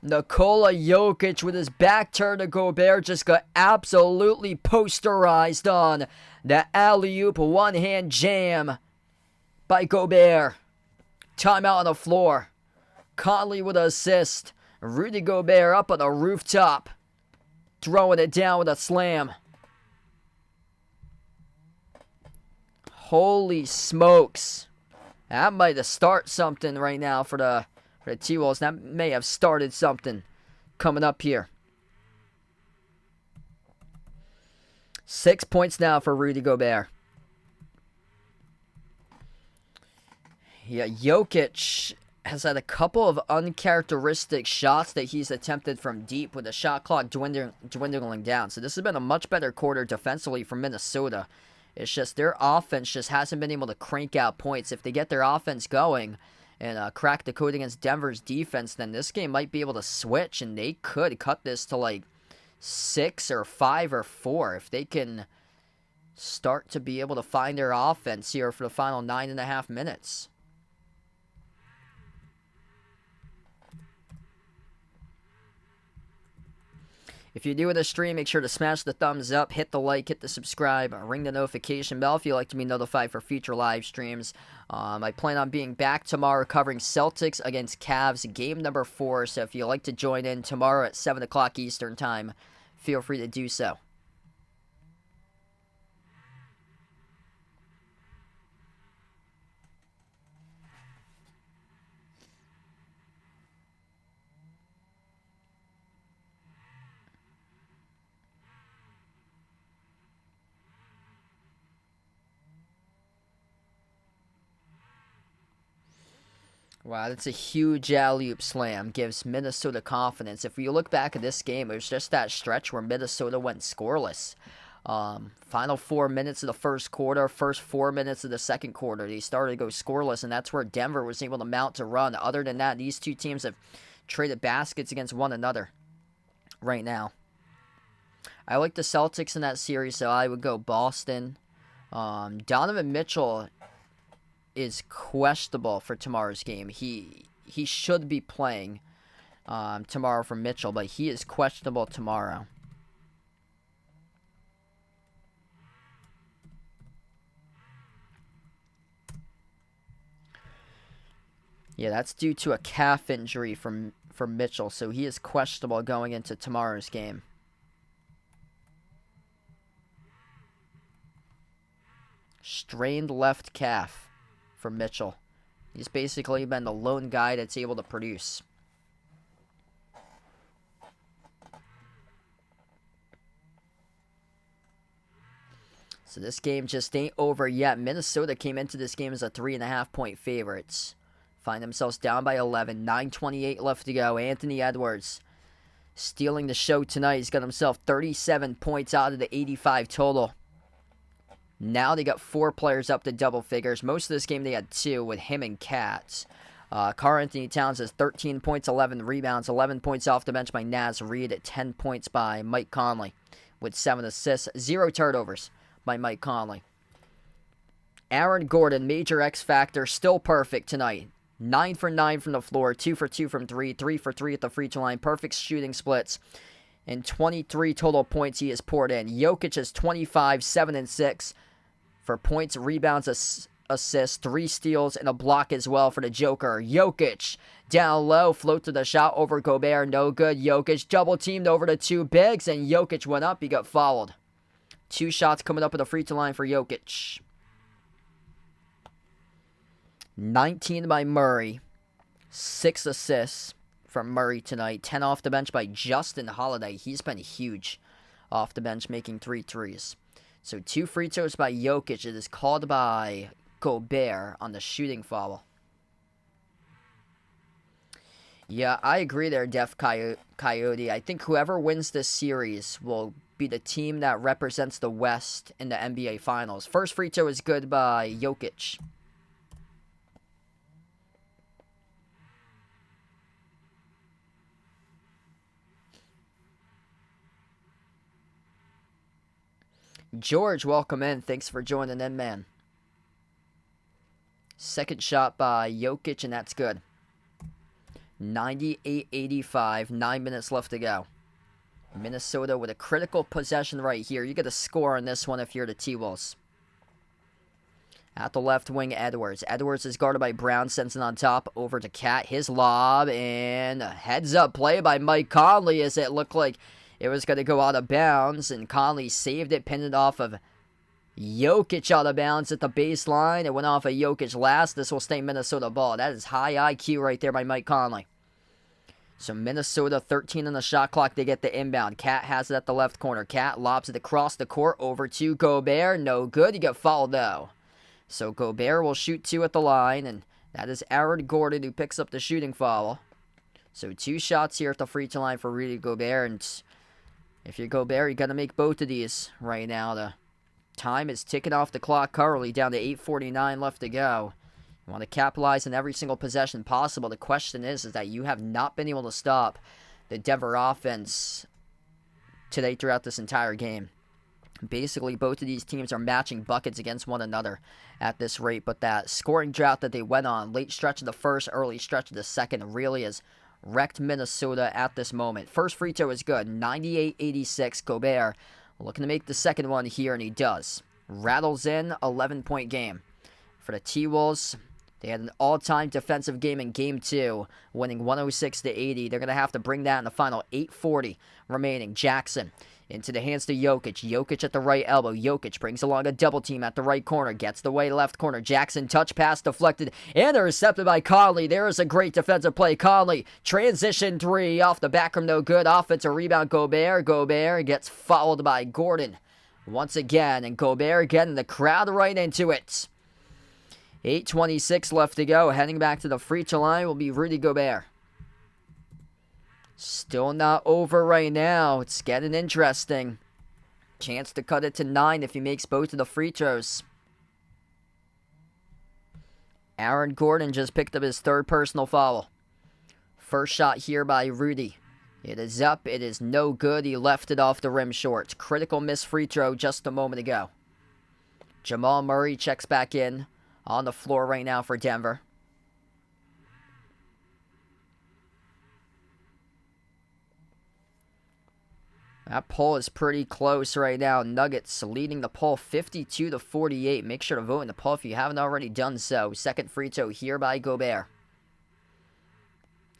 Nikola Jokic with his back turned to Gobert just got absolutely posterized on the alley-oop one-hand jam by Gobert. Timeout on the floor. Conley with an assist. Rudy Gobert up on the rooftop, throwing it down with a slam. Holy smokes. That might have started something right now for the T-Wolves. That may have started something coming up here. 6 points now for Rudy Gobert. Yeah, Jokic has had a couple of uncharacteristic shots that he's attempted from deep with the shot clock dwindling down. So this has been a much better quarter defensively for Minnesota. It's just their offense just hasn't been able to crank out points. If they get their offense going and crack the code against Denver's defense, then this game might be able to switch, and they could cut this to like 6 or 5 or 4 if they can start to be able to find their offense here for the final 9.5 minutes. If you're new to the stream, make sure to smash the thumbs up, hit the like, hit the subscribe, ring the notification bell if you'd like to be notified for future live streams. I plan on being back tomorrow covering Celtics against Cavs, game number 4. So if you'd like to join in tomorrow at 7 o'clock Eastern Time, feel free to do so. Wow, that's a huge alley-oop slam. Gives Minnesota confidence. If you look back at this game, it was just that stretch where Minnesota went scoreless. Final 4 minutes of the first quarter, first 4 minutes of the second quarter, they started to go scoreless, and that's where Denver was able to mount a run. Other than that, these two teams have traded baskets against one another right now. I like the Celtics in that series, so I would go Boston. Donovan Mitchell is questionable for tomorrow's game. He should be playing tomorrow for Mitchell, but he is questionable tomorrow. Yeah, that's due to a calf injury from Mitchell, so he is questionable going into tomorrow's game. Strained left calf for Mitchell. He's basically been the lone guy that's able to produce. So this game just ain't over yet. Minnesota came into this game as a 3.5-point favorites. Find themselves down by 11. 9:28 left to go. Anthony Edwards stealing the show tonight. He's got himself 37 points out of the 85 total. Now they got 4 players up to double figures. Most of this game they had 2 with him and Katz. Karl-Anthony Towns has 13 points, 11 rebounds, 11 points off the bench by Naz Reid, at 10 points by Mike Conley with 7 assists, 0 turnovers by Mike Conley. Aaron Gordon, major X factor, still perfect tonight. 9 for 9 from the floor, 2 for 2 from 3, 3 for 3 at the free throw line, perfect shooting splits, and 23 total points he has poured in. Jokic has 25, 7 and 6 for points, rebounds, assists, 3 steals, and a block as well for the Joker. Jokic down low, float to the shot over Gobert, no good. Jokic double teamed over the 2 bigs, and Jokic went up, he got fouled. 2 shots coming up at the free throw line for Jokic. 19 by Murray. 6 assists from Murray tonight. 10 off the bench by Justin Holiday. He's been huge off the bench, making 3 threes. So 2 free throws by Jokic. It is called by Gobert on the shooting foul. Yeah, I agree there, Def Coyote. I think whoever wins this series will be the team that represents the West in the NBA Finals. First free throw is good by Jokic. George, welcome in. Thanks for joining in, man. Second shot by Jokic, and that's good. 98-85, 9 minutes left to go. Minnesota with a critical possession right here. You get a score on this one if you're the T-Wolves. At the left wing, Edwards. Edwards is guarded by Brown, sends it on top over to Cat. His lob, and a heads-up play by Mike Conley as it looked like it was going to go out of bounds, and Conley saved it, pinned it off of Jokic out of bounds at the baseline. It went off of Jokic last. This will stay Minnesota ball. That is high IQ right there by Mike Conley. So Minnesota, 13 on the shot clock. They get the inbound. Cat has it at the left corner. Cat lobs it across the court over to Gobert. No good. He got fouled, though. So Gobert will shoot 2 at the line, and that is Aaron Gordon who picks up the shooting foul. So 2 shots here at the free throw line for Rudy Gobert, and if you're Gobert, you got to make both of these right now. The time is ticking off the clock currently, down to 8:49 left to go. You want to capitalize on every single possession possible. The question is that you have not been able to stop the Denver offense today throughout this entire game. Basically, both of these teams are matching buckets against one another at this rate, but that scoring drought that they went on, late stretch of the first, early stretch of the second, really is wrecked Minnesota at this moment. First free throw is good. 98-86. Gobert looking to make the second one here, and he does. Rattles in, 11-point game. For the T-Wolves, they had an all-time defensive game in Game 2, winning 106-80. They're going to have to bring that in the final. 8:40 remaining. Jackson into the hands to Jokic. Jokic at the right elbow. Jokic brings along a double team at the right corner. Gets the way left corner. Jackson touch pass deflected and intercepted by Conley. There is a great defensive play. Conley transition 3 off the back rim. No good. Offensive rebound. Gobert. Gobert gets fouled by Gordon once again. And Gobert getting the crowd right into it. 8:26 left to go. Heading back to the free throw line will be Rudy Gobert. Still not over right now. It's getting interesting. Chance to cut it to 9 if he makes both of the free throws. Aaron Gordon just picked up his third personal foul. First shot here by Rudy. It is up. It is no good. He left it off the rim short. Critical missed free throw just a moment ago. Jamal Murray checks back in on the floor right now for Denver. That poll is pretty close right now. Nuggets leading the poll 52-48. Make sure to vote in the poll if you haven't already done so. Second free throw here by Gobert.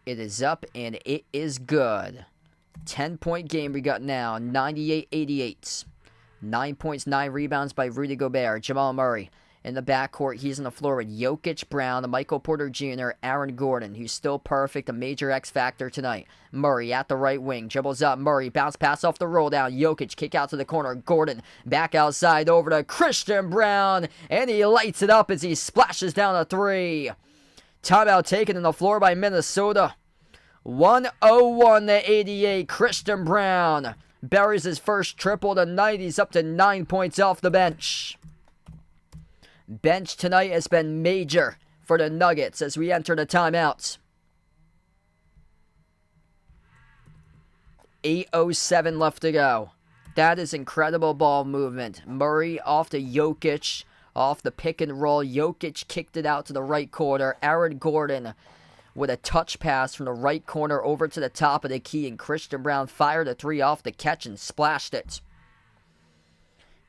It is up and it is good. 10-point game we got now. 98-88. 9 points, 9 rebounds by Rudy Gobert. Jamal Murray in the backcourt. He's on the floor with Jokic, Brown, Michael Porter Jr., Aaron Gordon, who's still perfect, a major X factor tonight. Murray at the right wing. Dribbles up. Murray bounce pass off the roll down. Jokic kick out to the corner. Gordon back outside over to Christian Brown. And he lights it up as he splashes down a 3. Timeout taken on the floor by Minnesota. 101-88. Christian Brown buries his first triple tonight. He's up to 9 points off the bench. Bench tonight has been major for the Nuggets as we enter the timeouts. 8:07 left to go. That is incredible ball movement. Murray off to Jokic, off the pick and roll. Jokic kicked it out to the right corner. Aaron Gordon with a touch pass from the right corner over to the top of the key, and Christian Brown fired a 3 off the catch and splashed it.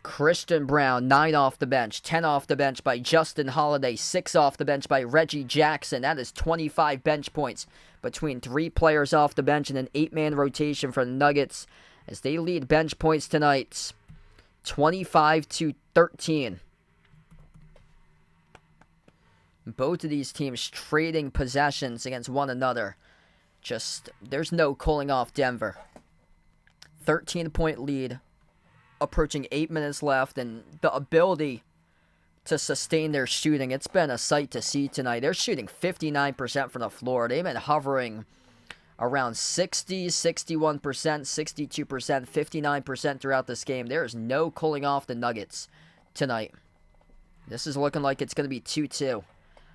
Christian Brown, 9 off the bench, 10 off the bench by Justin Holiday, 6 off the bench by Reggie Jackson. That is 25 bench points between 3 players off the bench and an 8-man rotation for the Nuggets as they lead bench points tonight, 25-13. Both of these teams trading possessions against one another. There's no cooling off Denver. 13-point lead, approaching 8 minutes left, and the ability to sustain their shooting, it's been a sight to see tonight. They're shooting 59% from the floor. They've been hovering around 60, 61%, 62%, 59% throughout this game. There is no cooling off the Nuggets tonight. This is looking like it's going to be 2-2.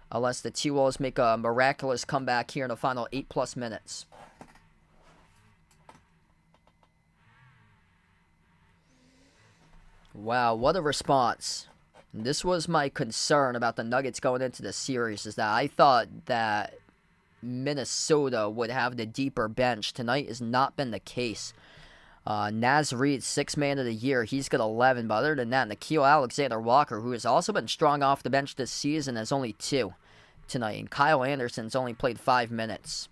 Unless the T-Wolves make a miraculous comeback here in the final 8+ minutes. Wow, what a response. This was my concern about the Nuggets going into the series, is that I thought that Minnesota would have the deeper bench. Tonight has not been the case. Naz Reid, 6th man of the year. He's got 11. But other than that, Nickeil Alexander-Walker, who has also been strong off the bench this season, has only 2 tonight. And Kyle Anderson's only played 5 minutes.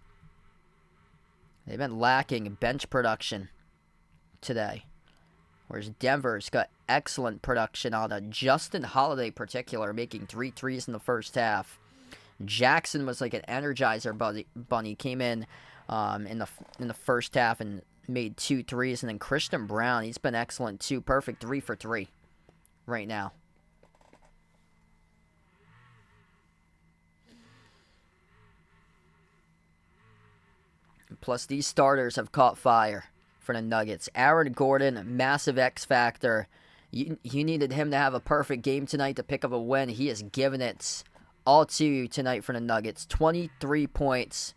They've been lacking bench production today. Whereas Denver's got excellent production on a Justin Holiday particular, making 3 threes in the first half. Jackson was like an energizer bunny. Came in the first half and made 2 threes. And then Christian Brown, he's been excellent too. Perfect 3 for 3 right now. Plus, these starters have caught fire for the Nuggets. Aaron Gordon, massive X factor. You needed him to have a perfect game tonight to pick up a win. He has given it all to you tonight for the Nuggets. 23 points.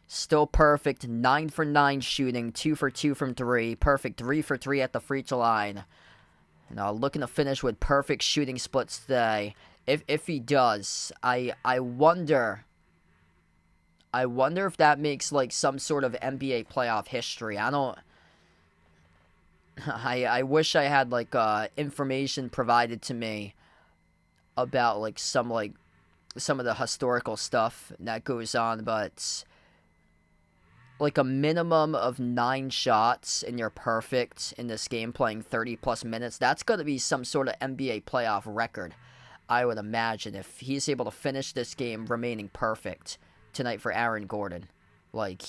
Still perfect. 9 for 9 shooting. 2 for 2 from 3. Perfect 3 for 3 at the free throw line. Now looking to finish with perfect shooting splits today. If he does, I wonder if that makes like some sort of NBA playoff history. I wish I had like information provided to me about like some of the historical stuff that goes on, but like a minimum of 9 shots and you're perfect in this game playing 30+ minutes, that's going to be some sort of NBA playoff record, I would imagine, if he's able to finish this game remaining perfect tonight for Aaron Gordon. Like,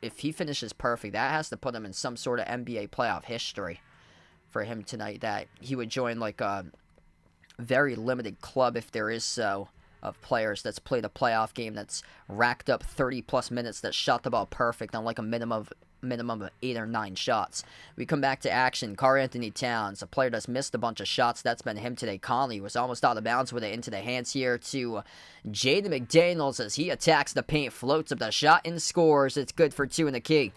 if he finishes perfect, that has to put him in some sort of NBA playoff history for him tonight, that he would join like a very limited club, if there is so, of players that's played a playoff game that's racked up 30-plus minutes, that shot the ball perfect on like a minimum of 8 or 9 shots. We come back to action. Karl-Anthony Towns, a player that's missed a bunch of shots. That's been him today. Conley was almost out of bounds with it into the hands here to Jaden McDaniels as he attacks the paint, floats up the shot, and scores. It's good for 2 in the key.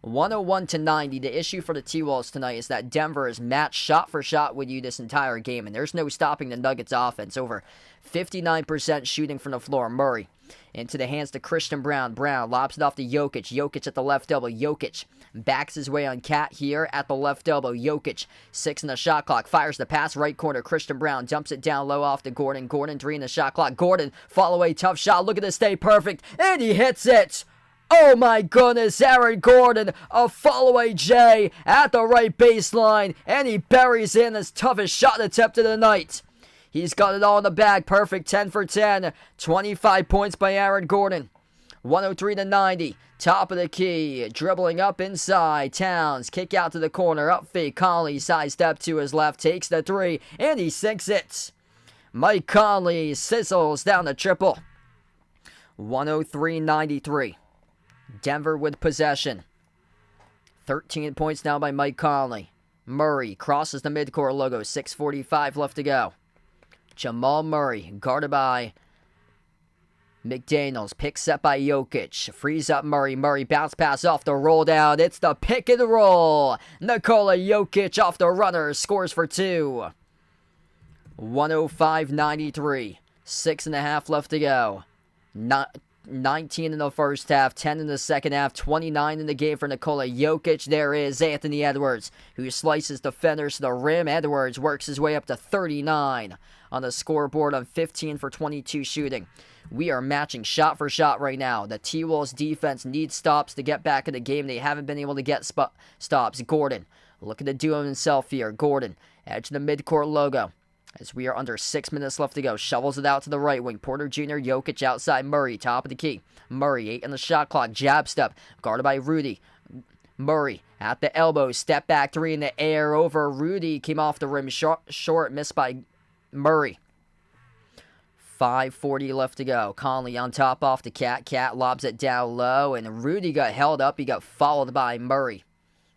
101-90. The issue for the T-Wolves tonight is that Denver is matched shot for shot with you this entire game, and there's no stopping the Nuggets offense. Over 59% shooting from the floor. Murray into the hands to Christian Brown. Brown lobs it off to Jokic. Jokic at the left elbow. Jokic backs his way on Cat here at the left elbow. Jokic, 6 in the shot clock. Fires the pass right corner. Christian Brown dumps it down low off to Gordon. Gordon, 3 in the shot clock. Gordon, fall away, tough shot. Look at this, stay perfect. And he hits it. Oh my goodness, Aaron Gordon, a fall-away J at the right baseline, and he buries in his toughest shot attempt of the night. He's got it all in the bag, perfect 10 for 10, 25 points by Aaron Gordon. 103-90, top of the key, dribbling up inside, Towns, kick out to the corner, up fake, Conley, sidestep to his left, takes the 3, and he sinks it. Mike Conley sizzles down the triple. 103-93. Denver with possession. 13 points now by Mike Conley. Murray crosses the midcourt logo. 6:45 left to go. Jamal Murray guarded by McDaniels. Pick set by Jokic. Frees up Murray. Murray bounce pass off the roll down. It's the pick and roll. Nikola Jokic off the runner. Scores for 2. 105-93. 6.5 left to go. 19 in the first half, 10 in the second half, 29 in the game for Nikola Jokic. There is Anthony Edwards, who slices defenders to the rim. Edwards works his way up to 39 on the scoreboard on 15 for 22 shooting. We are matching shot for shot right now. The T-Wolves defense needs stops to get back in the game. They haven't been able to get stops. Gordon looking to do himself here. Gordon, edge of the midcourt logo. As we are under 6 minutes left to go. Shovels it out to the right wing. Porter Jr., Jokic outside. Murray, top of the key. Murray, 8 on the shot clock. Jab step. Guarded by Rudy. Murray at the elbow. Step back 3 in the air over Rudy. Came off the rim short. Missed by Murray. 5:40 left to go. Conley on top off the Cat. Cat lobs it down low. And Rudy got held up. He got followed by Murray.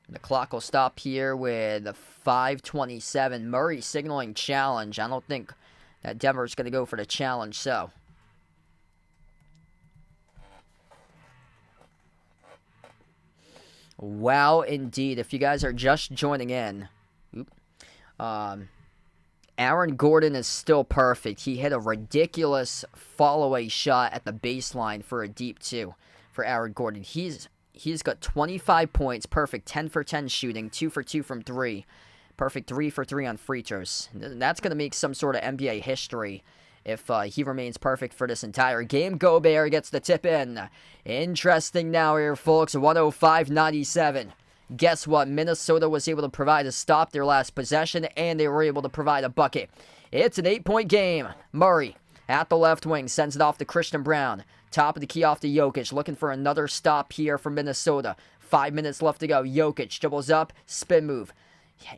The clock will stop here with 5:27. Murray signaling challenge. I don't think that Denver's going to go for the challenge, so. Wow, indeed. If you guys are just joining in, Aaron Gordon is still perfect. He hit a ridiculous fall-away shot at the baseline for a deep 2 for Aaron Gordon. He's got 25 points, perfect 10 for 10 shooting, 2 for 2 from 3, perfect 3 for 3 on free throws. That's going to make some sort of NBA history if he remains perfect for this entire game. Gobert gets the tip in. Interesting now here, folks, 105-97. Guess what? Minnesota was able to provide a stop their last possession, and they were able to provide a bucket. It's an 8-point game. Murray at the left wing sends it off to Christian Brown. Top of the key off to Jokic. Looking for another stop here for Minnesota. 5 minutes left to go. Jokic dribbles up. Spin move.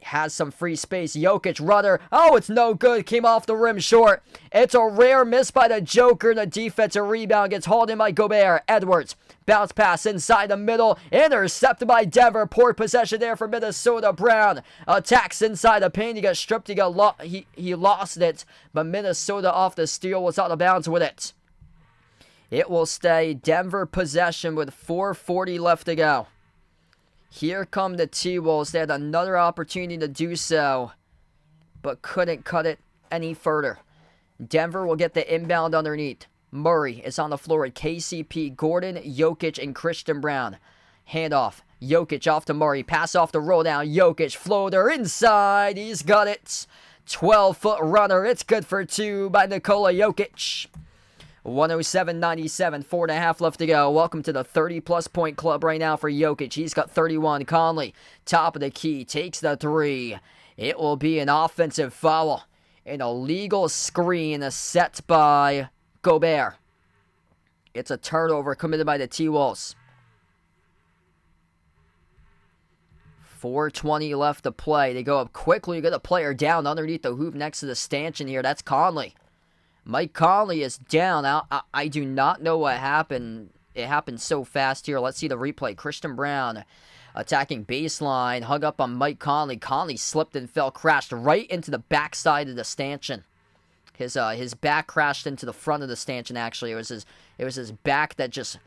Has some free space. Jokic rudder. Oh, it's no good. Came off the rim short. It's a rare miss by the Joker. The defensive rebound gets hauled in by Gobert. Edwards. Bounce pass inside the middle. Intercepted by Denver. Poor possession there for Minnesota. Brown attacks inside the paint. He got stripped. He lost it. But Minnesota off the steal was out of bounds with it. It will stay Denver possession with 4:40 left to go. Here come the T-Wolves. They had another opportunity to do so, but couldn't cut it any further. Denver will get the inbound underneath. Murray is on the floor with KCP, Gordon, Jokic, and Christian Brown. Handoff. Jokic off to Murray. Pass off the roll down. Jokic floater inside. He's got it. 12-foot runner. It's good for 2 by Nikola Jokic. 107-97, 4.5 left to go. Welcome to the 30-plus point club right now for Jokic. He's got 31. Conley, top of the key, takes the 3. It will be an offensive foul. An illegal screen set by Gobert. It's a turnover committed by the T-Wolves. 4:20 left to play. They go up quickly. You got a player down underneath the hoop next to the stanchion here. That's Conley. Mike Conley is down. I do not know what happened. It happened so fast here. Let's see the replay. Christian Braun attacking baseline. Hung up on Mike Conley. Conley slipped and fell. Crashed right into the backside of the stanchion. His back crashed into the front of the stanchion, actually. It was his back that just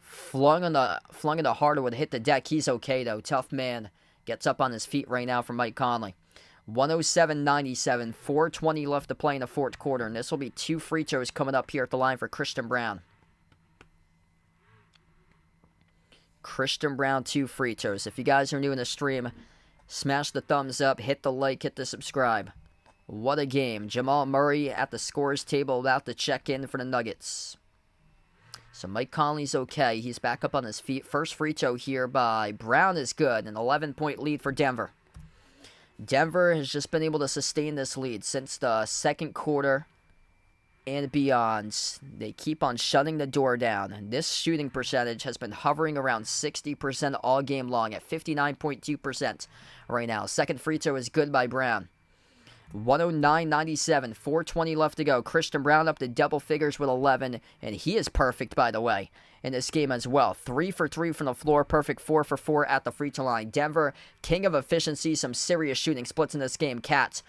flung into hardwood, hit the deck. He's okay, though. Tough man. Gets up on his feet right now for Mike Conley. 107-97. 4:20 left to play in the fourth quarter. And this will be 2 free throws coming up here at the line for Christian Braun. Christian Braun, 2 free throws. If you guys are new in the stream, smash the thumbs up, hit the like, hit the subscribe. What a game. Jamal Murray at the scorer's table about to check in for the Nuggets. So Mike Conley's okay. He's back up on his feet. First free throw here by Brown is good. An 11-point lead for Denver. Denver has just been able to sustain this lead since the second quarter and beyond. They keep on shutting the door down. And this shooting percentage has been hovering around 60% all game long at 59.2% right now. Second free throw is good by Brown. 109-97, 4:20 left to go. Christian Braun up to double figures with 11, and he is perfect, by the way, in this game as well. 3 for 3 from the floor, perfect 4 for 4 at the free throw line. Denver, king of efficiency, some serious shooting splits in this game. Cat,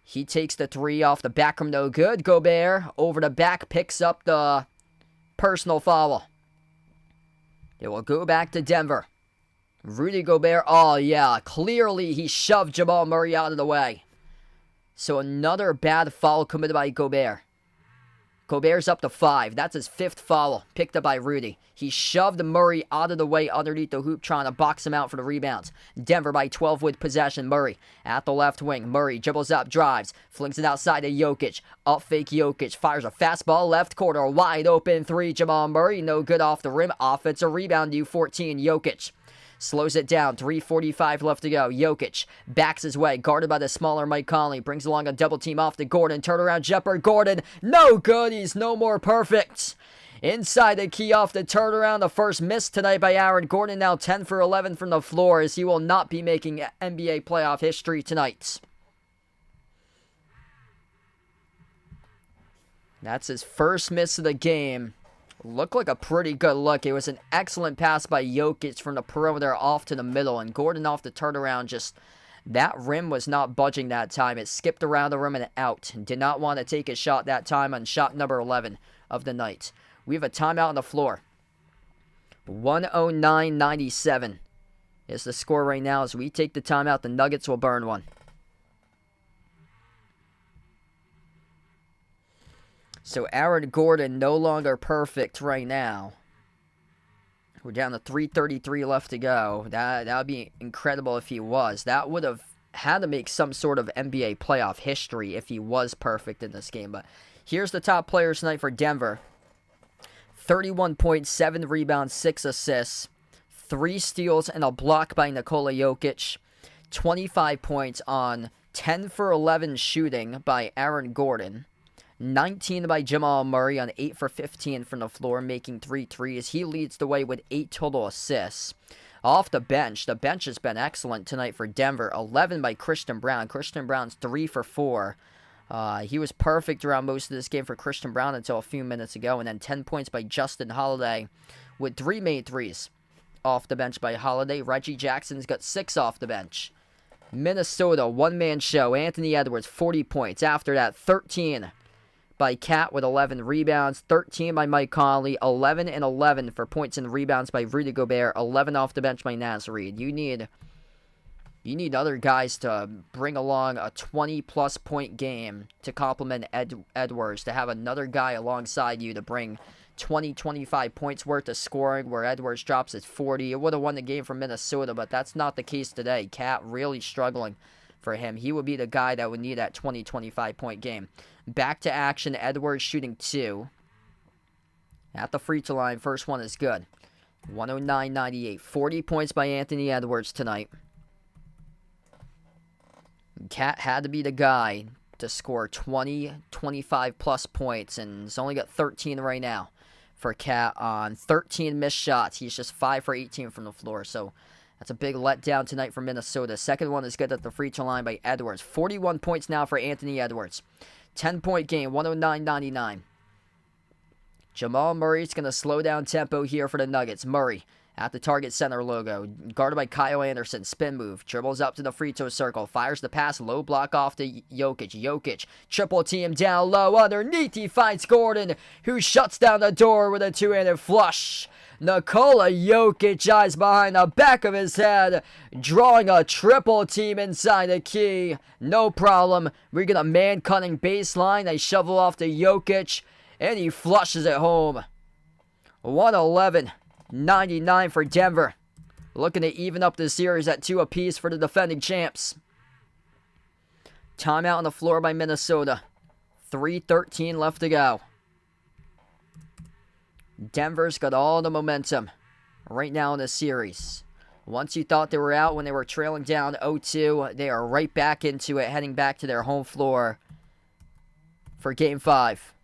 he takes the 3 off the back from no good. Gobert over the back, picks up the personal foul. It will go back to Denver. Rudy Gobert, oh yeah, clearly he shoved Jamal Murray out of the way. So another bad foul committed by Gobert. Gobert's up to 5. That's his 5th foul picked up by Rudy. He shoved Murray out of the way underneath the hoop, trying to box him out for the rebounds. Denver by 12 with possession. Murray at the left wing. Murray dribbles up, drives, flings it outside to Jokic. Up fake Jokic, fires a fastball left corner. Wide open 3. Jamal Murray, no good off the rim. Offensive rebound, U14, Jokic. Slows it down. 3:45 left to go. Jokic backs his way. Guarded by the smaller Mike Conley. Brings along a double team off to Gordon. Turnaround jumper. Gordon. No good. He's no more perfect. Inside the key off the turnaround. The first miss tonight by Aaron Gordon. Now 10 for 11 from the floor, as he will not be making NBA playoff history tonight. That's his first miss of the game. Looked like a pretty good look. It was an excellent pass by Jokic from the perimeter off to the middle. And Gordon off the turnaround, just that rim was not budging that time. It skipped around the rim and out. Did not want to take a shot that time on shot number 11 of the night. We have a timeout on the floor. 109-97 is the score right now. As we take the timeout, the Nuggets will burn one. So Aaron Gordon no longer perfect right now. We're down to 3:33 left to go. That would be incredible if he was. That would have had to make some sort of NBA playoff history if he was perfect in this game. But here's the top players tonight for Denver. 31 points, 7 rebounds, 6 assists, 3 steals, and a block by Nikola Jokic. 25 points on 10 for 11 shooting by Aaron Gordon. 19 by Jamal Murray on 8 for 15 from the floor, making 3 threes. He leads the way with 8 total assists. Off the bench has been excellent tonight for Denver. 11 by Christian Braun. Christian Braun's 3 for 4. He was perfect around most of this game for Christian Braun until a few minutes ago. And then 10 points by Justin Holiday with 3 made threes. Off the bench by Holiday. Reggie Jackson's got 6 off the bench. Minnesota, one-man show. Anthony Edwards, 40 points. After that, 13 by Cat with 11 rebounds, 13 by Mike Conley, 11 and 11 for points and rebounds by Rudy Gobert, 11 off the bench by Naz Reid. You need other guys to bring along a 20-plus point game to complement Edwards, to have another guy alongside you to bring 20, 25 points worth of scoring where Edwards drops at 40. It would have won the game for Minnesota, but that's not the case today. Cat really struggling for him. He would be the guy that would need that 20, 25 point game. Back to action, Edwards shooting 2. At the free throw line, first one is good. 109-98. 40 points by Anthony Edwards tonight. Cat had to be the guy to score 20, 25 plus points, and he's only got 13 right now for Cat on 13 missed shots. He's just 5 for 18 from the floor, so That's a big letdown tonight for Minnesota. Second one is good at the free throw line by Edwards. 41 points now for Anthony Edwards. 10-point game, 109-99. Jamal Murray's going to slow down tempo here for the Nuggets. Murray at the target center logo. Guarded by Kyle Anderson. Spin move. Dribbles up to the free throw circle. Fires the pass. Low block off to Jokic. Jokic. Triple team down low. Underneath he finds Gordon, who shuts down the door with a two-handed flush. Nikola Jokic eyes behind the back of his head, drawing a triple team inside the key. No problem. We get a man-cutting baseline. They shovel off to Jokic, and he flushes it home. 111-99 for Denver. Looking to even up the series at 2 apiece for the defending champs. Timeout on the floor by Minnesota. 3:13 left to go. Denver's got all the momentum right now in the series. Once you thought they were out when they were trailing down 0-2, they are right back into it, heading back to their home floor for Game 5.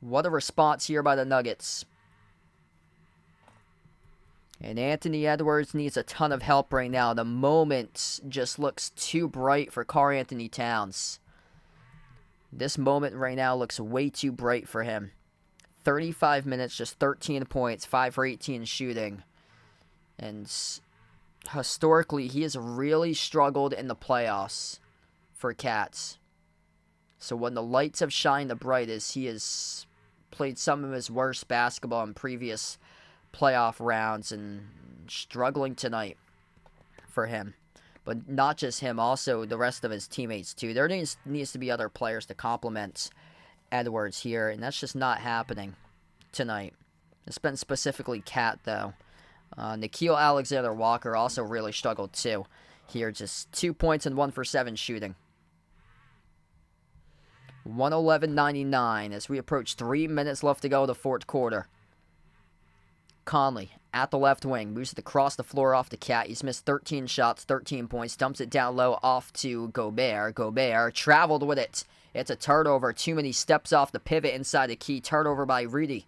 What a response here by the Nuggets. And Anthony Edwards needs a ton of help right now. The moment just looks too bright for Karl Anthony Towns. This moment right now looks way too bright for him. 35 minutes, just 13 points, 5 for 18 shooting. And historically, he has really struggled in the playoffs for Cats. So when the lights have shined the brightest, he has played some of his worst basketball in previous playoff rounds and struggling tonight for him. But not just him, also the rest of his teammates too. There needs to be other players to complement Edwards here, and that's just not happening tonight. It's been specifically Cat, though. Nickeil Alexander-Walker also really struggled, too. Here, just 2 points and 1 for 7 shooting. 111-99 as we approach 3 minutes left to go in the fourth quarter. Conley at the left wing, moves it across the floor off the Cat. He's missed 13 shots, 13 points, dumps it down low off to Gobert. Gobert traveled with it. It's a turnover. Too many steps off the pivot inside the key. Turnover by Rudy.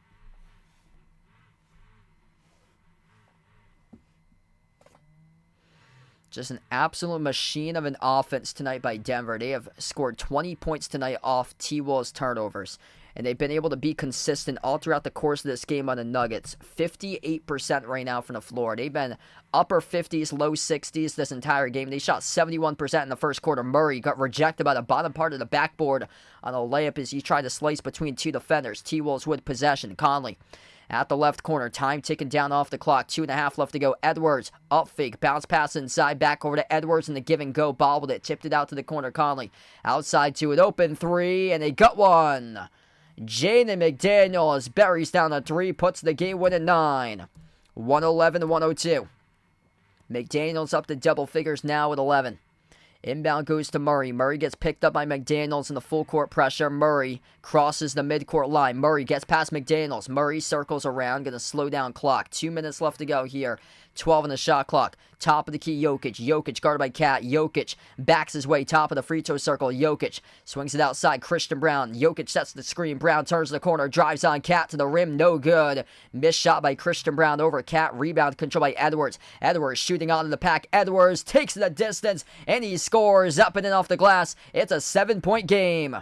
Just an absolute machine of an offense tonight by Denver. They have scored 20 points tonight off T-Wolves turnovers. And they've been able to be consistent all throughout the course of this game on the Nuggets. 58% right now from the floor. They've been upper 50s, low 60s this entire game. They shot 71% in the first quarter. Murray got rejected by the bottom part of the backboard on a layup as he tried to slice between 2 defenders. T-Wolves with possession. Conley at the left corner. Time ticking down off the clock. 2.5 left to go. Edwards up fake. Bounce pass inside. Back over to Edwards and the give and go. Bobbled it. Tipped it out to the corner. Conley outside to an open 3. And they got one. Jaden McDaniels buries down a 3, puts the game win at 9. 111-102. McDaniels up to double figures now with 11. Inbound goes to Murray. Murray gets picked up by McDaniels in the full court pressure. Murray crosses the midcourt line. Murray gets past McDaniels. Murray circles around, going to slow down clock. 2 minutes left to go here. 12 on the shot clock. Top of the key, Jokic. Jokic guarded by Cat. Jokic backs his way. Top of the free throw circle. Jokic swings it outside. Christian Brown. Jokic sets the screen. Brown turns the corner. Drives on Cat to the rim. No good. Missed shot by Christian Brown over Cat. Rebound control by Edwards. Edwards shooting out in the pack. Edwards takes the distance. And he scores up and in off the glass. It's a 7-point game.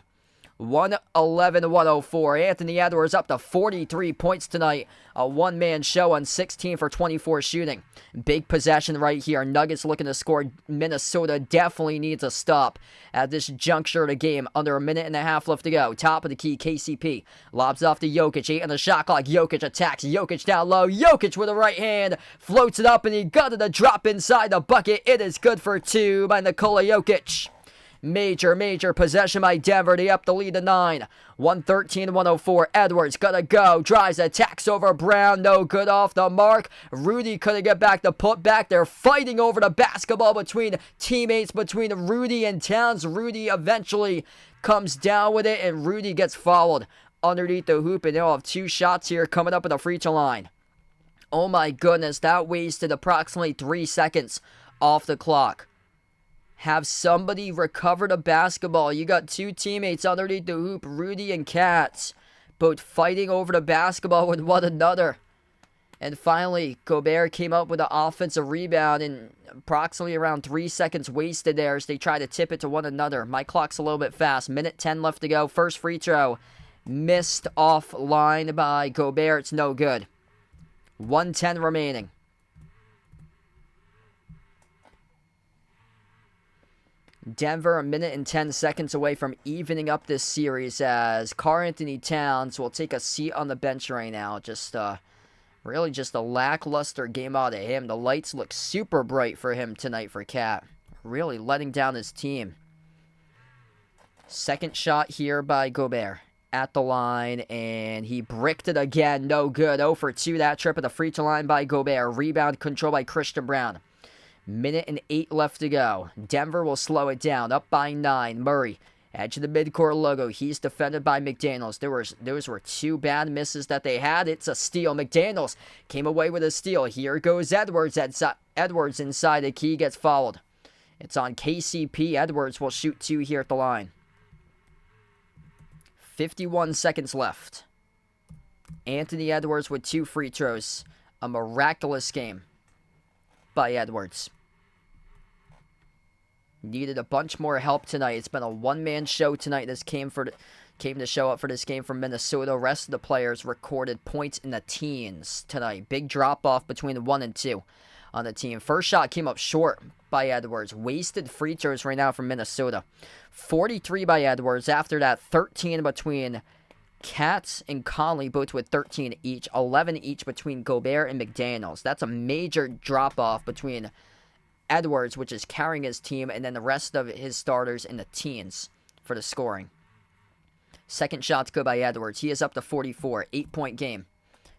111-104. Anthony Edwards up to 43 points tonight. A one-man show on 16 for 24 shooting. Big possession right here. Nuggets looking to score. Minnesota definitely needs a stop at this juncture of the game. Under a minute and a half left to go. Top of the key, KCP. Lobs off to Jokic. 8 on the shot clock. Jokic attacks. Jokic down low. Jokic with a right hand. Floats it up and he got it to drop inside the bucket. It is good for 2 by Nikola Jokic. Major possession by Denver. They up the lead to 9. 113-104. Edwards gotta go. Drives, attacks over Brown. No good off the mark. Rudy couldn't get back the putback. They're fighting over the basketball between teammates, between Rudy and Towns. Rudy eventually comes down with it, and Rudy gets fouled underneath the hoop, and they'll have 2 shots here coming up at the free throw line. Oh my goodness, that wasted approximately 3 seconds off the clock. Have somebody recover the basketball. You got 2 teammates underneath the hoop, Rudy and Katz, both fighting over the basketball with one another. And finally, Gobert came up with an offensive rebound and approximately around 3 seconds wasted there as they try to tip it to one another. My clock's a little bit fast. Minute 10 left to go. First free throw missed offline by Gobert. It's no good. 1:10 remaining. Denver a minute and 10 seconds away from evening up this series as Karl-Anthony Towns will take a seat on the bench right now. Really just a lackluster game out of him. The lights look super bright for him tonight for Cat. Really letting down his team. Second shot here by Gobert at the line, and he bricked it again. No good. 0 for 2 that trip at the free throw line by Gobert. Rebound control by Christian Braun. Minute and 8 left to go. Denver will slow it down. Up by 9. Murray, edge of the midcourt logo. He's defended by McDaniels. Those were 2 bad misses that they had. It's a steal. McDaniels came away with a steal. Here goes Edwards. Edwards inside the key gets fouled. It's on KCP. Edwards will shoot 2 here at the line. 51 seconds left. Anthony Edwards with 2 free throws. A miraculous game by Edwards. Needed a bunch more help tonight. It's been a one-man show tonight. This came to show up for this game from Minnesota. Rest of the players recorded points in the teens tonight. Big drop-off between 1 and 2 on the team. First shot came up short by Edwards. Wasted free throws right now from Minnesota. 43 by Edwards. After that, 13 between Katz and Conley, both with 13 each. 11 each between Gobert and McDaniels. That's a major drop-off between Edwards, which is carrying his team, and then the rest of his starters in the teens for the scoring. Second shot's good by Edwards. He is up to 44. 8-point game.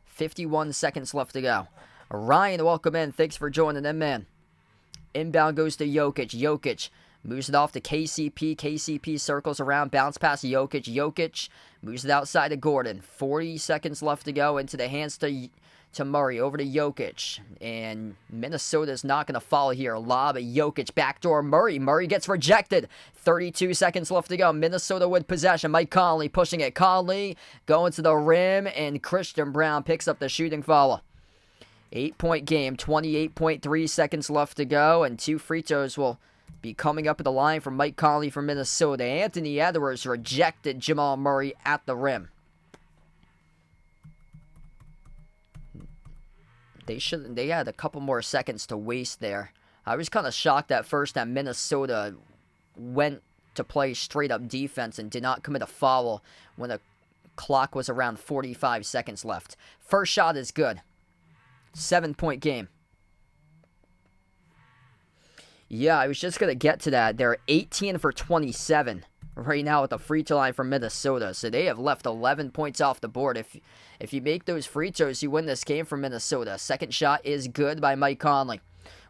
51 seconds left to go. Ryan, welcome in. Thanks for joining in, man. Inbound goes to Jokic. Jokic moves it off to KCP. KCP circles around. Bounce pass Jokic. Jokic moves it outside to Gordon. 40 seconds left to go. Into the hands to Murray. Over to Jokic. And Minnesota's not going to follow here. Lob at Jokic. Backdoor Murray. Murray gets rejected. 32 seconds left to go. Minnesota with possession. Mike Conley pushing it. Conley going to the rim. And Christian Braun picks up the shooting foul. 8-point game. 28.3 seconds left to go. And 2 free throws will be coming up at the line from Mike Conley from Minnesota. Anthony Edwards rejected Jamal Murray at the rim. They had a couple more seconds to waste there. I was kind of shocked at first that Minnesota went to play straight up defense and did not commit a foul when the clock was around 45 seconds left. First shot is good. 7-point game. Yeah, I was just going to get to that. They're 18 for 27 right now at the free throw line from Minnesota. So they have left 11 points off the board. If you make those free throws, you win this game from Minnesota. Second shot is good by Mike Conley.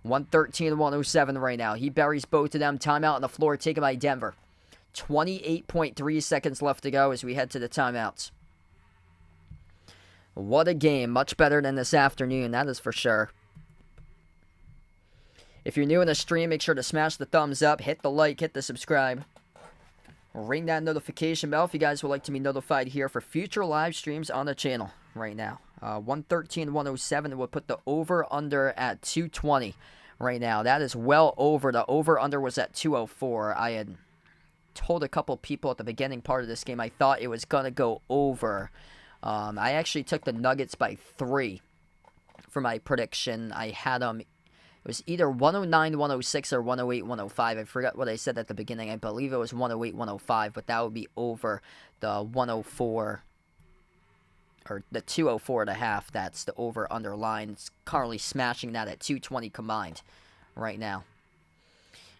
113-107 right now. He buries both of them. Timeout on the floor taken by Denver. 28.3 seconds left to go as we head to the timeouts. What a game. Much better than this afternoon, that is for sure. If you're new in the stream, make sure to smash the thumbs up, hit the like, hit the subscribe. Ring that notification bell if you guys would like to be notified here for future live streams on the channel right now. 113-107 would put the over-under at 220 right now. That is well over. The over-under was at 204. I had told a couple people at the beginning part of this game I thought it was going to go over. I actually took the Nuggets by 3 for my prediction. I had them. It was either 109, 106, or 108, 105. I forgot what I said at the beginning. I believe it was 108, 105, but that would be over the 104, or the 204 and a half. That's the over-under line. It's currently smashing that at 220 combined right now.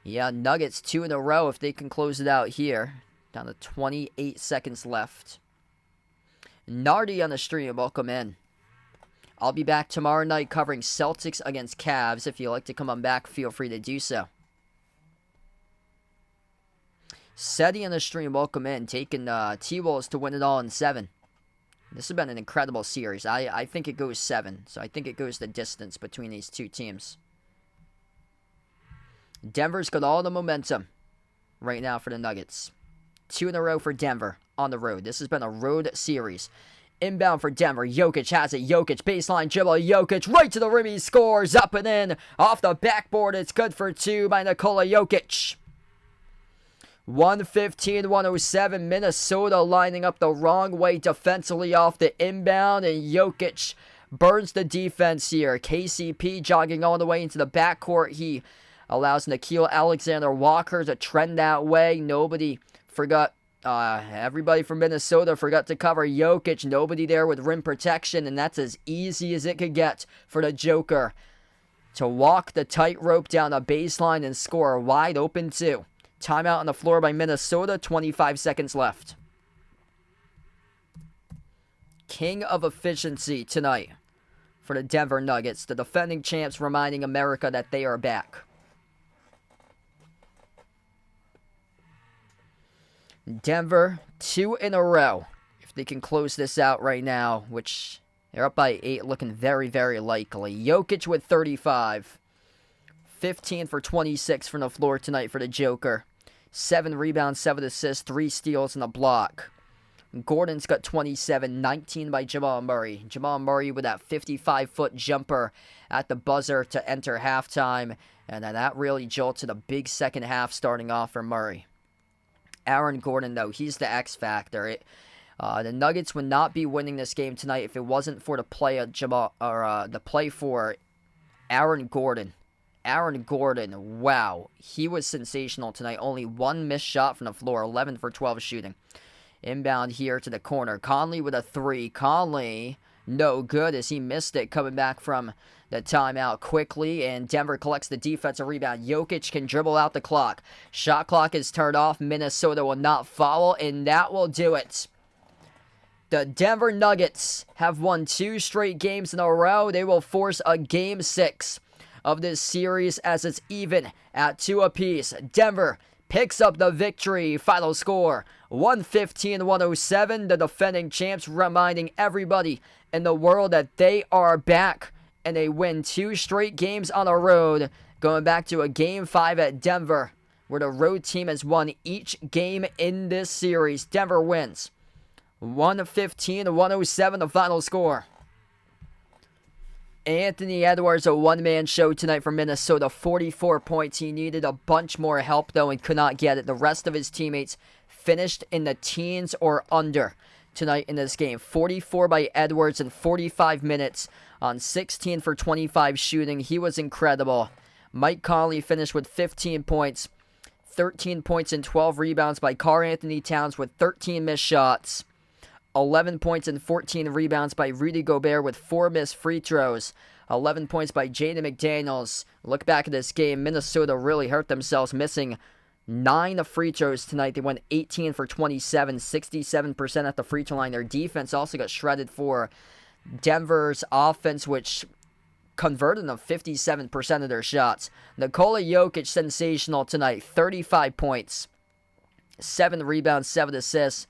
Yeah, Nuggets 2 in a row if they can close it out here. Down to 28 seconds left. Nardi on the stream, welcome in. I'll be back tomorrow night covering Celtics against Cavs. If you'd like to come on back, feel free to do so. Seti on the stream, welcome in. Taking T-Wolves to win it all in 7. This has been an incredible series. I think it goes 7. So I think it goes the distance between these two teams. Denver's got all the momentum right now for the Nuggets. 2 in a row for Denver on the road. This has been a road series. Inbound for Denver. Jokic has it. Jokic, baseline dribble. Jokic right to the rim. He scores up and in. Off the backboard. It's good for 2 by Nikola Jokic. 115-107. Minnesota lining up the wrong way defensively off the inbound. And Jokic burns the defense here. KCP jogging all the way into the backcourt. He allows Nickeil Alexander-Walker to trend that way. Everybody from Minnesota forgot to cover Jokic. Nobody there with rim protection, and that's as easy as it could get for the Joker to walk the tightrope down the baseline and score a wide open 2. Timeout on the floor by Minnesota, 25 seconds left. King of efficiency tonight for the Denver Nuggets. The defending champs reminding America that they are back. Denver, 2 in a row. If they can close this out right now, which they're up by 8, looking very, very likely. Jokic with 35. 15 for 26 from the floor tonight for the Joker. 7 rebounds, 7 assists, 3 steals, and a block. Gordon's got 27, 19 by Jamal Murray. Jamal Murray with that 55-foot jumper at the buzzer to enter halftime. And then that really jolted a big second half starting off for Murray. Aaron Gordon, though, he's the X factor. The Nuggets would not be winning this game tonight if it wasn't for the play of the play for Aaron Gordon. Aaron Gordon, wow, he was sensational tonight. Only 1 missed shot from the floor, 11 for 12 shooting. Inbound here to the corner. Conley with a 3. Conley, no good as he missed it coming back from the timeout quickly, and Denver collects the defensive rebound. Jokic can dribble out the clock. Shot clock is turned off. Minnesota will not follow, and that will do it. The Denver Nuggets have won 2 straight games in a row. They will force a Game 6 of this series as it's even at 2 apiece. Denver picks up the victory. Final score, 115-107. The defending champs reminding everybody in the world that they are back. And they win 2 straight games on the road, going back to a Game 5 at Denver, where the road team has won each game in this series. Denver wins 115-107, the final score. Anthony Edwards, a one-man show tonight for Minnesota, 44 points. He needed a bunch more help, though, and could not get it. The rest of his teammates finished in the teens or under tonight in this game. 44 by Edwards in 45 minutes on 16 for 25 shooting. He was incredible. Mike Conley finished with 15 points. 13 points and 12 rebounds by Karl-Anthony Towns with 13 missed shots. 11 points and 14 rebounds by Rudy Gobert with 4 missed free throws. 11 points by Jaden McDaniels. Look back at this game. Minnesota really hurt themselves, missing 9 free throws tonight. They went 18 for 27, 67% at the free throw line. Their defense also got shredded for Denver's offense, which converted them 57% of their shots. Nikola Jokic, sensational tonight. 35 points, 7 rebounds, 7 assists.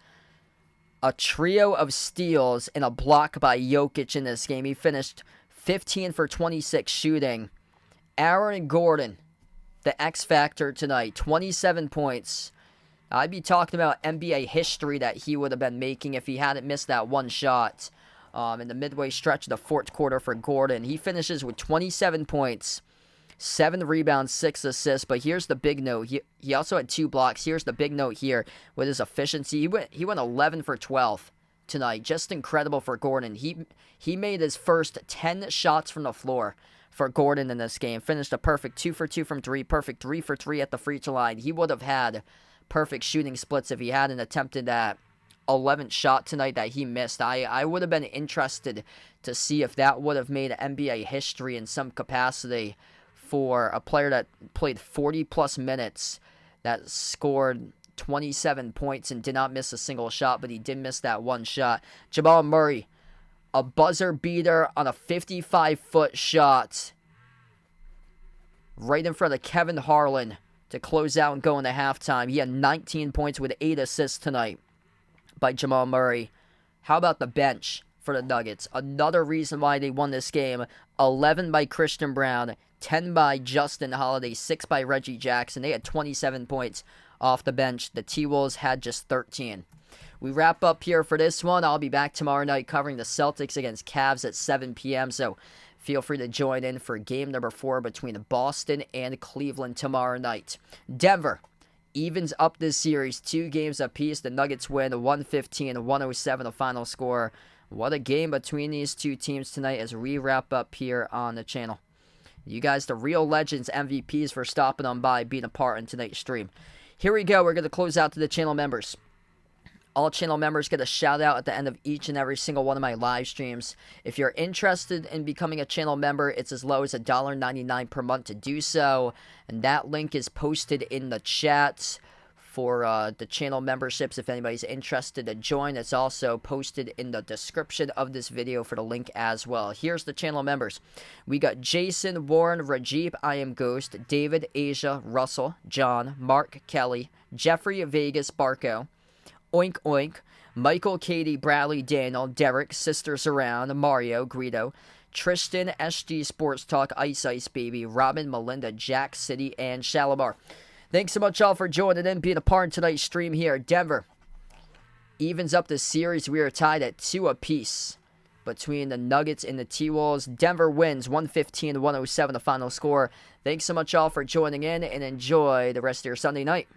A trio of steals and a block by Jokic in this game. He finished 15 for 26 shooting. Aaron Gordon, the X factor tonight, 27 points. I'd be talking about NBA history that he would have been making if he hadn't missed that one shot in the midway stretch of the fourth quarter for Gordon. He finishes with 27 points, 7 rebounds, 6 assists. But here's the big note. He also had 2 blocks. Here's the big note here with his efficiency. He went 11 for 12 tonight. Just incredible for Gordon. He made his first 10 shots from the floor for Gordon in this game. Finished a perfect 2 for 2 from 3, perfect 3 for 3 at the free throw line. He would have had perfect shooting splits if he hadn't attempted that 11th shot tonight that he missed. I would have been interested to see if that would have made NBA history in some capacity for a player that played 40-plus minutes, that scored 27 points and did not miss a single shot, but he did miss that one shot. Jamal Murray, a buzzer beater on a 55-foot shot right in front of Kevin Harlan to close out and go into halftime. He had 19 points with 8 assists tonight by Jamal Murray. How about the bench for the Nuggets? Another reason why they won this game. 11 by Christian Brown, 10 by Justin Holiday, 6 by Reggie Jackson. They had 27 points off the bench. The T-Wolves had just 13. we wrap up here for this one. I'll be back tomorrow night covering the Celtics against Cavs at 7 p.m., so feel free to join in for game number 4 between Boston and Cleveland tomorrow night. Denver evens up this series 2 games apiece. The Nuggets win 115-107 the final score. What a game between these two teams tonight as we wrap up here on the channel. You guys, the real legends, MVPs for stopping on by, being a part in tonight's stream. Here we go. We're going to close out to the channel members. All channel members get a shout out at the end of each and every single one of my live streams. If you're interested in becoming a channel member, it's as low as $1.99 per month to do so. And that link is posted in the chat for the channel memberships. If anybody's interested to join, it's also posted in the description of this video for the link as well. Here's the channel members. We got Jason, Warren, Rajeep, I Am Ghost, David, Asia, Russell, John, Mark, Kelly, Jeffrey, Vegas, Barco, Oink Oink, Michael, Katie, Bradley, Daniel, Derek, Sisters Around, Mario, Greedo, Tristan, SG Sports Talk, Ice Ice Baby, Robin, Melinda, Jack City, and Shalimar. Thanks so much, all, for joining in, being a part of tonight's stream here. Denver evens up the series. We are tied at 2 apiece between the Nuggets and the T-Wolves. Denver wins 115-107 the final score. Thanks so much, all, for joining in, and enjoy the rest of your Sunday night.